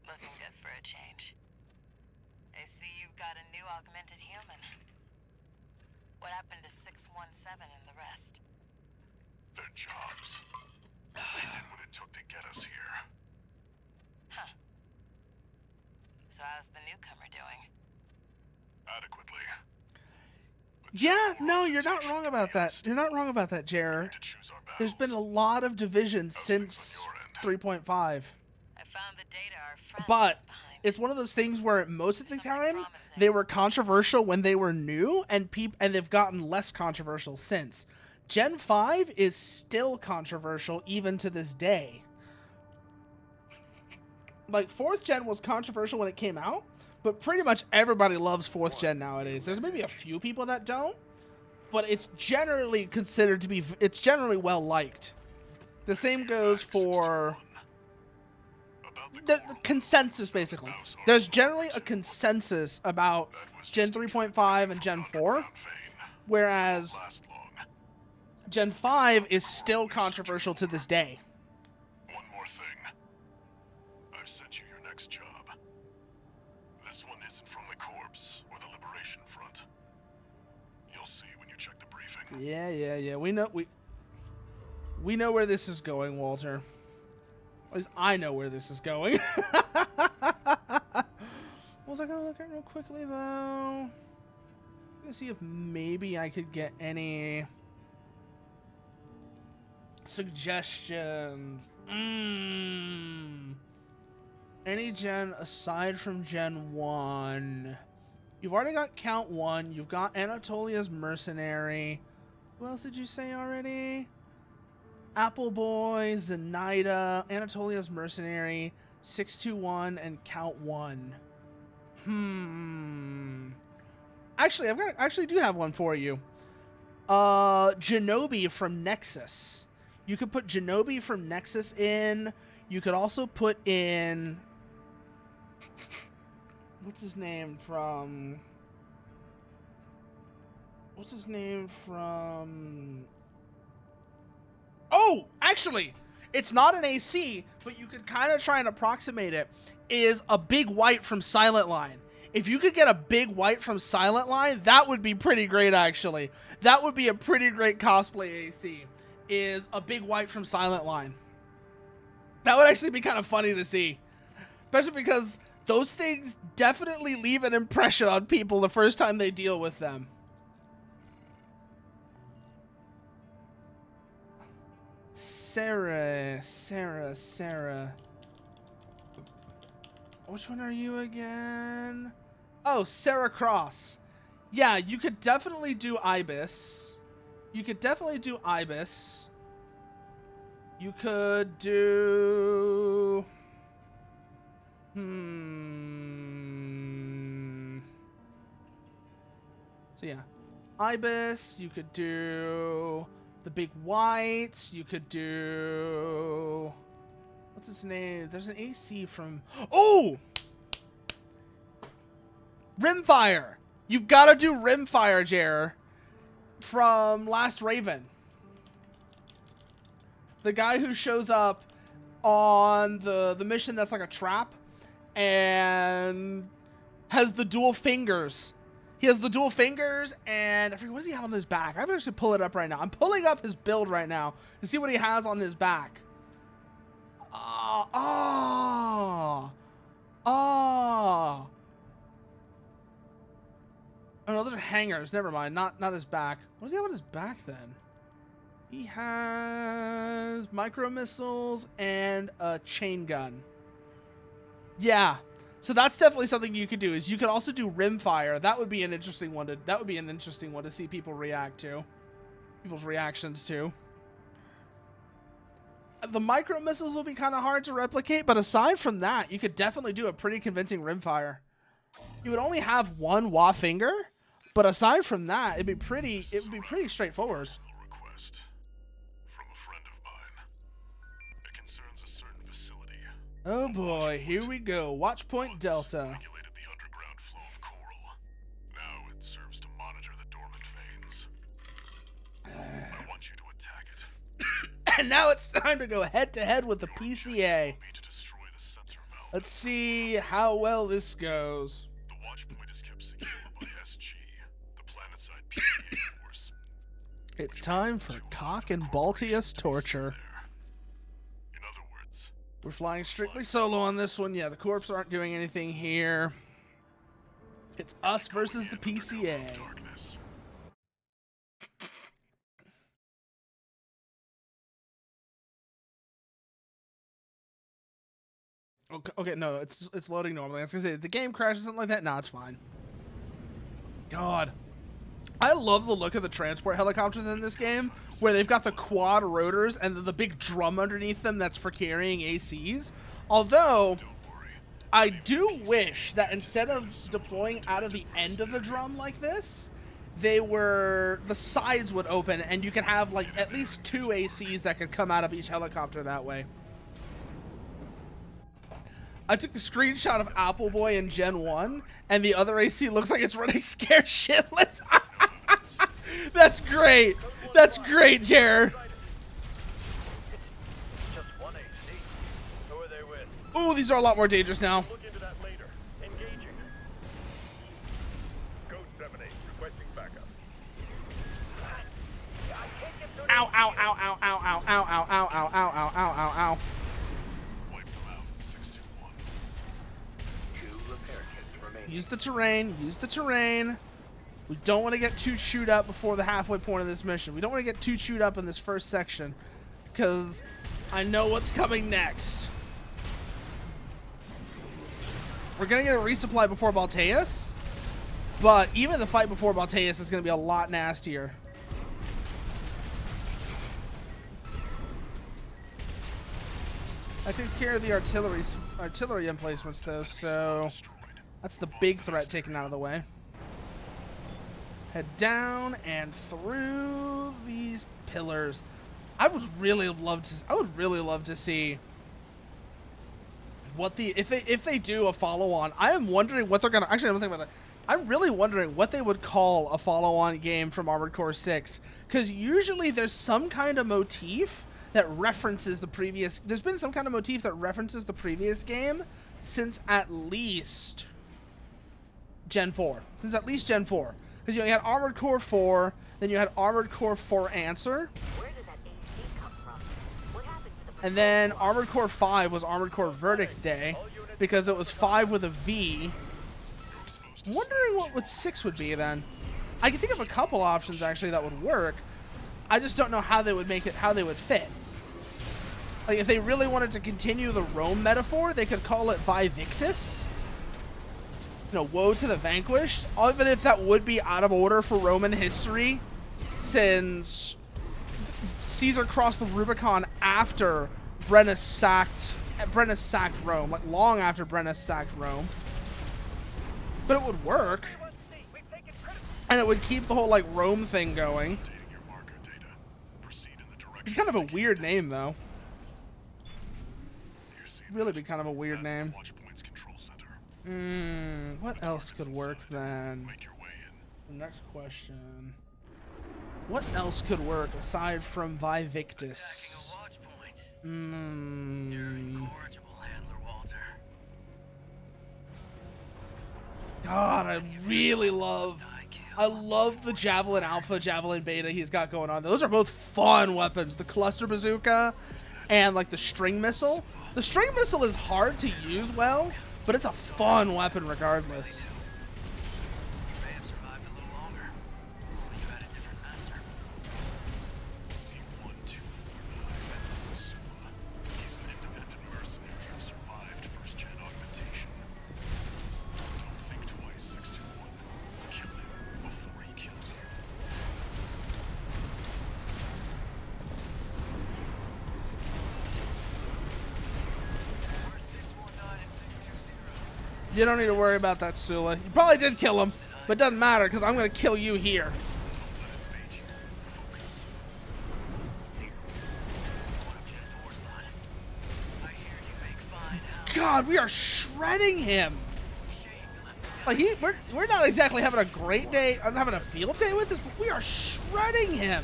Looking good for a change. I see you've got a new augmented human. What happened to 617 and the rest? Their jobs. They did what it took to get us here. Huh. So how's the newcomer doing? Adequately. Yeah, no, you're not wrong about that. You're not wrong about that, Jer. To choose our battles. There's been a lot of divisions How's since things on your 3.5. I found the data our friends But left behind. it's one of those things where most of the Something time promising. they were controversial when they were new, and they've gotten less controversial since. Gen 5 is still controversial even to this day. Like 4th gen was controversial when it came out, but pretty much everybody loves 4th gen nowadays. There's maybe a few people that don't, but it's generally considered to be, it's generally well liked. The same goes for the consensus, basically. There's generally a consensus about Gen 3.5 and Gen 4, whereas Gen 5 is still controversial to this day. One more thing. I've sent you your next job. This one isn't from the Corps or the Liberation Front. You'll see when you check the briefing. Yeah. We know where this is going, Walter. At least I know where this is going. What was I gonna look at real quickly though? Let's see if maybe I could get any suggestions. Any gen aside from Gen 1. You've already got Count 1. You've got Anatolia's Mercenary. Who else did you say already? Apple Boy, Zenaida, Anatolia's Mercenary, 621, and Count 1. Actually, I actually do have one for you. Genobi from Nexus. You could put Genobi from Nexus in. You could also put in... What's his name from... Oh, actually, it's not an AC, but you could kind of try and approximate it, is a Big White from Silent Line. If you could get a Big White from Silent Line, that would be pretty great, actually. That would be a pretty great cosplay AC, is a Big White from Silent Line. That would actually be kind of funny to see. Especially because those things definitely leave an impression on people the first time they deal with them. Sarah. Which one are you again? Oh, Sarah Cross. Yeah, you could definitely do Ibis. You could do... So yeah, Ibis, you could do the Big Whites, you could do... What's his name? There's an AC from... Oh! Rimfire! You've got to do Rimfire, Jer, from Last Raven. The guy who shows up on the mission that's like a trap and has the dual fingers. He has the dual fingers, and I forget, what does he have on his back? I'm going to pull it up right now. I'm pulling up his build right now to see what he has on his back. Ah, ah, ah. Oh, no, those are hangers. Never mind. Not his back. What does he have on his back then? He has micro missiles and a chain gun. Yeah. So that's definitely something you could do. Is you could also do rimfire. That would be an interesting one to see people react to. People's reactions to. The micro missiles will be kind of hard to replicate, but aside from that, you could definitely do a pretty convincing rimfire. You would only have one Wa finger, but aside from that, it would be pretty straightforward. Personal request from a friend of mine. It concerns a certain facility. Oh boy, here we go. Watch Point Delta. Regulated the underground flow of coral. Now it serves to monitor the dormant veins. I want you to attack it. And now it's time to go head to head with the PCA. Will be to destroy the sensor valve. Let's see how well this goes. The watch point is kept secure by SG, the planetside PCA force. It's time for cock and baltius torture. In other words, We're flying strictly solo on this one. Yeah, the corps aren't doing anything here. It's us versus the PCA. darkness. Okay, no, it's loading normally. I was gonna say, the game crashes or something like that. Nah, it's fine. God. I love the look of the transport helicopters in this game, where they've got the quad rotors and the big drum underneath them that's for carrying ACs. Although, I do wish that instead of deploying out of the end of the drum like this, the sides would open and you could have like at least 2 ACs that could come out of each helicopter that way. I took the screenshot of Appleboy in Gen 1, and the other AC looks like it's running scared shitless. That's great. That's great, Jared. Just one AC. Who are they with? Ooh, these are a lot more dangerous now. Look into that later. Engaging. Code 7-8, requesting backup. Ow, ow, ow, ow, ow, ow, ow, ow, ow, ow, ow, ow, ow, ow, ow. Wipe them out, 621. 2 repair kits remain. Use the terrain. Use the terrain. We don't want to get too chewed up before the halfway point of this mission. We don't want to get too chewed up in this first section, because I know what's coming next. We're going to get a resupply before Balteus, but even the fight before Balteus is going to be a lot nastier. That takes care of the artillery emplacements, though, so that's the big threat taken out of the way. Head down and through these pillars. I would really love to see what if they do a follow-on. I am wondering what they're gonna actually. I'm thinking about that. I'm really wondering what they would call a follow-on game from Armored Core 6, because usually there's some kind of motif that references the previous. There's been some kind of motif that references the previous game since at least Gen 4. Since at least Gen 4. Because you had Armored Core 4, then you had Armored Core 4 Answer, Where did that AC come from? What happened to the and then Armored Core 5 was Armored Core Verdict Day, because it was 5 with a V. I'm wondering what 6 would be then. I can think of a couple options actually that would work. I just don't know how they would make it, how they would fit. Like if they really wanted to continue the Rome metaphor, they could call it Vivictus. You know, woe to the vanquished. Even if that would be out of order for Roman history, since Caesar crossed the Rubicon after Brennus sacked Rome, like long after Brennus sacked Rome. But it would work, and it would keep the whole like Rome thing going. Updating your marker data. Proceed in the direction. It's kind of a weird name, though. You see Really that? be kind of a weird That's the name. watch point's control center. What else could work then? Make your way in. The next question. What else could work aside from Vivictus? Attacking a watch point. You're Hmm. incorrigible, Handler Walter. God, I really love. IQ. I love the Javelin Alpha, Javelin Beta he's got going on. Those are both fun weapons. The Cluster Bazooka and like the String Missile. The String Missile is hard to use well, but it's a fun weapon regardless. You may have survived a little longer. Or you had a different master. C1249. Sua. He's an independent mercenary who survived first-gen augmentation. Don't think twice, 621. Kill him before he kills you. Where's 619 and 620? You don't need to worry about that, Sula. You probably did kill him, but it doesn't matter because I'm going to kill you here. Don't let it bait you. Focus. What of Gen 4's lot? I hear you make fine house. God, we are shredding him. Shame you left it Like we're not exactly having a great day. I'm having a field day with this, but we are shredding him.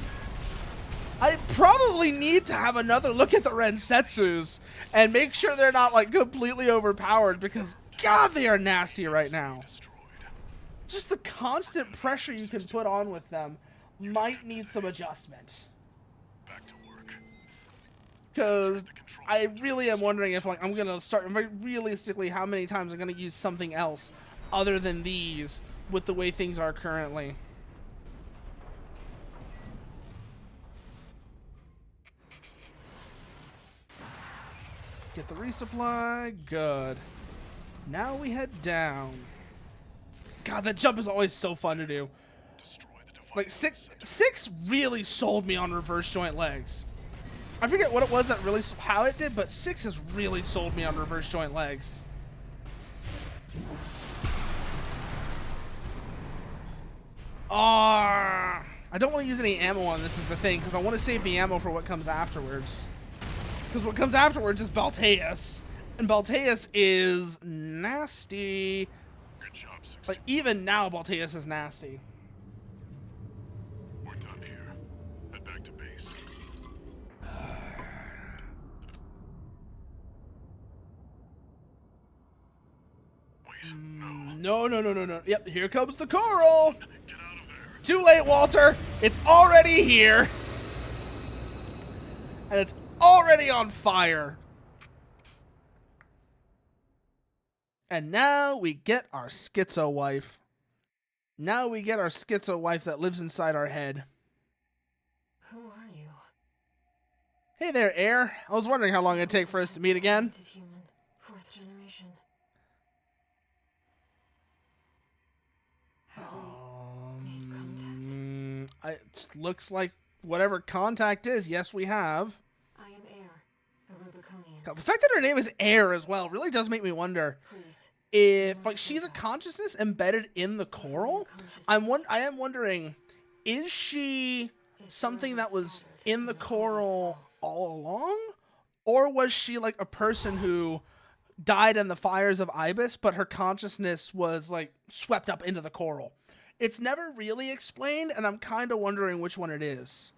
I probably need to have another look at the Rensetsus and make sure they're not like completely overpowered because God, they are nasty right now. Destroyed. Just the constant pressure you can put on with them might need some adjustment. Back to work. Because I really am wondering if like I'm gonna start realistically how many times I'm gonna use something else other than these with the way things are currently. Get the resupply. Good. Now we head down. God, that jump is always so fun to do. Destroy the device. Like six really sold me on reverse joint legs. I forget what it was that really how it did, but 6 has really sold me on reverse joint legs. I don't want to use any ammo on this is the thing, because I want to save the ammo for what comes afterwards. Because what comes afterwards is Balteus. And Balteus is nasty. Good job, 621. Like, even now, Balteus is nasty. We're done here. Head back to base. Wait, no. No. Yep, here comes the coral. Get out of there. Too late, Walter. It's already here. And it's already on fire. And now we get our schizo wife. Now we get our schizo wife that lives inside our head. Who are you? Hey there, Air. I was wondering how long it'd take for us to meet again. Augmented human, 4th generation. Have we made contact? It looks like whatever contact is, yes, we have. I am Air, a Rubiconian. God, the fact that her name is Air as well really does make me wonder Please. if like she's a consciousness embedded in the coral. I am wondering, is she something that was in the coral all along, or was she like a person who died in the fires of Ibis, but her consciousness was like swept up into the coral? It's never really explained, and I'm kind of wondering which one it is.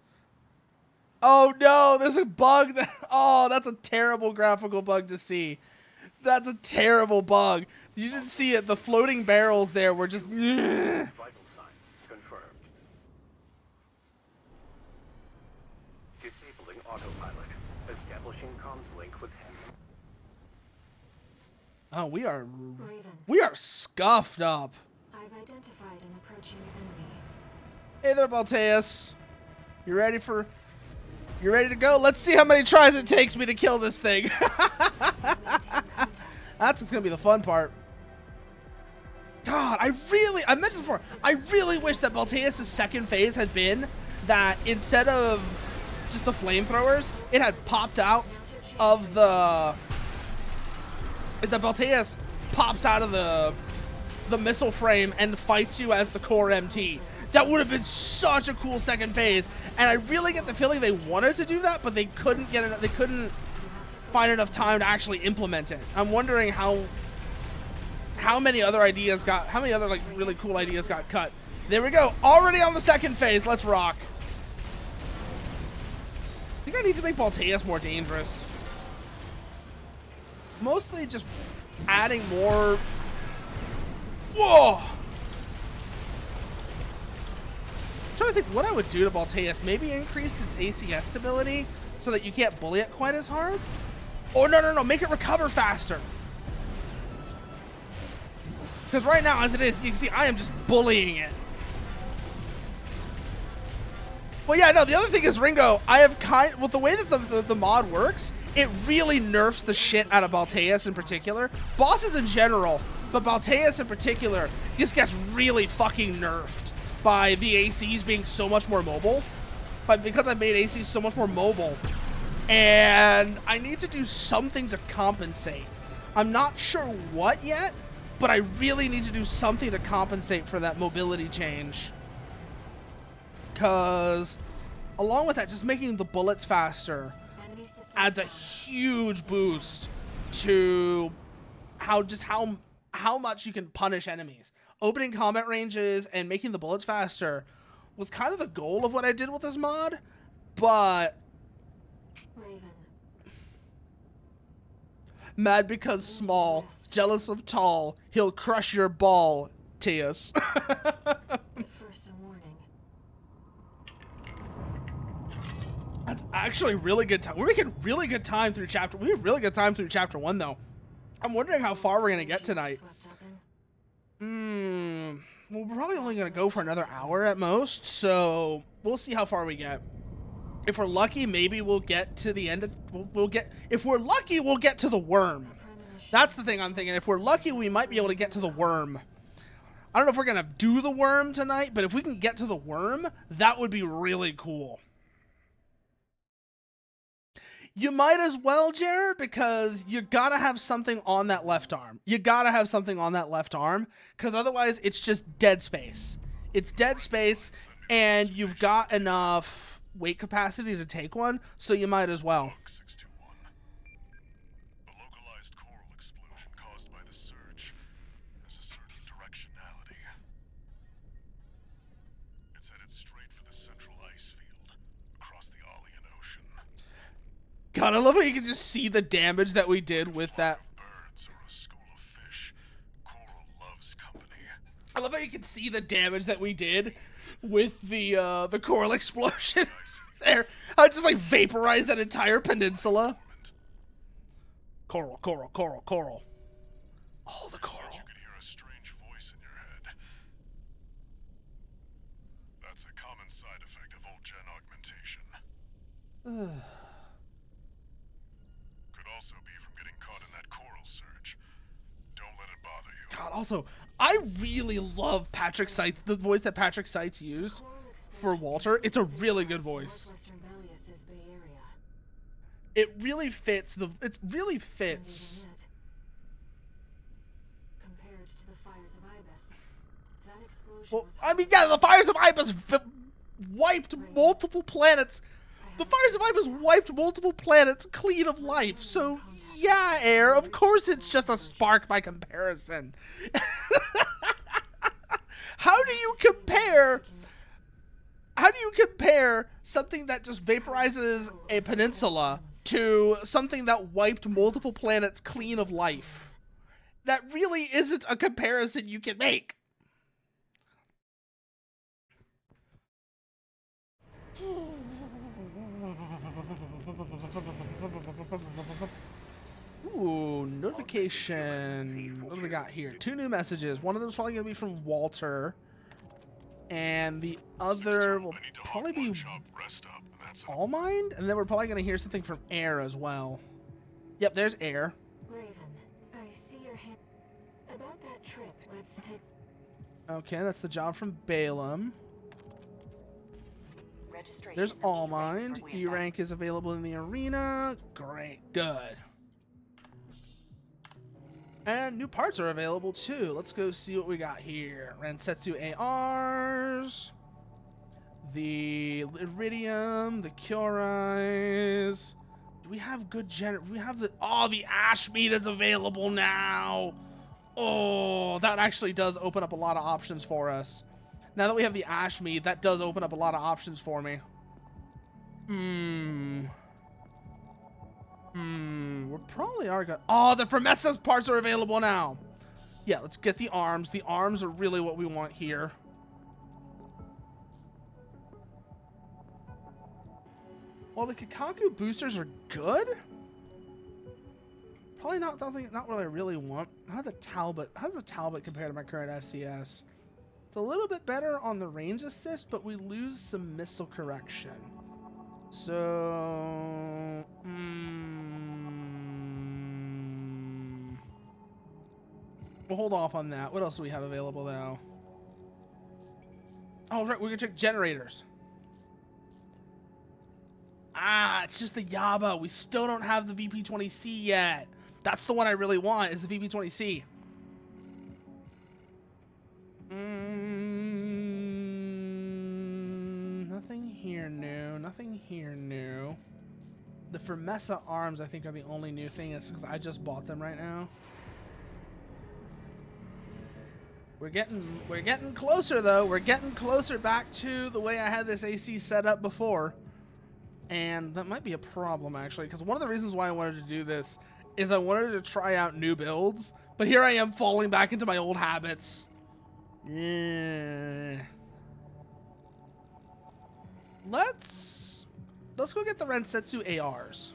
Oh no, there's a bug that, oh, that's a terrible graphical bug to see. That's a terrible bug. You didn't see it. The floating barrels there were just, Vital signs confirmed. Disabling autopilot. Establishing comms link with him. oh, Raven, we are scuffed up. I've identified an approaching enemy. Hey there, Balteus. You ready to go? Let's see how many tries it takes me to kill this thing. That's what's gonna be the fun part. God, I mentioned before, I really wish that Balteus' second phase had been that instead of just the flamethrowers, it had popped out of the... that Balteus pops out of the missile frame and fights you as the core MT. That would have been such a cool second phase, and I really get the feeling they wanted to do that, but they couldn't find enough time to actually implement it. I'm wondering how many other like really cool ideas got cut. There we go, already on the second phase. Let's rock. I think I need to make Balteus more dangerous. Mostly just adding more. Whoa! trying to think what I would do to Balteus. Maybe increase its ACS stability so that you can't bully it quite as hard. Or no, make it recover faster. Because right now, as it is, you can see I am just bullying it. Well, yeah, no, the other thing is, Ringo, I have with the way that the mod works, it really nerfs the shit out of Balteus in particular. Bosses in general, but Balteus in particular just gets really fucking nerfed by the ACs being so much more mobile. But because I've made ACs so much more mobile, and I need to do something to compensate. I'm not sure what yet, but I really need to do something to compensate for that mobility change. Because along with that, just making the bullets faster adds a huge boost to how much you can punish enemies. Opening combat ranges and making the bullets faster was kind of the goal of what I did with this mod, but mad because small, jealous of tall, he'll crush your ball, Tias. That's actually really good time. We're making really good time through chapter. We have really good time through chapter 1, though. I'm wondering how far we're gonna get tonight. Well, we're probably only gonna go for another hour at most, so we'll see how far we get. If we're lucky, maybe we'll get to the end of. We'll get. If we're lucky, we'll get to the worm. That's the thing I'm thinking. If we're lucky, we might be able to get to the worm. I don't know if we're gonna do the worm tonight, but if we can get to the worm, that would be really cool. You might as well, Jared, because you gotta have something on that left arm. You gotta have something on that left arm, because otherwise it's just dead space. It's dead space, and you've got enough weight capacity to take one, so you might as well. 621. A localized coral explosion caused by the surge has a certain directionality. It's headed straight for the central ice field across the Arlean Ocean. God, I love how you can just see the damage that we did with that. Birds or a school of fish. Coral loves company. I love how you can see the damage that we did with the coral explosion there. I just like vaporized that entire peninsula. Coral. Oh, the coral. You could hear a strange voice in your head. That's a common side effect of old gen augmentation. Could also be from getting caught in that coral surge. Don't let it bother you. God, also, I really love Patrick Seitz, the voice that Patrick Seitz used for Walter. It's a really good voice. It really fits it really fits. Well, I mean, yeah, the fires of Ibis wiped multiple planets. The fires of Ibis wiped multiple planets clean of life. So, yeah, Air, of course it's just a spark by comparison. How do you compare something that just vaporizes a peninsula to something that wiped multiple planets clean of life? That really isn't a comparison you can make. Ooh, notification. What do we got here? 2 new messages. One of them is probably going to be from Walter. And the other will probably be Allmind. And then we're probably going to hear something from Air as well. Yep, there's Air. Raven, I see your hand. About that trip, let's take. Okay, that's the job from Balaam. Registration There's Allmind. E rank is available in the arena. Great, good. And new parts are available too. Let's go see what we got here. Rensetsu ARs. The Iridium. The Curais. Do we have good we have the... Oh, the Ash Meat is available now. Oh, that actually does open up a lot of options for us. Now that we have the Ash Meat, that does open up a lot of options for me. We probably are gonna... Oh, the Promethus parts are available now. Yeah, let's get the arms. The arms are really what we want here. Well, the Kikaku boosters are good. Probably not what I really want. How's the Talbot compare to my current FCS? It's a little bit better on the range assist, but we lose some missile correction. So, we'll hold off on that. What else do we have available though? Oh, right, we're gonna check generators. Ah, it's just the Yaba. We still don't have the VP20C yet. That's the one I really want, is the VP20C. Nothing here new. Nothing here new. The Fermesa arms, I think, are the only new thing. It's because I just bought them right now. We're getting closer though. We're getting closer back to the way I had this AC set up before. And that might be a problem actually, because one of the reasons why I wanted to do this is I wanted to try out new builds, but here I am falling back into my old habits. Yeah. Let's go get the Rensetsu ARs.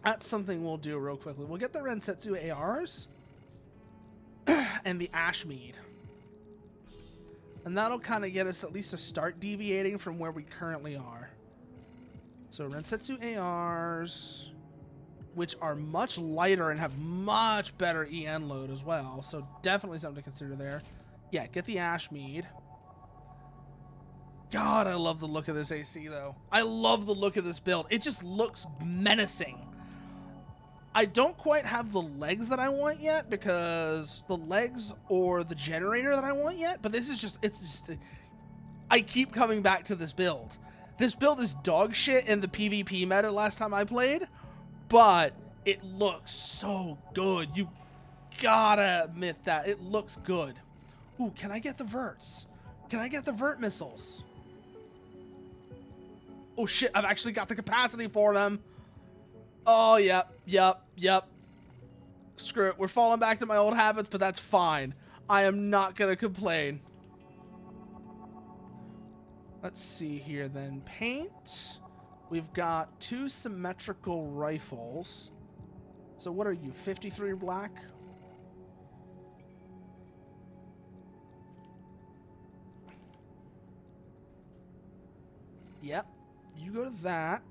That's something we'll do real quickly. We'll get the Rensetsu ARs and the Ashmead. And that'll kind of get us at least to start deviating from where we currently are. So Rensetsu ARs, which are much lighter and have much better EN load as well. So definitely something to consider there. Yeah, get the Ashmead. God, I love the look of this AC though. I love the look of this build. It just looks menacing. I don't quite have the legs that I want yet, because the legs or the generator that I want yet, but this is just, I keep coming back to this build. This build is dog shit in the PvP meta last time I played, but it looks so good. You gotta admit that. It looks good. Ooh, can I get the verts? Can I get the vert missiles? Oh shit, I've actually got the capacity for them. Oh, yep. Screw it. We're falling back to my old habits, but that's fine. I am not going to complain. Let's see here then. Paint. We've got 2 symmetrical rifles. So what are you, 53 black? Yep. You go to that.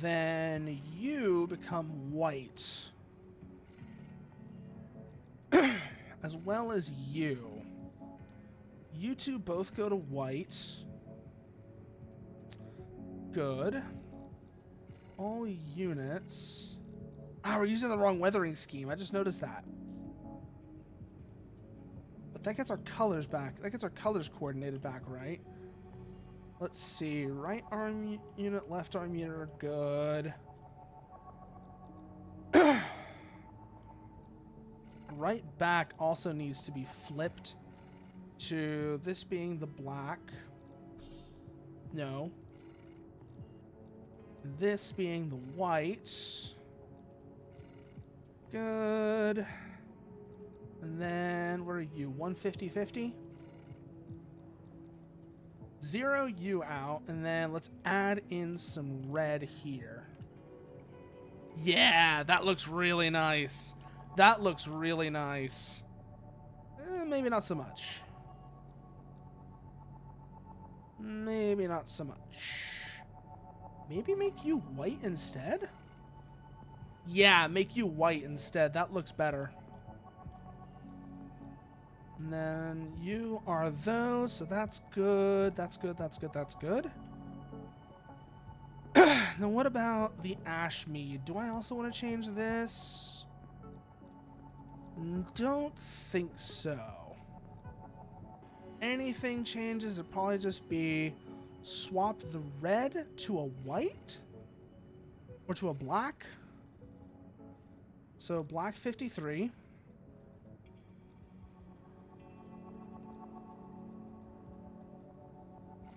Then you become white. As well as you. You two both go to white. Good. All units. Ah, we're using the wrong weathering scheme. I just noticed that. But that gets our colors back. That gets our colors coordinated back, right? Let's see. Right arm unit, left arm unit are good. Right back also needs to be flipped to this being the black. No. This being the white. Good. And then, where are you? 150-50? 0 you out, and then let's add in some red here. Yeah, that looks really nice. That looks really nice. Maybe not so much. Maybe not so much. Maybe make you white instead? Yeah, make you white instead. That looks better. And then you are those, so that's good. That's good, that's good, that's good. Then what about the Ashmead? Do I also want to change this? Don't think so. Anything changes, it'd probably just be swap the red to a white or to a black. So black 53.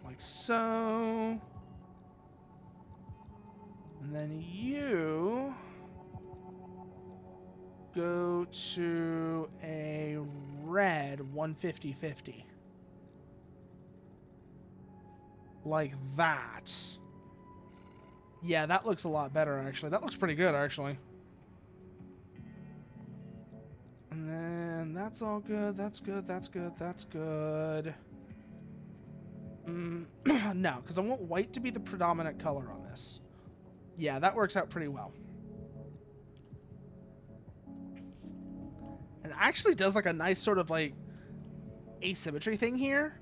Like so. And then you go to a red 150-50. like that. Yeah, that looks a lot better, actually. That looks pretty good, actually. And then that's all good. That's good. That's good. That's good. No, because I want white to be the predominant color on this. Yeah, that works out pretty well. And it actually does like a nice sort of like asymmetry thing here.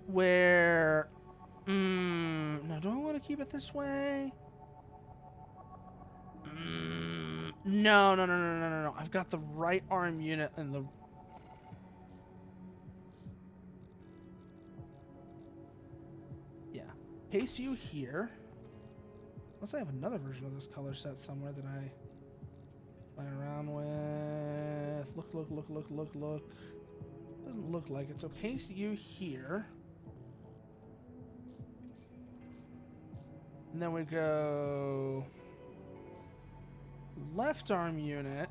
Where... no, do I want to keep it this way? No. I've got the right arm unit and the... Yeah. Paste you here. Unless I have another version of this color set somewhere that I play around with. Look. Doesn't look like it. So paste you here. And then we go... Left arm unit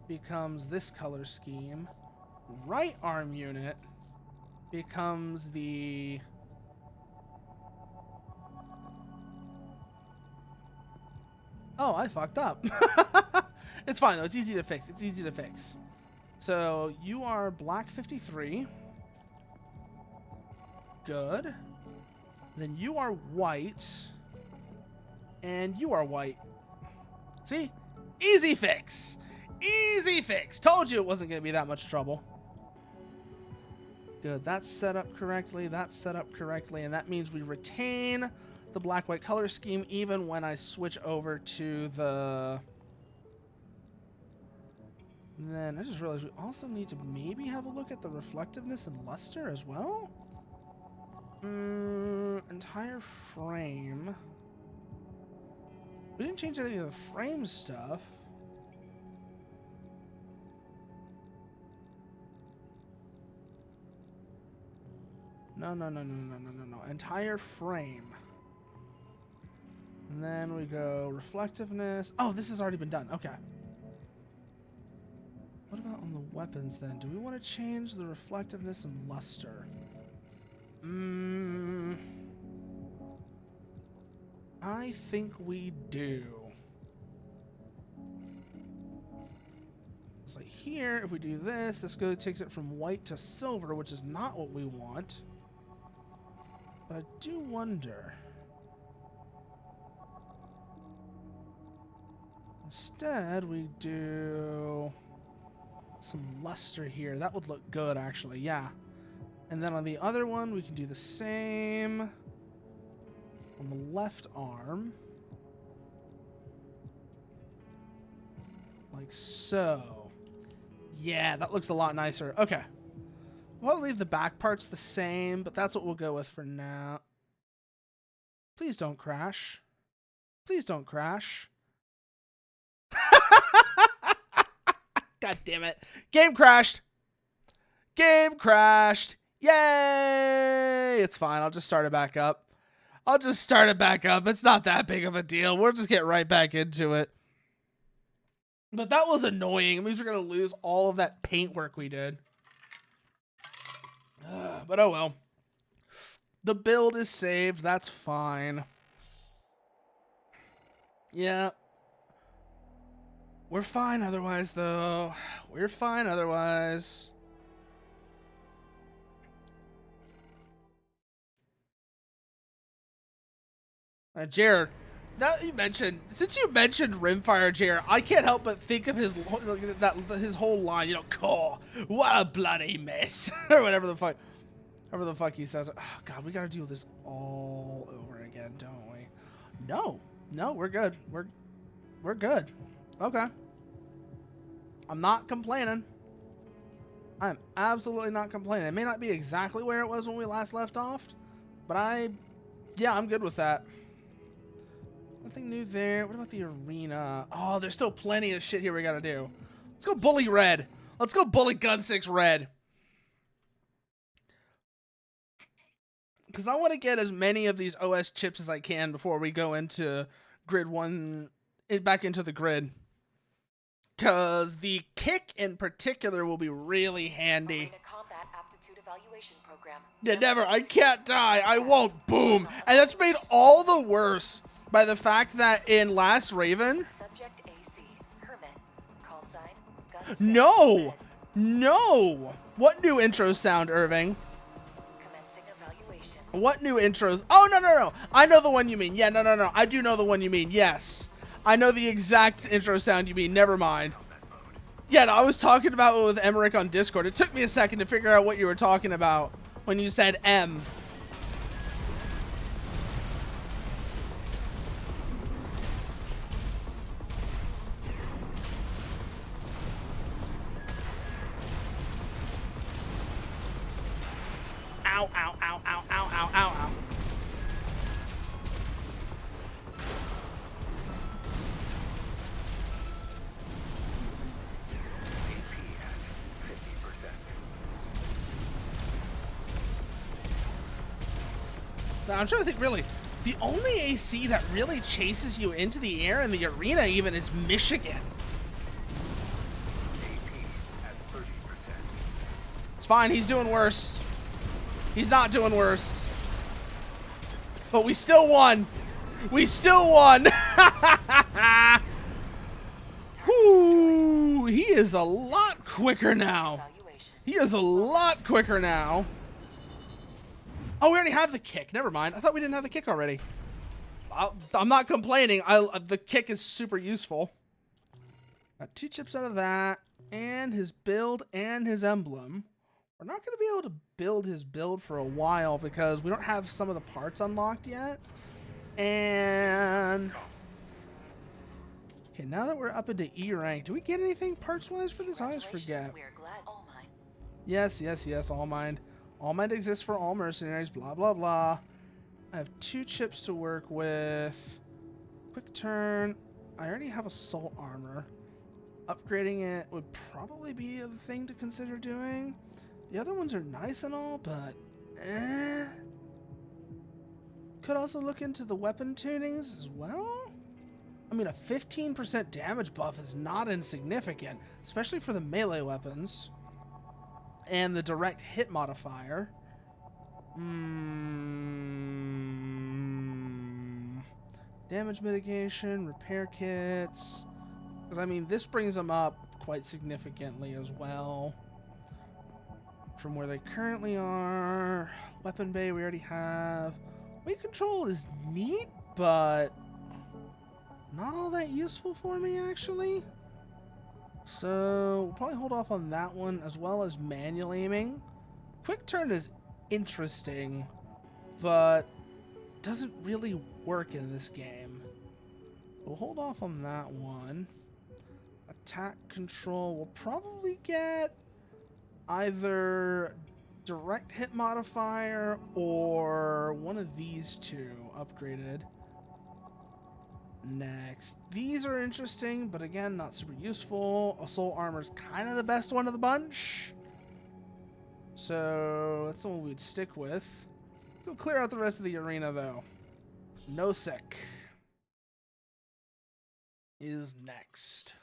becomes this color scheme. Right arm unit becomes the... Oh, I fucked up. It's fine though. It's easy to fix. It's easy to fix. So you are black 53. Good. Then you are white. And you are white. See? Easy fix. Easy fix. Told you it wasn't going to be that much trouble. Good. That's set up correctly. That's set up correctly. And that means we retain the black-white color scheme even when I switch over to the... And then I just realized we also need to maybe have a look at the reflectiveness and luster as well. Entire frame. We didn't change any of the frame stuff. No. Entire frame. And then we go reflectiveness. Oh, this has already been done. Okay. What about on the weapons then? Do we want to change the reflectiveness and luster? I think we do. So here, if we do this, this takes it from white to silver, which is not what we want. But I do wonder. Instead, we do some luster here. That would look good, actually. Yeah. And then on the other one, we can do the same on the left arm. Like so. Yeah, that looks a lot nicer. Okay. We'll leave the back parts the same, but that's what we'll go with for now. Please don't crash. Please don't crash. God damn it. Game crashed. Game crashed. Yay! It's fine. I'll just start it back up. It's not that big of a deal. We'll just get right back into it. But that was annoying. It means we're going to lose all of that paint work we did. But oh well. The build is saved. That's fine. Yeah. We're fine otherwise, though. We're fine otherwise. Jared, now that you mentioned, since you mentioned Rimfire Jared, I can't help but think of his whole line. You know, "Cool, what a bloody mess," or whatever the fuck he says. Oh God, we gotta do this all over again, don't we? No, we're good. We're good. Okay. I'm not complaining. I'm absolutely not complaining. It may not be exactly where it was when we last left off, but yeah, I'm good with that. Nothing new there. What about the arena? Oh, there's still plenty of shit here we gotta do. Let's go bully red. Let's go bully Gun 6 red. Because I want to get as many of these OS chips as I can before we go into grid 1, back into the grid. Because the kick in particular will be really handy. altitude evaluation program. Yeah, never. I can't die. I won't. Boom. And that's made all the worse by the fact that in Last Raven, Subject AC. Hermit. Call sign. Gun no, no. What new intro sound, Irving? Commencing evaluation. What new intros? Oh, no, no, no. I know the one you mean. Yeah, no, no, no. I do know the one you mean. Yes. I know the exact intro sound you mean. Never mind. Yeah, no, I was talking about it with Emmerich on Discord. It took me a second to figure out what you were talking about when you said M. Ow, ow, ow, ow, ow, ow, ow, ow. Now, I'm trying to think, really, the only AC that really chases you into the air in the arena even is Michigan. It's fine, he's doing worse. He's not doing worse. But we still won. We still won. Whew, he is a lot quicker now. He is a lot quicker now. Oh, we already have the kick. Never mind. I thought we didn't have the kick already. I'm not complaining. The kick is super useful. Got 2 chips out of that, and his build and his emblem. We're not going to be able to build his build for a while because we don't have some of the parts unlocked yet. And okay, now that we're up into E rank, do we get anything parts-wise for this? I always forget. We're glad. All mine. Yes, yes, yes. All Mind. All Mind exists for all mercenaries. Blah blah blah. I have 2 chips to work with. Quick turn. I already have assault armor. Upgrading it would probably be a thing to consider doing. The other ones are nice and all, but could also look into the weapon tunings as well. I mean, a 15% damage buff is not insignificant, especially for the melee weapons. And the direct hit modifier. Damage mitigation, repair kits. Because, I mean, this brings them up quite significantly as well. From where they currently are. Weapon bay we already have. Weight control is neat, but not all that useful for me, actually. So we'll probably hold off on that one, as well as manual aiming. Quick turn is interesting, but doesn't really work in this game. We'll hold off on that one. Attack control will probably get either direct hit modifier or one of these 2 upgraded. Next, these are interesting, but again, not super useful. Assault armor is kind of the best one of the bunch, so that's the one we'd stick with. Go clear out the rest of the arena, though. No sick is next.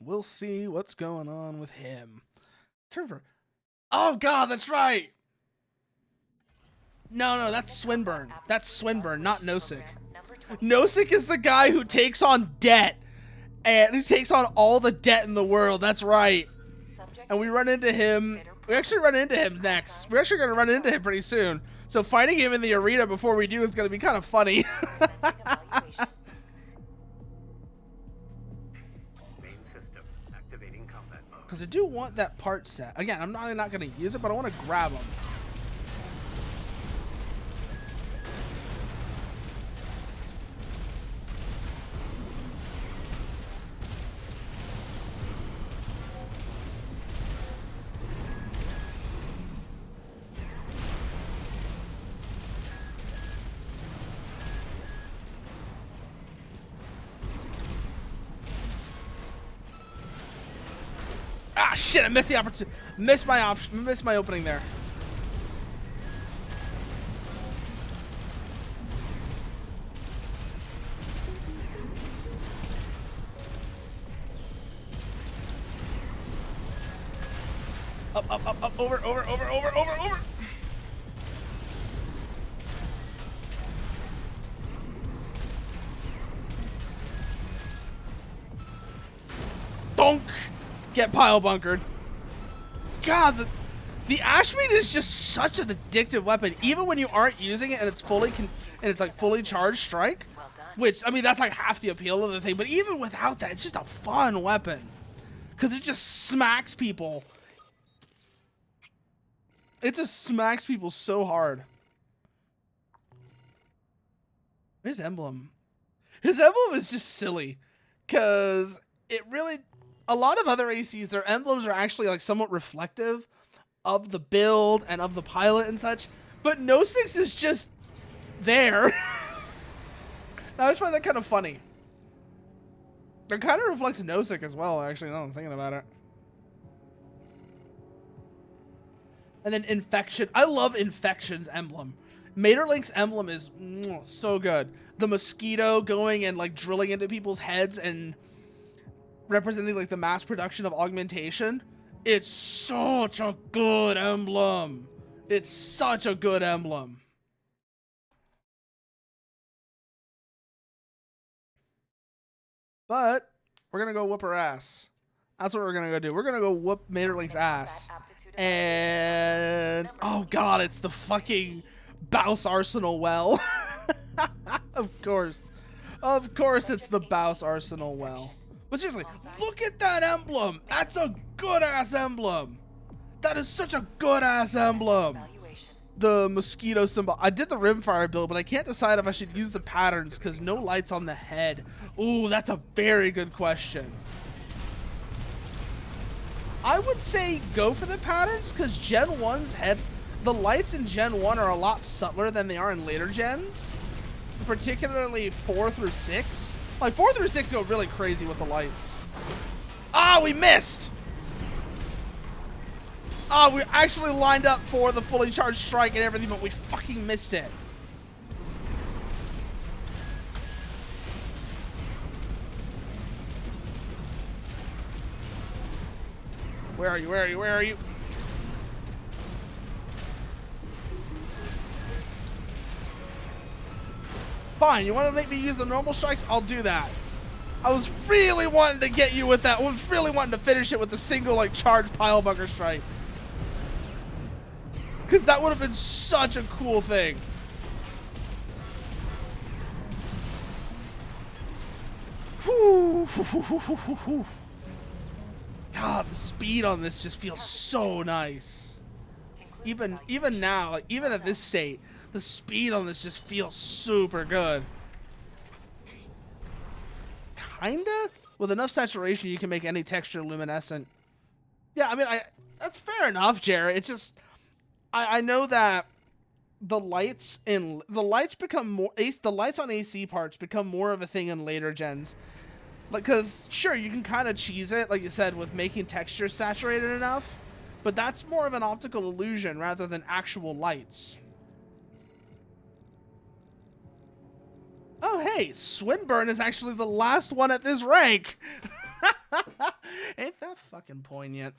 We'll see what's going on with him. Trevor. Oh God, that's right. No, that's Swinburne. That's Swinburne, not Nosek. Nosek is the guy who takes on debt. And he takes on all the debt in the world. That's right. And we run into him. We actually run into him next. We're actually going to run into him pretty soon. So fighting him in the arena before we do is going to be kind of funny. Main system activating combat mode. Because I do want that part set. Again, I'm not going to use it, but I want to grab them. Ah, shit, I missed the opportunity. Missed my opening there. Up, over, over, over, over, over, over. Donk! Get pile bunkered. God, the Ashmead is just such an addictive weapon, even when you aren't using it and it's like fully charged strike. Well done. Which, I mean, that's like half the appeal of the thing. But even without that, it's just a fun weapon because it just smacks people. It just smacks people so hard. His emblem. His emblem is just silly because it really. A lot of other ACs, their emblems are actually like somewhat reflective of the build and of the pilot and such, but Nosix is just there. I always find that kind of funny. It kind of reflects Nosix as well, actually, now that I'm thinking about it. And then Infection. I love Infection's emblem. Maeterlinck's emblem is so good. The mosquito going and like drilling into people's heads and representing like the mass production of augmentation. It's such a good emblem. It's such a good emblem. But we're gonna go whoop her ass. That's what we're gonna go do. We're gonna go whoop Maeterlinck's ass. And oh god, it's the fucking Baus Arsenal well. Of course it's the Baus Arsenal well. But seriously, look at that emblem. That's a good ass emblem. That is such a good ass emblem. The mosquito symbol. I did the rimfire build, but I can't decide if I should use the patterns because no lights on the head. Ooh, that's a very good question. I would say go for the patterns because Gen 1's head, the lights in Gen 1 are a lot subtler than they are in later gens, particularly 4 through 6. Like 4 through 6 go really crazy with the lights. Ah, we missed! Ah, we actually lined up for the fully charged strike and everything, but we fucking missed it. Where are you? Where are you? Where are you? Fine, you want to make me use the normal strikes? I'll do that. I was really wanting to get you with that. I was really wanting to finish it with a single, like, charged pile bunker strike. Because that would have been such a cool thing. Whew. God, the speed on this just feels so nice. Even now, like, even at this state, the speed on this just feels super good. Kinda? With enough saturation, you can make any texture luminescent. Yeah, I mean, that's fair enough, Jared. It's just, I know that the lights become more, the lights on AC parts become more of a thing in later gens. Like, cause sure, you can kind of cheese it, like you said, with making textures saturated enough, but that's more of an optical illusion rather than actual lights. Oh, hey, Swinburne is actually the last one at this rank. Ain't that fucking poignant?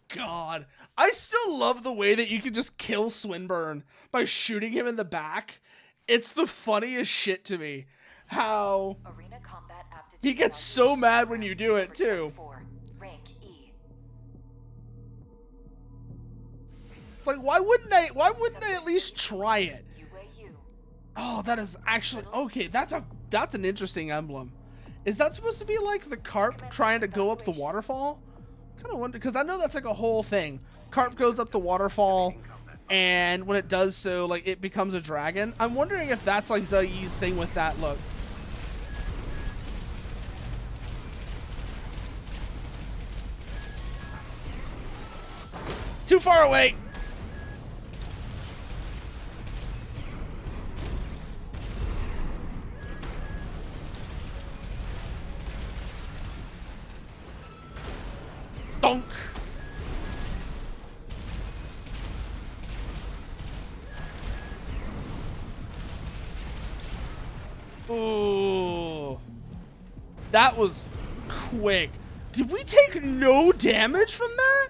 God, I still love the way that you can just kill Swinburne by shooting him in the back. It's the funniest shit to me. How Arena combat aptitude he gets so mad when you do it too. Rank E. It's like, why wouldn't I at least try it? UAU. Oh, that is actually okay. That's an interesting emblem. Is that supposed to be like the carp trying to go up the waterfall? Kind of wonder, because I know that's like a whole thing. Carp goes up the waterfall, and when it does so, like, it becomes a dragon. I'm wondering if that's like Zai's thing with that look. Too far away. Donk. Ooh. That was quick. Did we take no damage from that?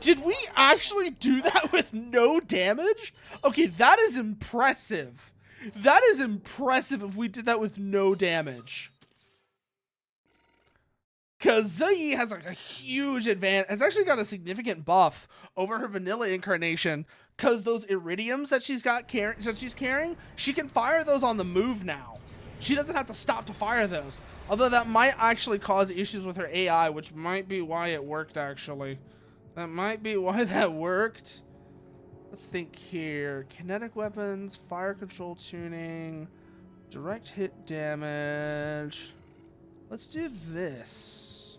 Did we actually do that with no damage? Okay, that is impressive. That is impressive if we did that with no damage. Because Zoe has like a huge advantage. Has actually got a significant buff over her vanilla incarnation. Because those iridiums that she's carrying, she can fire those on the move now. She doesn't have to stop to fire those. Although that might actually cause issues with her AI, which might be why it worked actually. That might be why that worked. Let's think here. Kinetic weapons, fire control tuning, direct hit damage. Let's do this.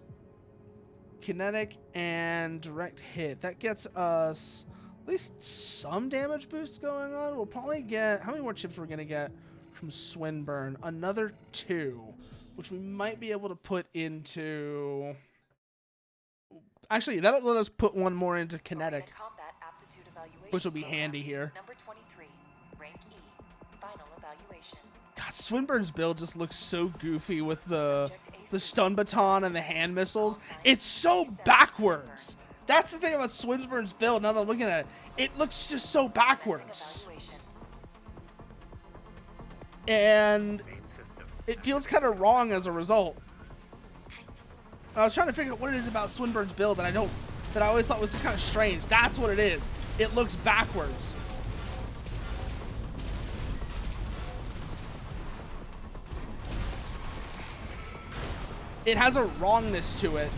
Kinetic and direct hit. That gets us at least some damage boost going on. We'll probably get... How many more chips we're going to get from Swinburne? Another 2, which we might be able to put into... Actually, that'll let us put one more into kinetic, which will be handy here. Number 23, rank E, final evaluation. God, Swinburne's build just looks so goofy with the stun baton and the hand missiles. It's so backwards. That's the thing about Swinburne's build. Now that I'm looking at it, it looks just so backwards, and it feels kind of wrong as a result. I was trying to figure out what it is about Swinburne's build that I always thought was just kind of strange. That's what it is. It looks backwards. It has a wrongness to it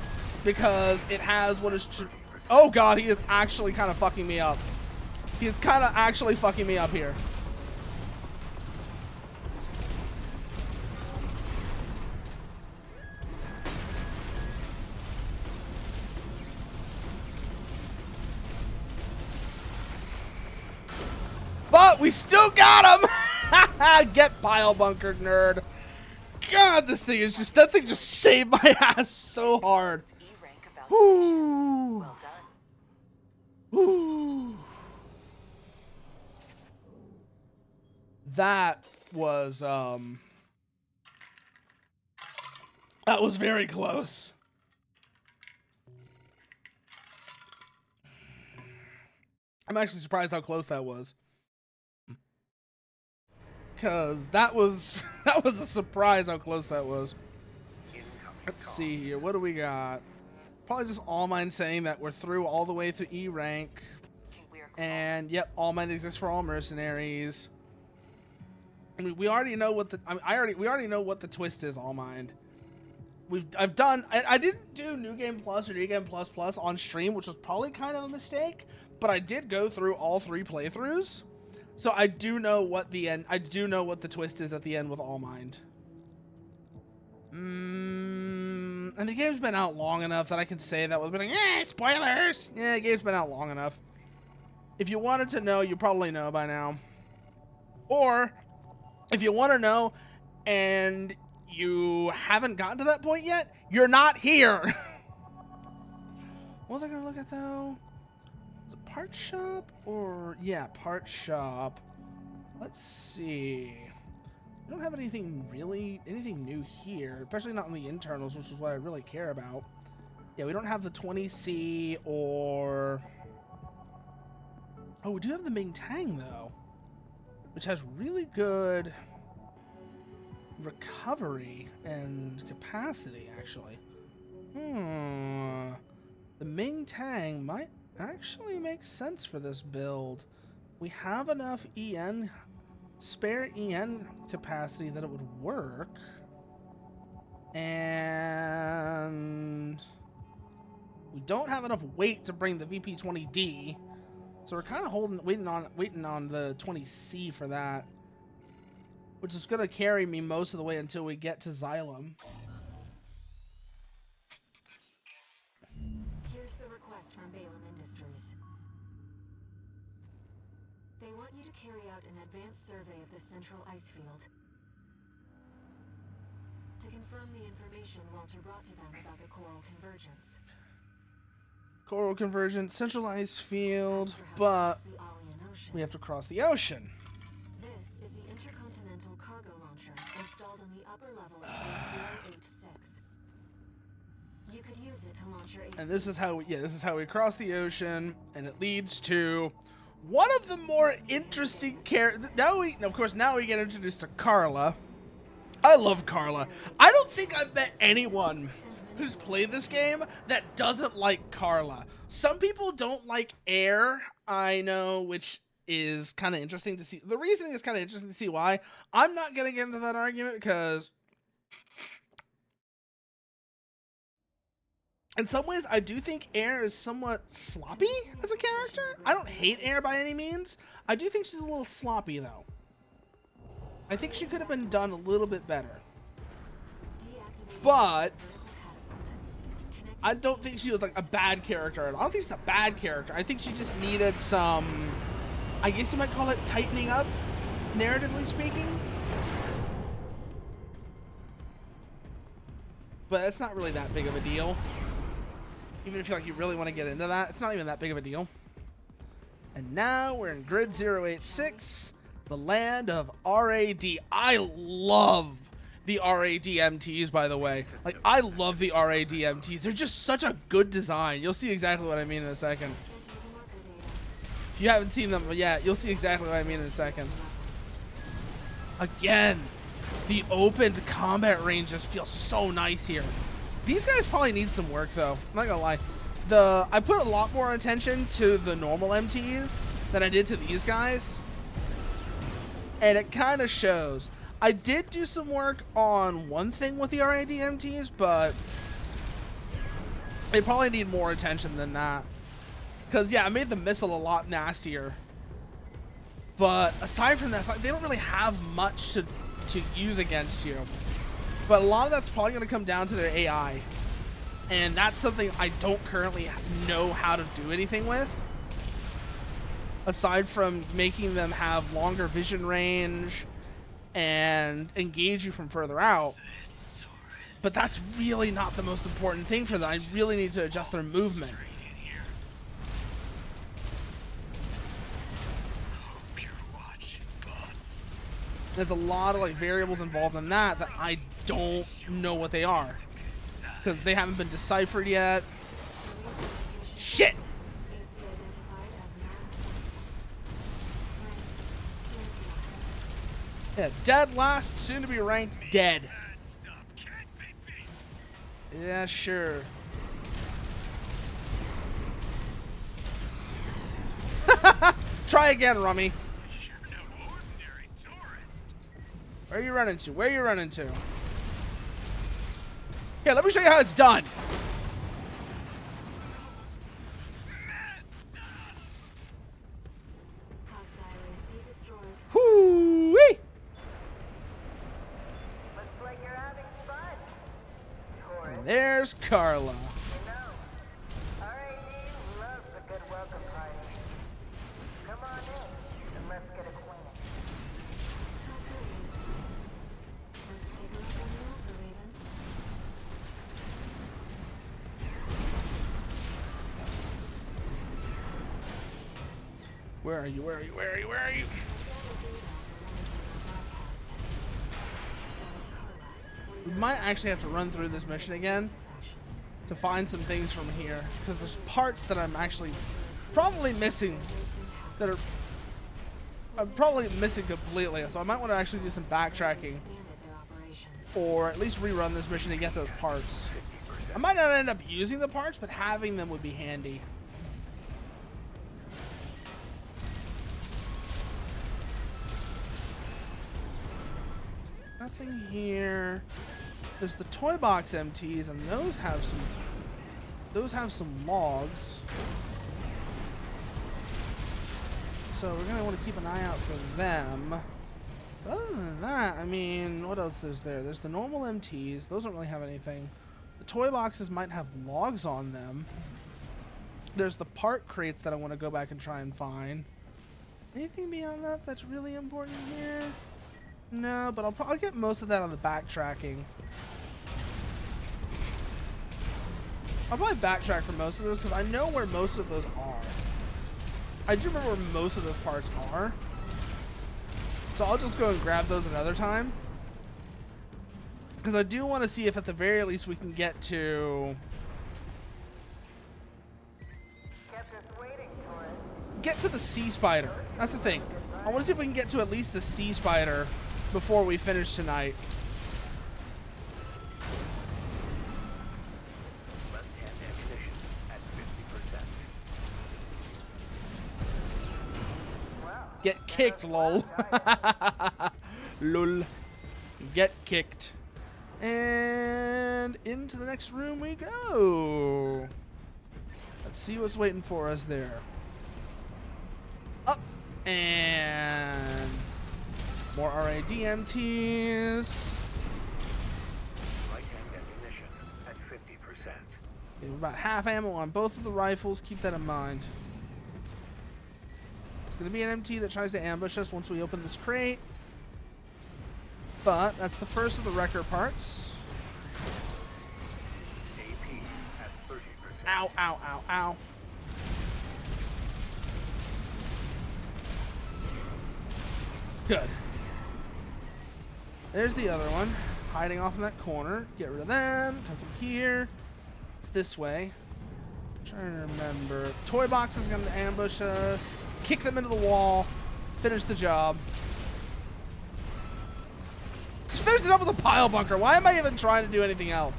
because it has what is true. Oh God, he is actually kind of fucking me up. He is kind of actually fucking me up here. But we still got him! Get pile bunkered, nerd. God, this thing is just... That thing just saved my ass so hard. Woo. Well done. Woo. That was very close. I'm actually surprised how close that was. Cause that was a surprise how close that was. Let's see here. What do we got? Probably just All Mine saying that we're through all the way through E rank. And yep, All Mine exists for all mercenaries. I mean, we already know what the we already know what the twist is. All Mine. I didn't do New Game Plus or New Game Plus Plus on stream, which was probably kind of a mistake. But I did go through all 3 playthroughs. So I do know what the end. I do know what the twist is at the end with All Mind. And the game's been out long enough that I can say that without being like, spoilers. Yeah, the game's been out long enough. If you wanted to know, you probably know by now. Or if you want to know and you haven't gotten to that point yet, you're not here. What was I gonna look at though? Part shop or yeah, part shop. Let's see. We don't have anything new here, especially not in the internals, which is what I really care about. Yeah, we don't have the 20C or... Oh, we do have the Ming Tang though, which has really good recovery and capacity actually. The Ming Tang might actually makes sense for this build. We have enough spare EN capacity that it would work. And we don't have enough weight to bring the VP-20D. So we're kind of waiting on the 20C for that. Which is going to carry me most of the way until we get to Xylem. Survey of the central ice field. To confirm the information Walter brought to them about the coral convergence. Coral convergence, central ice field, but we have to cross the ocean. This is the intercontinental cargo launcher installed on the upper level of 086. You could use it to launch your AC. And this is how we cross the ocean, and it leads to one of the more interesting characters. Now we get introduced to Carla. I love Carla. I don't think I've met anyone who's played this game that doesn't like Carla. Some people don't like Air, I know, which is kind of interesting to see. The reasoning is kind of interesting to see why. I'm not going to get into that argument because in some ways, I do think Air is somewhat sloppy as a character. I don't hate Air by any means. I do think she's a little sloppy, though. I think she could have been done a little bit better. But I don't think she was like a bad character. I don't think she's a bad character. I think she just needed some, I guess you might call it tightening up, narratively speaking. But it's not really that big of a deal. Even if you really want to get into that, it's not even that big of a deal. And now we're in Grid 086, the land of RAD. I love the RADMTs, by the way. Like, I love the RADMTs. They're just such a good design. You'll see exactly what I mean in a second. If you haven't seen them yet, you'll see exactly what I mean in a second. Again, the opened combat range just feels so nice here. These guys probably need some work, though. I'm not gonna lie. I put a lot more attention to the normal MTs than I did to these guys. And it kind of shows. I did do some work on one thing with the RAD MTs, but they probably need more attention than that. Because, yeah, I made the missile a lot nastier. But aside from that, it's like they don't really have much to use against you. But a lot of that's probably going to come down to their AI. And that's something I don't currently know how to do anything with. Aside from making them have longer vision range and engage you from further out. But that's really not the most important thing for them. I really need to adjust their movement. There's a lot of like variables involved in that I don't know what they are. Because they haven't been deciphered yet. Shit! Yeah, dead last, soon to be ranked dead. Yeah, sure. Try again, Rummy. Where are you running to? Where are you running to? Here, let me show you how it's done. Whoo-wee! Looks like you're having fun. Taurus, And there's Carla. you know, RAD loves a good welcome party. Come on in and let's get acquainted. Let's take a look at the over, Raven. Where are you? Where are you? Where are you? Where are you? We might actually have to run through this mission again to find some things from here, because there's parts that I'm actually probably missing that are I'm probably missing completely, so I might want to actually do some backtracking or at least rerun this mission to get those parts. I might not end up using the parts, but having them would be handy. Nothing here. There's the toy box MTs, and those have some logs. So we're gonna want to keep an eye out for them. But other than that, I mean, what else is there? There's the normal MTs. Those don't really have anything. The toy boxes might have logs on them. There's the part crates that I want to go back and try and find. Anything beyond that that's really important here? No, but I'll get most of that on the backtracking. I'll probably backtrack for most of those because I know where most of those are. I do remember where most of those parts are. So I'll just go and grab those another time. Because I do want to see if at the very least we can get to get to the sea spider. That's the thing. I want to see if we can get to at least the sea spider before we finish tonight. Left-hand ammunition at 50%. Get kicked, lol. Lol. Get kicked. And into the next room we go. Let's see what's waiting for us there. Up. And more RADMTs. Right-hand ammunition at 50%. We have about half ammo on both of the rifles. Keep that in mind. It's going to be an MT that tries to ambush us once we open this crate. But that's the first of the wrecker parts. AP at 30%. Ow, ow, ow, ow. Good. There's the other one, hiding off in that corner. Get rid of them. Come through here. It's this way. I'm trying to remember. Toy box is going to ambush us. Kick them into the wall. Finish the job. Just finish it up with a pile bunker. Why am I even trying to do anything else?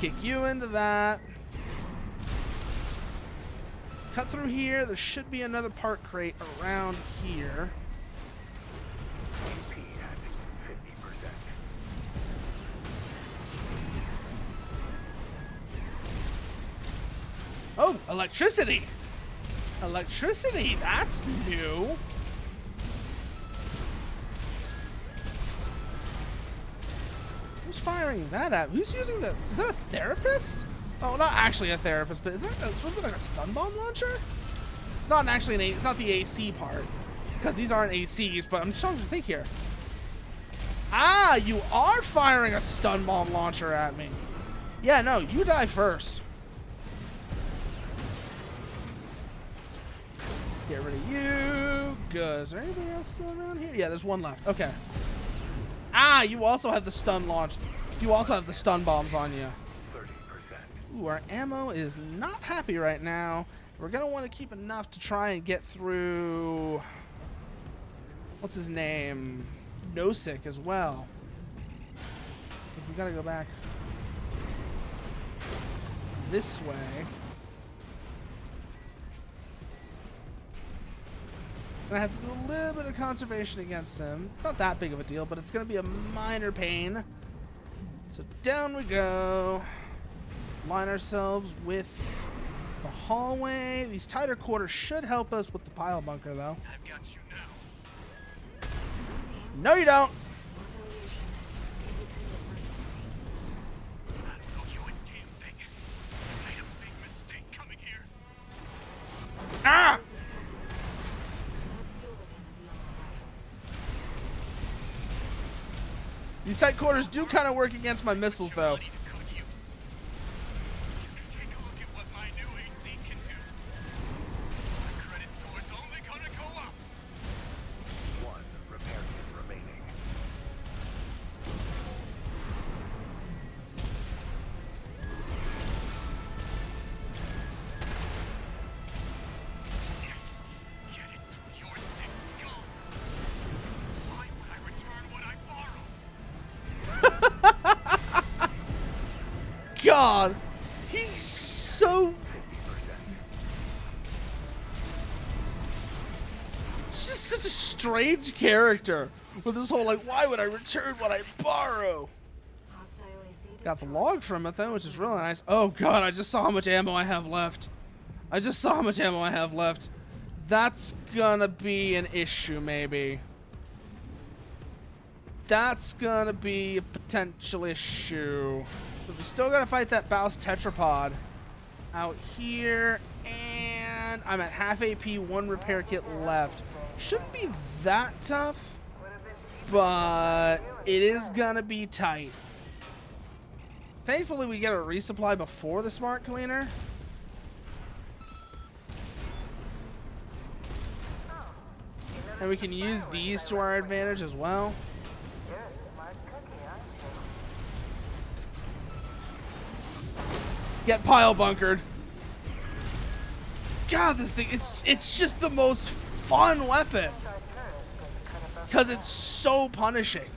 Kick you into that. Cut through here. There should be another part crate around here. AP at 50%. Oh, electricity. Electricity. That's new. Who's firing that at? Who's using the... Is that a therapist? Oh, not actually a therapist, but is that supposed to be like a stun bomb launcher? It's not actually an it's not the AC part, because these aren't ACs, but I'm just trying to think here. Ah, you are firing a stun bomb launcher at me. Yeah, no, you die first. Get rid of you. Good. Is there anybody else still around here? Yeah, there's one left. Okay. Ah, you also have the stun launch. You also have the stun bombs on you. 30%. Ooh, our ammo is not happy right now. We're going to want to keep enough to try and get through... What's his name? Nosik as well. We got to go back this way. Gonna have to do a little bit of conservation against him. Not that big of a deal, but it's gonna be a minor pain. So down we go. Line ourselves with the hallway. These tighter quarters should help us with the pile bunker, though. I've got you now. No, you don't. I don't know you a damn thing. You made a big mistake coming here. Ah! These tight quarters do kind of work against my missiles, though. Money to good use. Just take a look at what my new AC can do. My credit score's only gonna go up. One repair kit remaining. Get it through your thick skull. Why would I return what I borrowed? God, he's so... It's just such a strange character with this whole, like, why would I return what I borrow? Hostile AC Got the destroyed. log from it, though, which is really nice. Oh, God, I just saw how much ammo I have left. I just saw how much ammo I have left. That's gonna be an issue, maybe. That's gonna be a potential issue. But we still gotta fight that Baus tetrapod out here, and I'm at half AP, one repair kit left. Shouldn't be that tough, but it is gonna be tight. Thankfully, we get a resupply before the smart cleaner. And we can use these to our advantage as well. Get pile bunkered. God, this thing, it's just the most fun weapon. Because it's so punishing.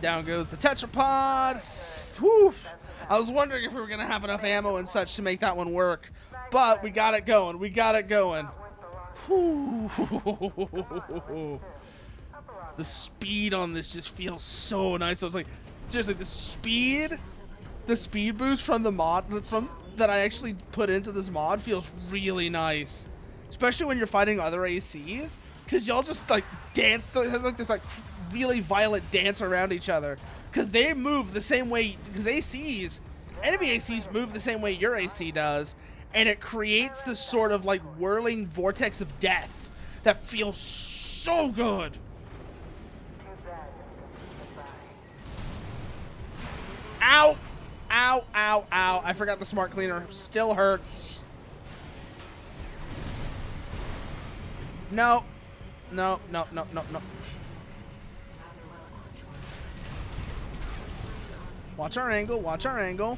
Down goes the tetrapod. Whew. I was wondering if we were going to have enough ammo and such to make that one work. But we got it going. We got it going. Whew. The speed on this just feels so nice. I was like, seriously, the speed boost from the mod that I actually put into this mod feels really nice. Especially when you're fighting other ACs. Because y'all just like dance, have like this like really violent dance around each other. Because they move the same way, because enemy ACs move the same way your AC does. And it creates this sort of like whirling vortex of death that feels so good. Ow! Ow, ow, ow. I forgot the smart cleaner. Still hurts. No. No, no, no, no, no. Watch our angle, watch our angle.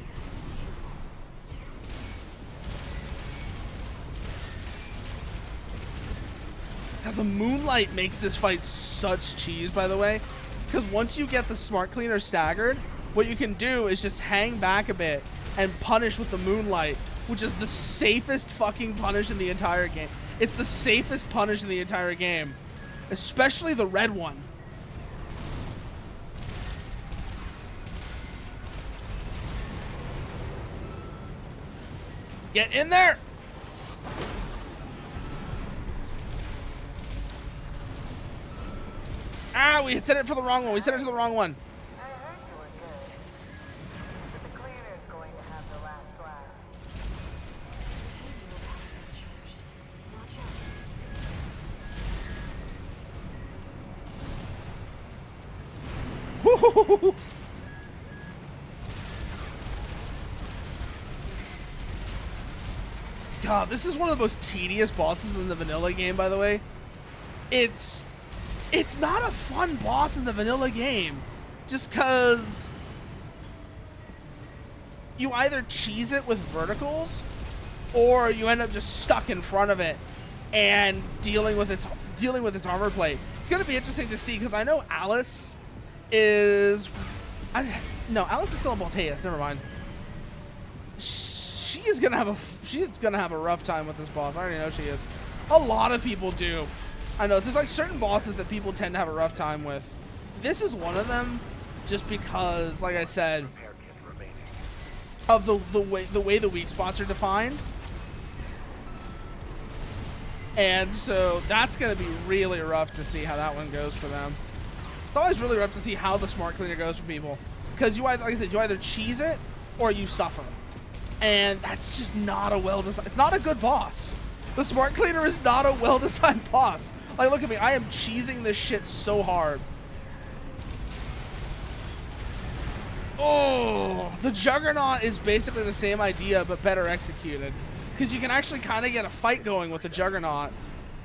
God, the moonlight makes this fight such cheese, by the way. Because once you get the smart cleaner staggered, what you can do is just hang back a bit and punish with the moonlight, which is the safest fucking punish in the entire game. It's the safest punish in the entire game. Especially the red one. Get in there! Ah, we set it for the wrong one. We set it to the wrong one. I heard you were good. But the cleaner's going to have the last laugh. Woo-hoo-hoo-hoo. God, this is one of the most tedious bosses in the vanilla game, by the way. It's not a fun boss in the vanilla game, just because you either cheese it with verticals, or you end up just stuck in front of it and dealing with its armor plate. It's gonna be interesting to see, because I know Alice is Alice is still in Voltaeus. Never mind. She's gonna have a rough time with this boss. I already know she is. A lot of people do. I know, there's like certain bosses that people tend to have a rough time with. This is one of them, just because, like I said, of the way the weak spots are defined. And so that's going to be really rough to see how that one goes for them. It's always really rough to see how the smart cleaner goes for people. Because like I said, you either cheese it or you suffer. And that's just not a well-designed... It's not a good boss. The smart cleaner is not a well-designed boss. Like, look at me. I am cheesing this shit so hard. Oh, the Juggernaut is basically the same idea, but better executed. Because you can actually kind of get a fight going with the Juggernaut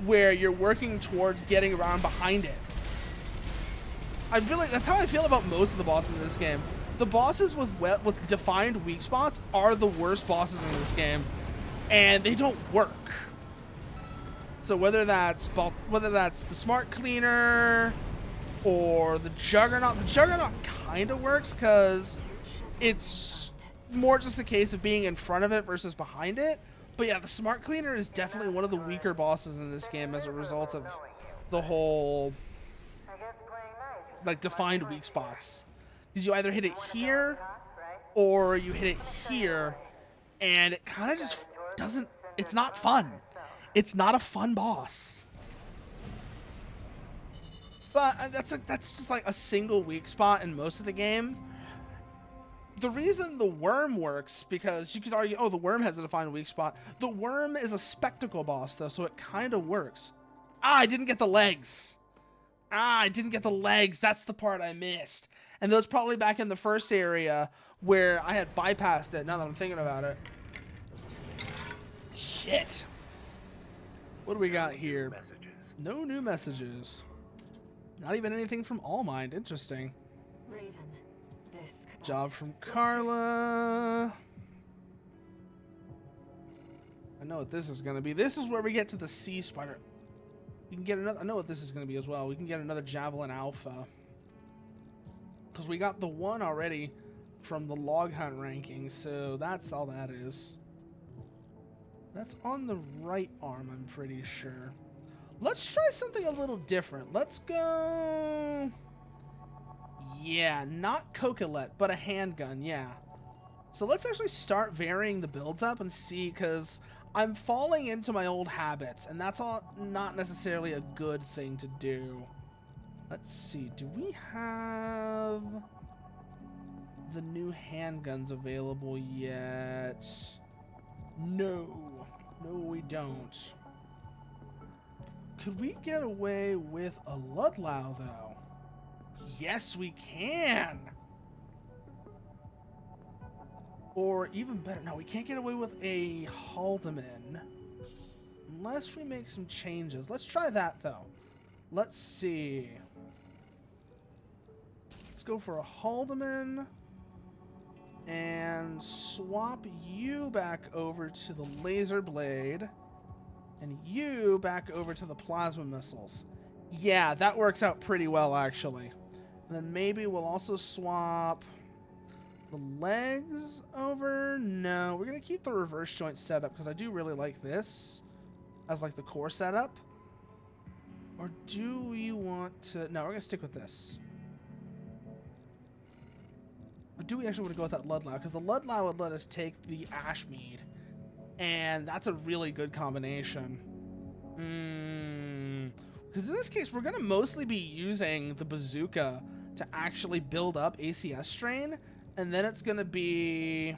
where you're working towards getting around behind it. That's how I feel about most of the bosses in this game. The bosses with defined weak spots are the worst bosses in this game, and they don't work. So whether that's the smart cleaner or the Juggernaut kind of works because it's more just a case of being in front of it versus behind it. But yeah, the smart cleaner is definitely one of the weaker bosses in this game as a result of the whole like defined weak spots. Because you either hit it here or you hit it here, and it kind of just doesn't. It's not fun. It's not a fun boss. But that's just like a single weak spot in most of the game. The reason the worm works, because you could argue, oh, the worm has a defined weak spot. The worm is a spectacle boss, though, so it kind of works. Ah, I didn't get the legs. That's the part I missed. And those probably back in the first area where I had bypassed it, now that I'm thinking about it. Shit. What do we got here? No new messages. Not even anything from All Mind. Interesting. Raven, this could Job from Carla. I know what this is going to be. This is where we get to the sea spider. We can get another. I know what this is going to be as well. We can get another Javelin Alpha. Because we got the one already from the log hunt ranking. So that's all that is. That's on the right arm, I'm pretty sure. Let's try something a little different. Let's go... Yeah, not Coquelet, but a handgun, yeah. So let's actually start varying the builds up and see, because I'm falling into my old habits, and that's all not necessarily a good thing to do. Let's see, do we have the new handguns available yet? No, we don't. Could we get away with a Ludlow, though? Yes, we can! Or even better, no, we can't get away with a Haldeman. Unless we make some changes. Let's try that, though. Let's see. Let's go for a Haldeman. And swap you back over to the laser blade. And you back over to the plasma missiles. Yeah, that works out pretty well, actually. And then maybe we'll also swap the legs over. No, we're going to keep the reverse joint setup because I do really like this as like the core setup. Or do we want to... No, we're going to stick with this. Or do we actually want to go with that Ludlow? Because the Ludlow would let us take the Ashmead. And that's a really good combination. Because in this case, we're going to mostly be using the bazooka to actually build up ACS strain. And then it's going to be...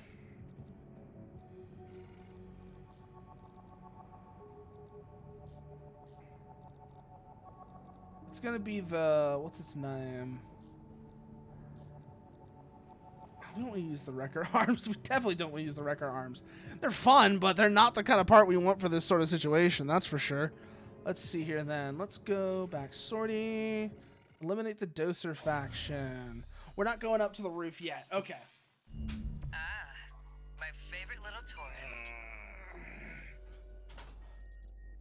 It's going to be the... What's its name? We don't want to use the wrecker arms. We definitely don't want to use the wrecker arms. They're fun, but they're not the kind of part we want for this sort of situation. That's for sure. Let's see here then. Let's go back sortie. Eliminate the Doser faction. We're not going up to the roof yet. Okay. Ah, my favorite little tourist.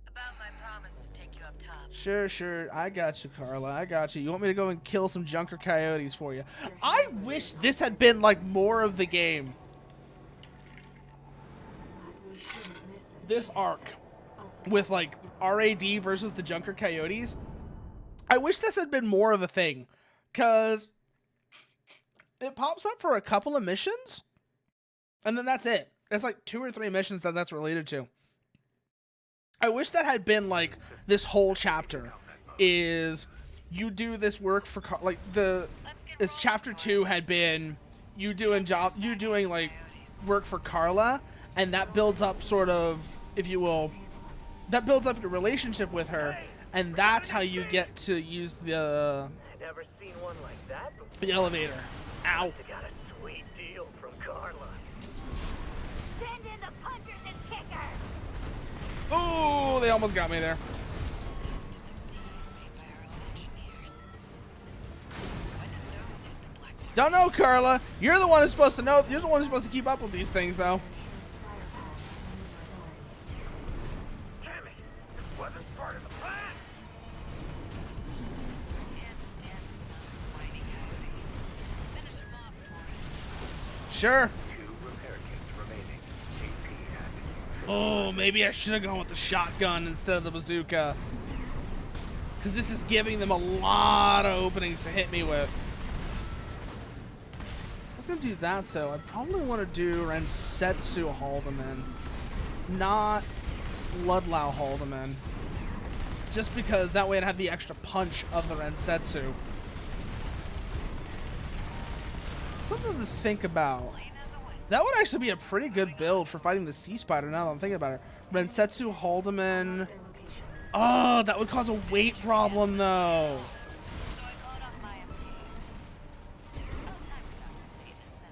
About my promise to take you up top. Sure. I got you, Carla. I got you. You want me to go and kill some junker coyotes for you? I wish this had been like more of the game. This arc with like RAD versus the junker coyotes. I wish this had been more of a thing, because it pops up for a couple of missions and then that's it. It's like 2 or 3 missions that's related to. I wish that had been like this whole chapter is you do this work for like this chapter 2 had been you doing like work for Carla, and that builds up sort of, if you will, that builds up your relationship with her, and that's how you get to use the Never seen one like that before. the elevator. Ow. I got a sweet deal from Carla. Send in the punchers and kickers! Oh, they almost got me there. Custom MTs made by our own engineers. When did those hit the black market? Don't know, Carla. You're the one who's supposed to know. You're the one who's supposed to keep up with these things, though. Damn it! This wasn't part of the plan. Can't stand the son of a whiny coyote. Finish him off, tourist. Sure. 2 repair kits remaining. AP active. Oh, maybe I should have gone with the shotgun instead of the bazooka. Because this is giving them a lot of openings to hit me with. I was going to do that, though. I probably want to do Rensetsu Haldeman, not Ludlow Haldeman. Just because that way I'd have the extra punch of the Rensetsu. Something to think about. Plain as a whistle. That would actually be a pretty good build for fighting the Sea Spider now that I'm thinking about it. Rensetsu Haldeman. Oh, that would cause a weight problem, though. So I called off my MTs. About time we got some maintenance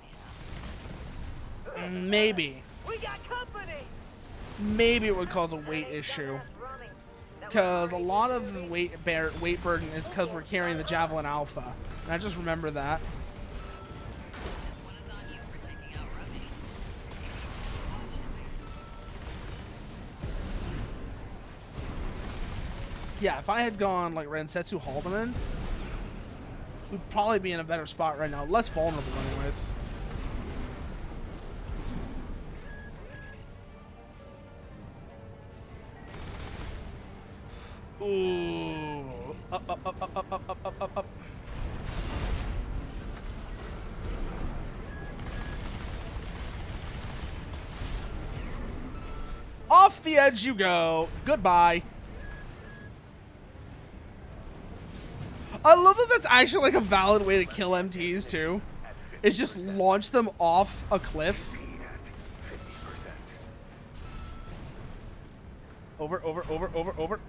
anyhow. Maybe. We got company. Maybe it would cause a weight issue. Because a lot of the weight burden is because we're carrying the Javelin Alpha. And I just remember that. This way. Yeah, if I had gone like Rensetsu Haldeman, we'd probably be in a better spot right now. Less vulnerable anyways. Ooh. Up, up, up, up, up, up, up, up, up, up. Off the edge you go. Goodbye. I love that that's actually like a valid way to kill MTs too. Is just launch them off a cliff. Over, over, over, over, over.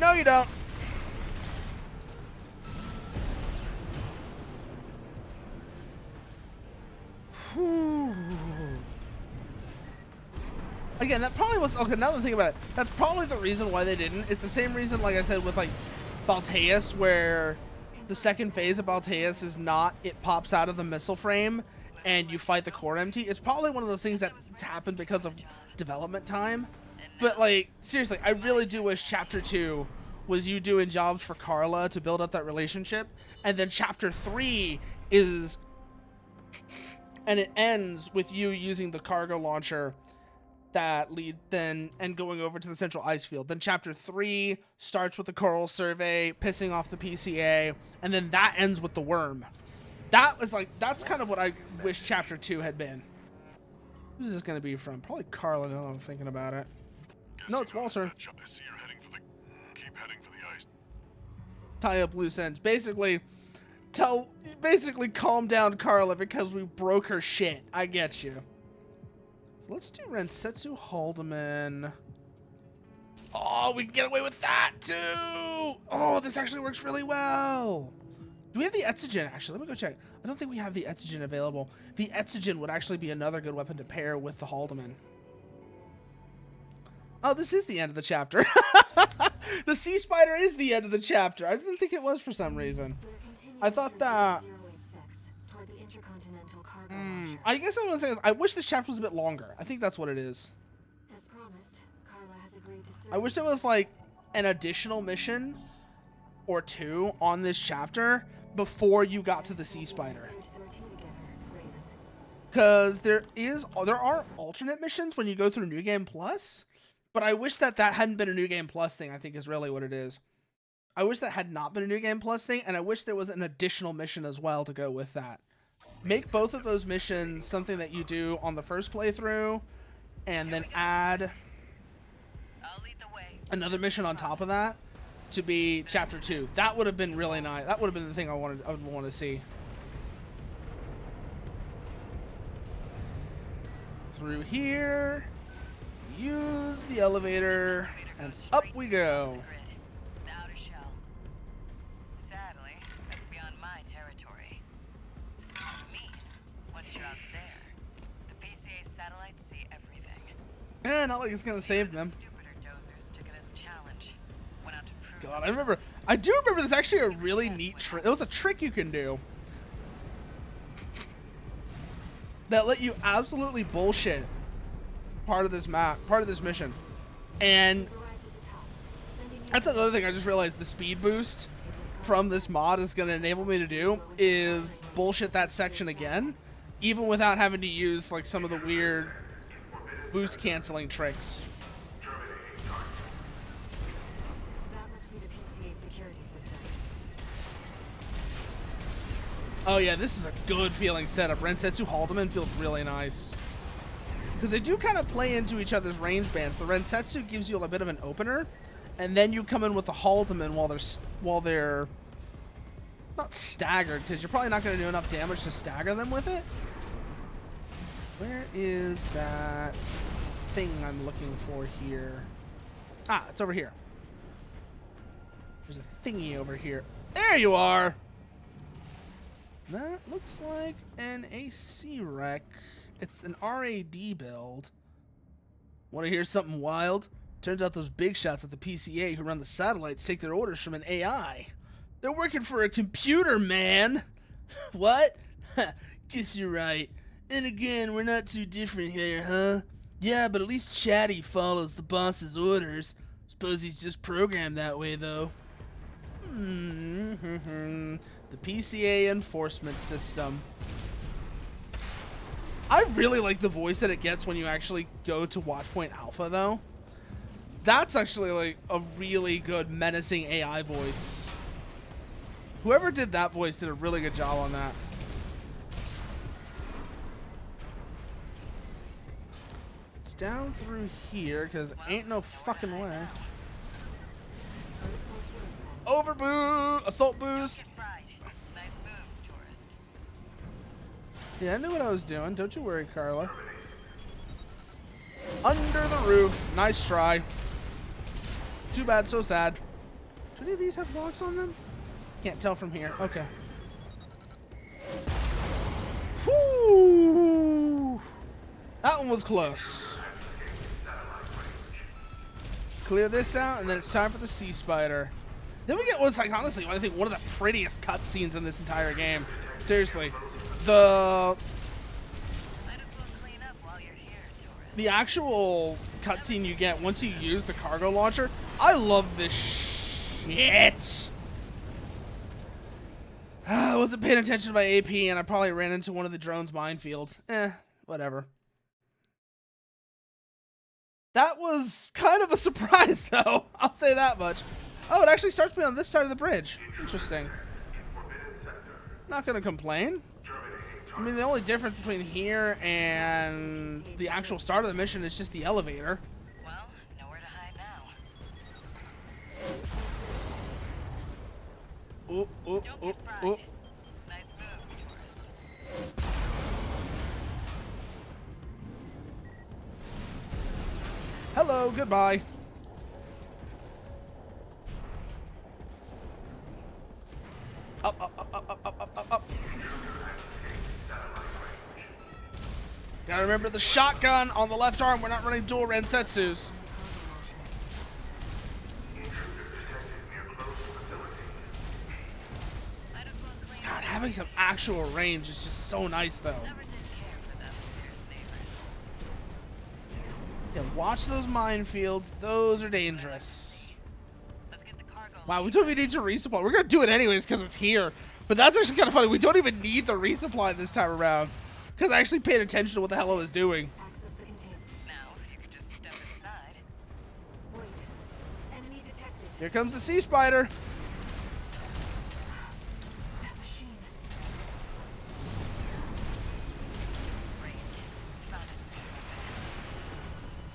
No, you don't. Whew. Again, that probably was okay. Now that I think about it, that's probably the reason why they didn't. It's the same reason, like I said, with like Balteus, where the second phase of Balteus is not it pops out of the missile frame and you fight the core MT. It's probably one of those things that happened because of development time. But like seriously, I really do wish Chapter 2 was you doing jobs for Carla to build up that relationship, and then Chapter 3 is, and it ends with you using the cargo launcher that lead then and going over to the central ice field. Then Chapter 3 starts with the coral survey, pissing off the PCA, and then that ends with the worm. That was like, that's kind of what I wish Chapter 2 had been. Who's this going to be from? Probably Carla, now that I'm thinking about it. No, it's Walter. I see you're heading for the... Keep heading for the ice. Tie up loose ends. Basically, calm down Carla because we broke her shit. I get you. So let's do Rensetsu Haldeman. Oh, we can get away with that too. Oh, this actually works really well. Do we have the Etsugen, actually? Let me go check. I don't think we have the Etsugen available. The Etsugen would actually be another good weapon to pair with the Haldeman. Oh, this is the end of the chapter. The Sea Spider is the end of the chapter. I didn't think it was for some reason. I thought that... I guess what I'm saying is I wish this chapter was a bit longer. I think that's what it is. As promised, Carla has agreed to serve. I wish there was like an additional mission or two on this chapter before you got to the Sea Spider. Because there are alternate missions when you go through New Game Plus, but I wish that hadn't been a New Game Plus thing, I think is really what it is. I wish that had not been a New Game Plus thing, and I wish there was an additional mission as well to go with that. Make both of those missions something that you do on the first playthrough, and then add another mission on top of that to be Chapter 2. That would have been really nice. That would have been the thing I would want to see. Through here, use the elevator, and up we go. The outer shell. Sadly, that's beyond my territory. I mean, once you're out there, the PCA satellites see everything. Eh, not like it's gonna save them. Stupider dozers took it as a challenge. Went out to prove God, I do remember there's actually a really neat trick. There was a trick you can do that let you absolutely bullshit part of this mission. And that's another thing I just realized the speed boost from this mod is going to enable me to do is bullshit that section again, even without having to use like some of the weird boost canceling tricks. That must be the PCA security system. Oh yeah, this is a good feeling setup. Rensetsu Haldeman feels really nice. Because they do kind of play into each other's range bands. The Rensetsu gives you a bit of an opener, and then you come in with the Haldeman while they're not staggered, because you're probably not going to do enough damage to stagger them with it. Where is that thing I'm looking for here? Ah, it's over here. There's a thingy over here. There you are! That looks like an AC wreck. It's an RAD build. Want to hear something wild? Turns out those big shots at the PCA who run the satellites take their orders from an AI. They're working for a computer, man. What? Guess you're right. And again, we're not too different here, huh? Yeah, but at least Chatty follows the boss's orders. Suppose he's just programmed that way, though. The PCA enforcement system. I really like the voice that it gets when you actually go to Watchpoint Alpha, though. That's actually like a really good menacing AI voice. Whoever did that voice did a really good job on that. It's down through here because ain't no fucking way. Overboost, assault boost. Get fried. Nice moves, tourist. Yeah, I knew what I was doing. Don't you worry, Carla. Under the roof. Nice try. Too bad, so sad. Do any of these have blocks on them? Can't tell from here. Okay. Whoo! That one was close. Clear this out, and then it's time for the sea spider. Then we get what's like honestly, I think one of the prettiest cutscenes in this entire game. Seriously, the the actual cutscene you get once you use the cargo launcher. I love this shit. I wasn't paying attention to my AP, and I probably ran into one of the drone's minefields. Whatever. That was kind of a surprise, though. I'll say that much. Oh, it actually starts me on this side of the bridge. Interesting. Not gonna complain. I mean, the only difference between here and the actual start of the mission is just the elevator. Well, nowhere to hide now. Ooh, ooh, Don't ooh, get fried. ooh. Nice moves, tourist. Hello, goodbye. Up, up, up, up, up, up, up, up. Gotta remember the shotgun on the left arm. We're not running dual Rensetsus. God, having some actual range is just so nice, though. Never did care for the upstairs neighbors. Yeah, watch those minefields. Those are dangerous. Let's get the cargo. Wow, we don't even need to resupply. We're gonna do it anyways because it's here. But that's actually kind of funny. We don't even need the resupply this time around because I actually paid attention to what the hell I was doing. Access the container. Now, if you could just step inside. Wait. Enemy detected. Here comes the sea spider. That machine. Great. Found a sea weapon.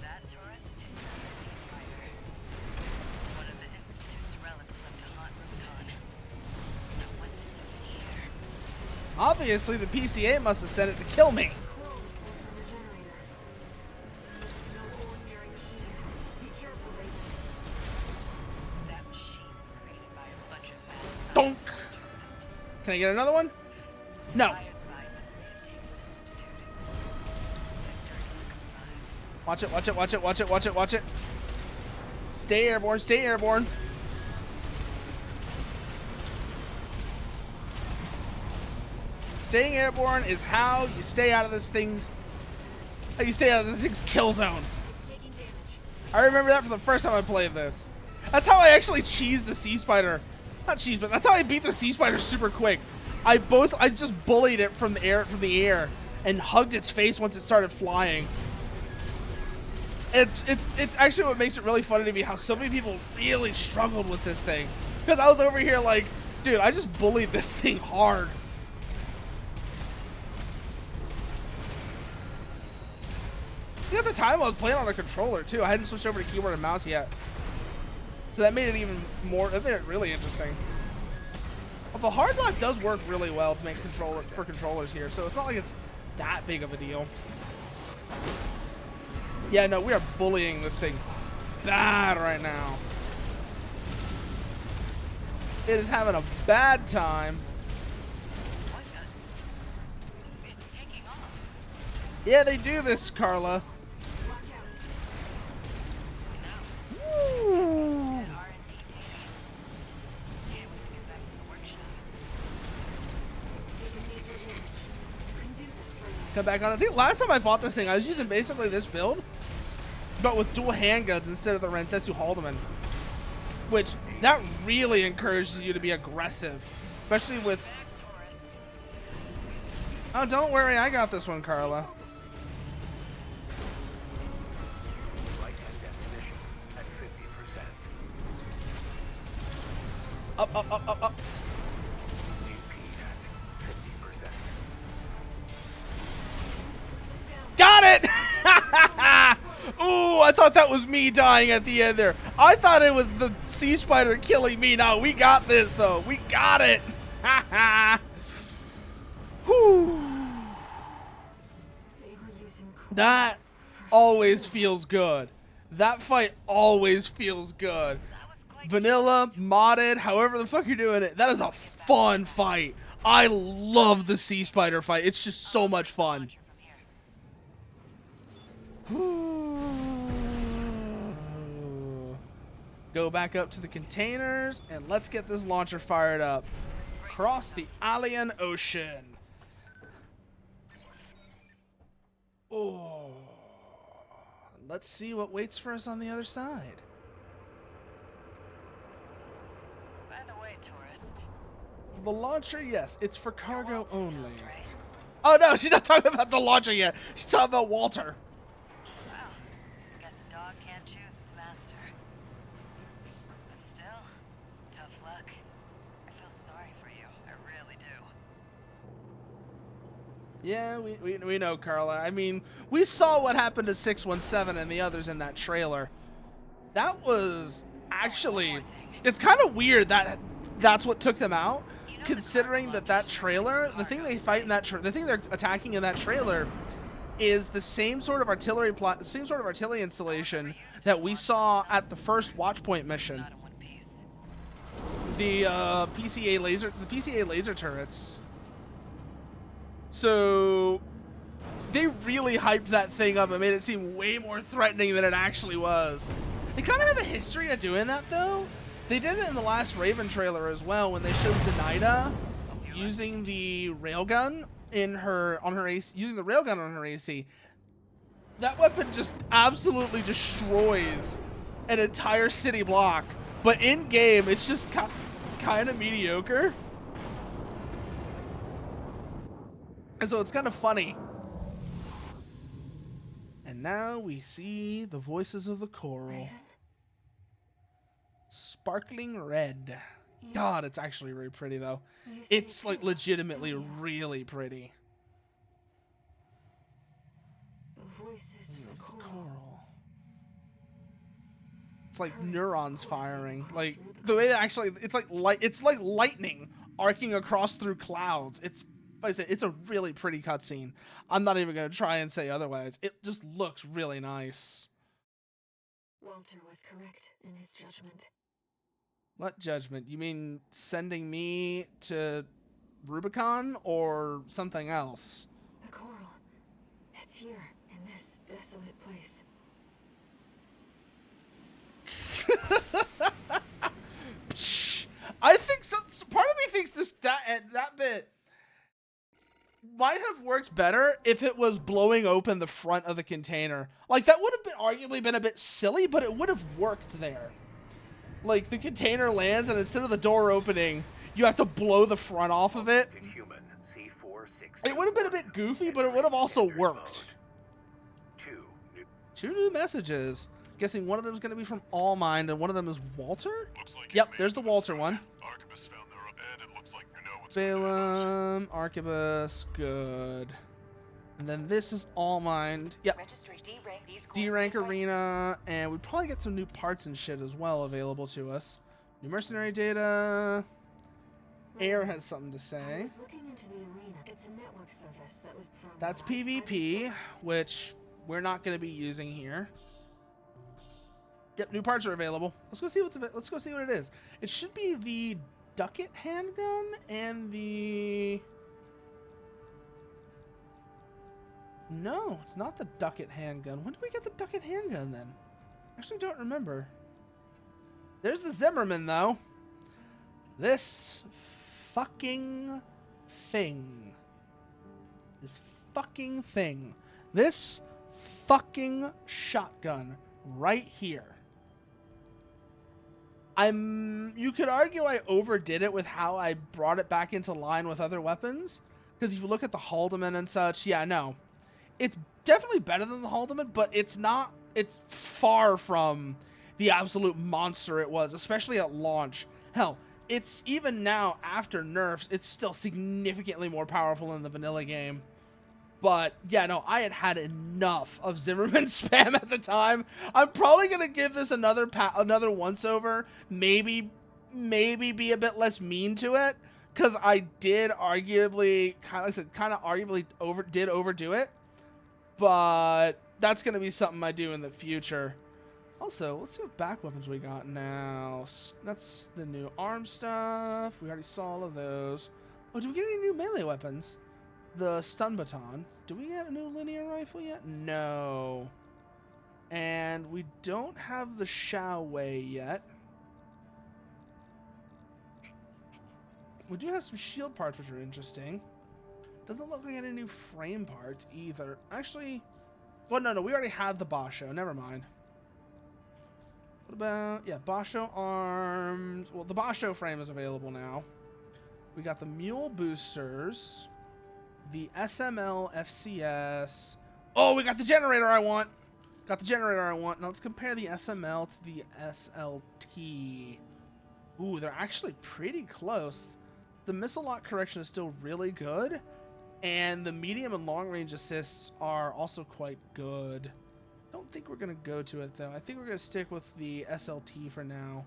That tourist is a sea spider. One of the Institute's relics left to haunt Rubicon. Now what's it doing here? Obviously, the PCA must have sent it to kill me. Close was from the generator. This is no ordinary machine. Be careful, Raven. That machine was created by a bunch of mad Donk. scientists, tourist. Can I get another one? No. Fire's virus may have taken the Institute. Victor Luke survived. Watch it, watch it, watch it, watch it, watch it, watch it. Stay airborne, stay airborne. Staying airborne is how you stay out of this thing's kill zone. It's taking damage. I remember that from the first time I played this. That's how I actually cheesed the sea spider. Not cheese, but that's how I beat the sea spider super quick. I just bullied it from the air and hugged its face once it started flying. It's actually what makes it really funny to me how so many people really struggled with this thing. Because I was over here like, dude, I just bullied this thing hard. I think at the time I was playing on a controller too. I hadn't switched over to keyboard and mouse yet. So that made it even more, that made it really interesting. Well, the hard lock does work really well to make controllers here, so it's not like it's that big of a deal. Yeah, no, we are bullying this thing bad right now. It is having a bad time. What the? It's taking off. Yeah, they do this, Carla. Watch out. That R&D data. Can't wait to get back to the workshop. It's taken major damage. You can do this, Raven. come back on. I think last time I fought this thing, I was using basically this build, but with dual handguns instead of the Rensetsu Haldeman, which that really encourages you to be aggressive, especially with. Oh, don't worry, I got this one, Carla. Right-hand definition at 50%. Up, up, up, up, up. AP at 50%. Got it! Ooh, I thought that was me dying at the end there. I thought it was the sea spider killing me. No, we got this, though. We got it. Whew. That always feels good. That fight always feels good. Vanilla, modded, however the fuck you're doing it. That is a fun fight. I love the sea spider fight. It's just so much fun. Go back up to the containers and let's get this launcher fired up. Across the alien ocean. Oh. Let's see what waits for us on the other side. By the way, tourist. The launcher, yes, it's for cargo only. Oh no, she's not talking about the launcher yet. She's talking about Walter. Well, guess a dog can't choose its master. But still, tough luck. I feel sorry for you. I really do. Yeah, we know, Carla. I mean, we saw what happened to 617 and the others in that trailer. That was actually... It's kind of weird that that's what took them out, considering that trailer, the thing they fight in that the thing they're attacking in that trailer is the same sort of artillery installation that we saw at the first Watchpoint mission. The PCA laser turrets. So they really hyped that thing up and made it seem way more threatening than it actually was. They kind of have a history of doing that, though. They did it in the last Raven trailer as well when they showed Zenaida using the railgun on her AC, using the railgun on her AC. That weapon just absolutely destroys an entire city block, but in game it's just kind of mediocre. And so it's kind of funny. And now we see the voices of the coral. Sparkling red. God, it's actually really pretty, though. It's, like, legitimately really pretty. The voices of the coral. It's like neurons firing. Like, the way that actually... It's like lightning arcing across through clouds. It's... Like I said, it's a really pretty cutscene. I'm not even going to try and say otherwise. It just looks really nice. Walter was correct in his judgment. What judgment? You mean sending me to Rubicon or something else? The coral. It's here, in this desolate place. I think some part of me thinks that bit might have worked better if it was blowing open the front of the container. Like, that would have been arguably been a bit silly, but it would have worked there. Like, the container lands, and instead of the door opening, you have to blow the front off of it. It would have been a bit goofy, but it would have also worked. Two new messages. Guessing one of them is going to be from All Mind, and one of them is Walter? Yep, there's the Walter one. Balaam, Arquebus, good. And then this is All Mind. Yep. D-Rank Arena, and we probably get some new parts and shit as well available to us. New mercenary data. Air has something to say. It's a network service that was from That's PvP, which we're not going to be using here. Yep, new parts are available. Let's go see let's go see what it is. It should be the Ducket handgun and the... No, it's not the Ducket handgun. When did we get the Ducket handgun then? Actually, don't remember. There's the Zimmerman, though. This fucking thing. This fucking thing. This fucking shotgun right here. You could argue I overdid it with how I brought it back into line with other weapons. Because if you look at the Haldeman and such, yeah, no. It's definitely better than the Haldeman, but it's far from the absolute monster it was, especially at launch. Hell, it's even now, after nerfs, it's still significantly more powerful in the vanilla game. But, yeah, no, I had enough of Zimmerman spam at the time. I'm probably going to give this another once-over. Maybe be a bit less mean to it. Because I did arguably, overdo it. But that's going to be something I do in the future. Also, let's see what back weapons we got now. That's the new arm stuff. We already saw all of those. Oh, did we get any new melee weapons? The stun baton. Do we get a new linear rifle yet? No. And we don't have the Shao Wei yet. We do have some shield parts, which are interesting. Doesn't look like any new frame parts either. Actually, well, no, we already had the Basho. Never mind. What about, yeah, Basho arms. Well, the Basho frame is available now. We got the Mule boosters. The SML FCS. Oh, we got the generator I want. Got the generator I want. Now let's compare the SML to the SLT. Ooh, they're actually pretty close. The missile lock correction is still really good. And the medium and long range assists are also quite good. Don't think we're going to go to it, though. I think we're going to stick with the SLT for now.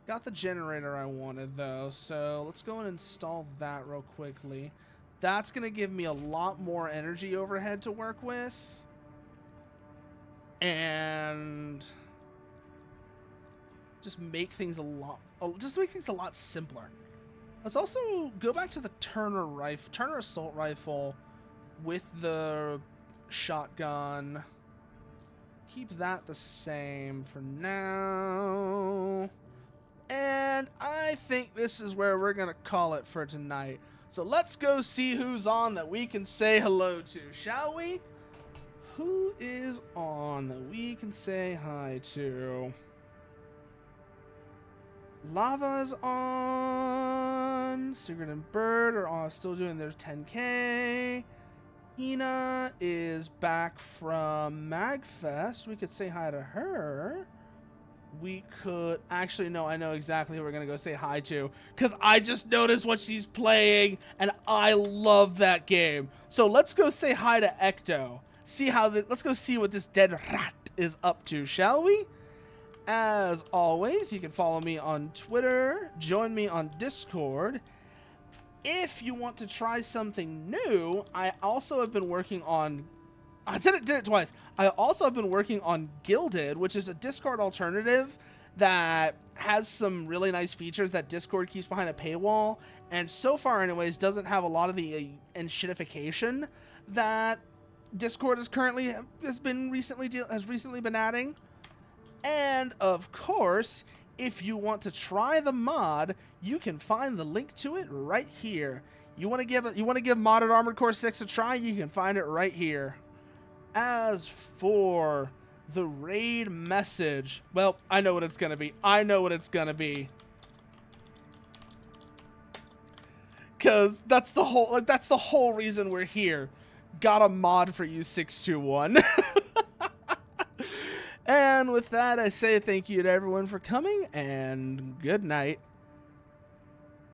Got the generator I wanted, though. So let's go and install that real quickly. That's going to give me a lot more energy overhead to work with. And just make things a lot simpler. Let's also go back to the Turner assault rifle with the shotgun. Keep that the same for now. And I think this is where we're going to call it for tonight. So let's go see who's on that we can say hello to, shall we? Who is on that we can say hi to? Lava's on. Sigurd and Bird are all still doing their 10K. Hina is back from MagFest. We could say hi to her. We could actually, no, I know exactly who we're gonna go say hi to, because I just noticed what she's playing and I love that game. So let's go say hi to Ecto. Let's go see what this dead rat is up to, shall we? As always, you can follow me on Twitter, join me on Discord. If you want to try something new, I also have been working on, did it twice. I also have been working on Gilded, which is a Discord alternative that has some really nice features that Discord keeps behind a paywall, and so far anyways doesn't have a lot of the enshittification that Discord has recently been adding. And of course, if you want to try the mod, you can find the link to it right here. You want to give Modded Armored Core 6 a try, you can find it right here. As for the raid message, well, I know what it's gonna be. Cause that's the whole reason we're here. Got a mod for you, 621. And with that, I say thank you to everyone for coming, and good night.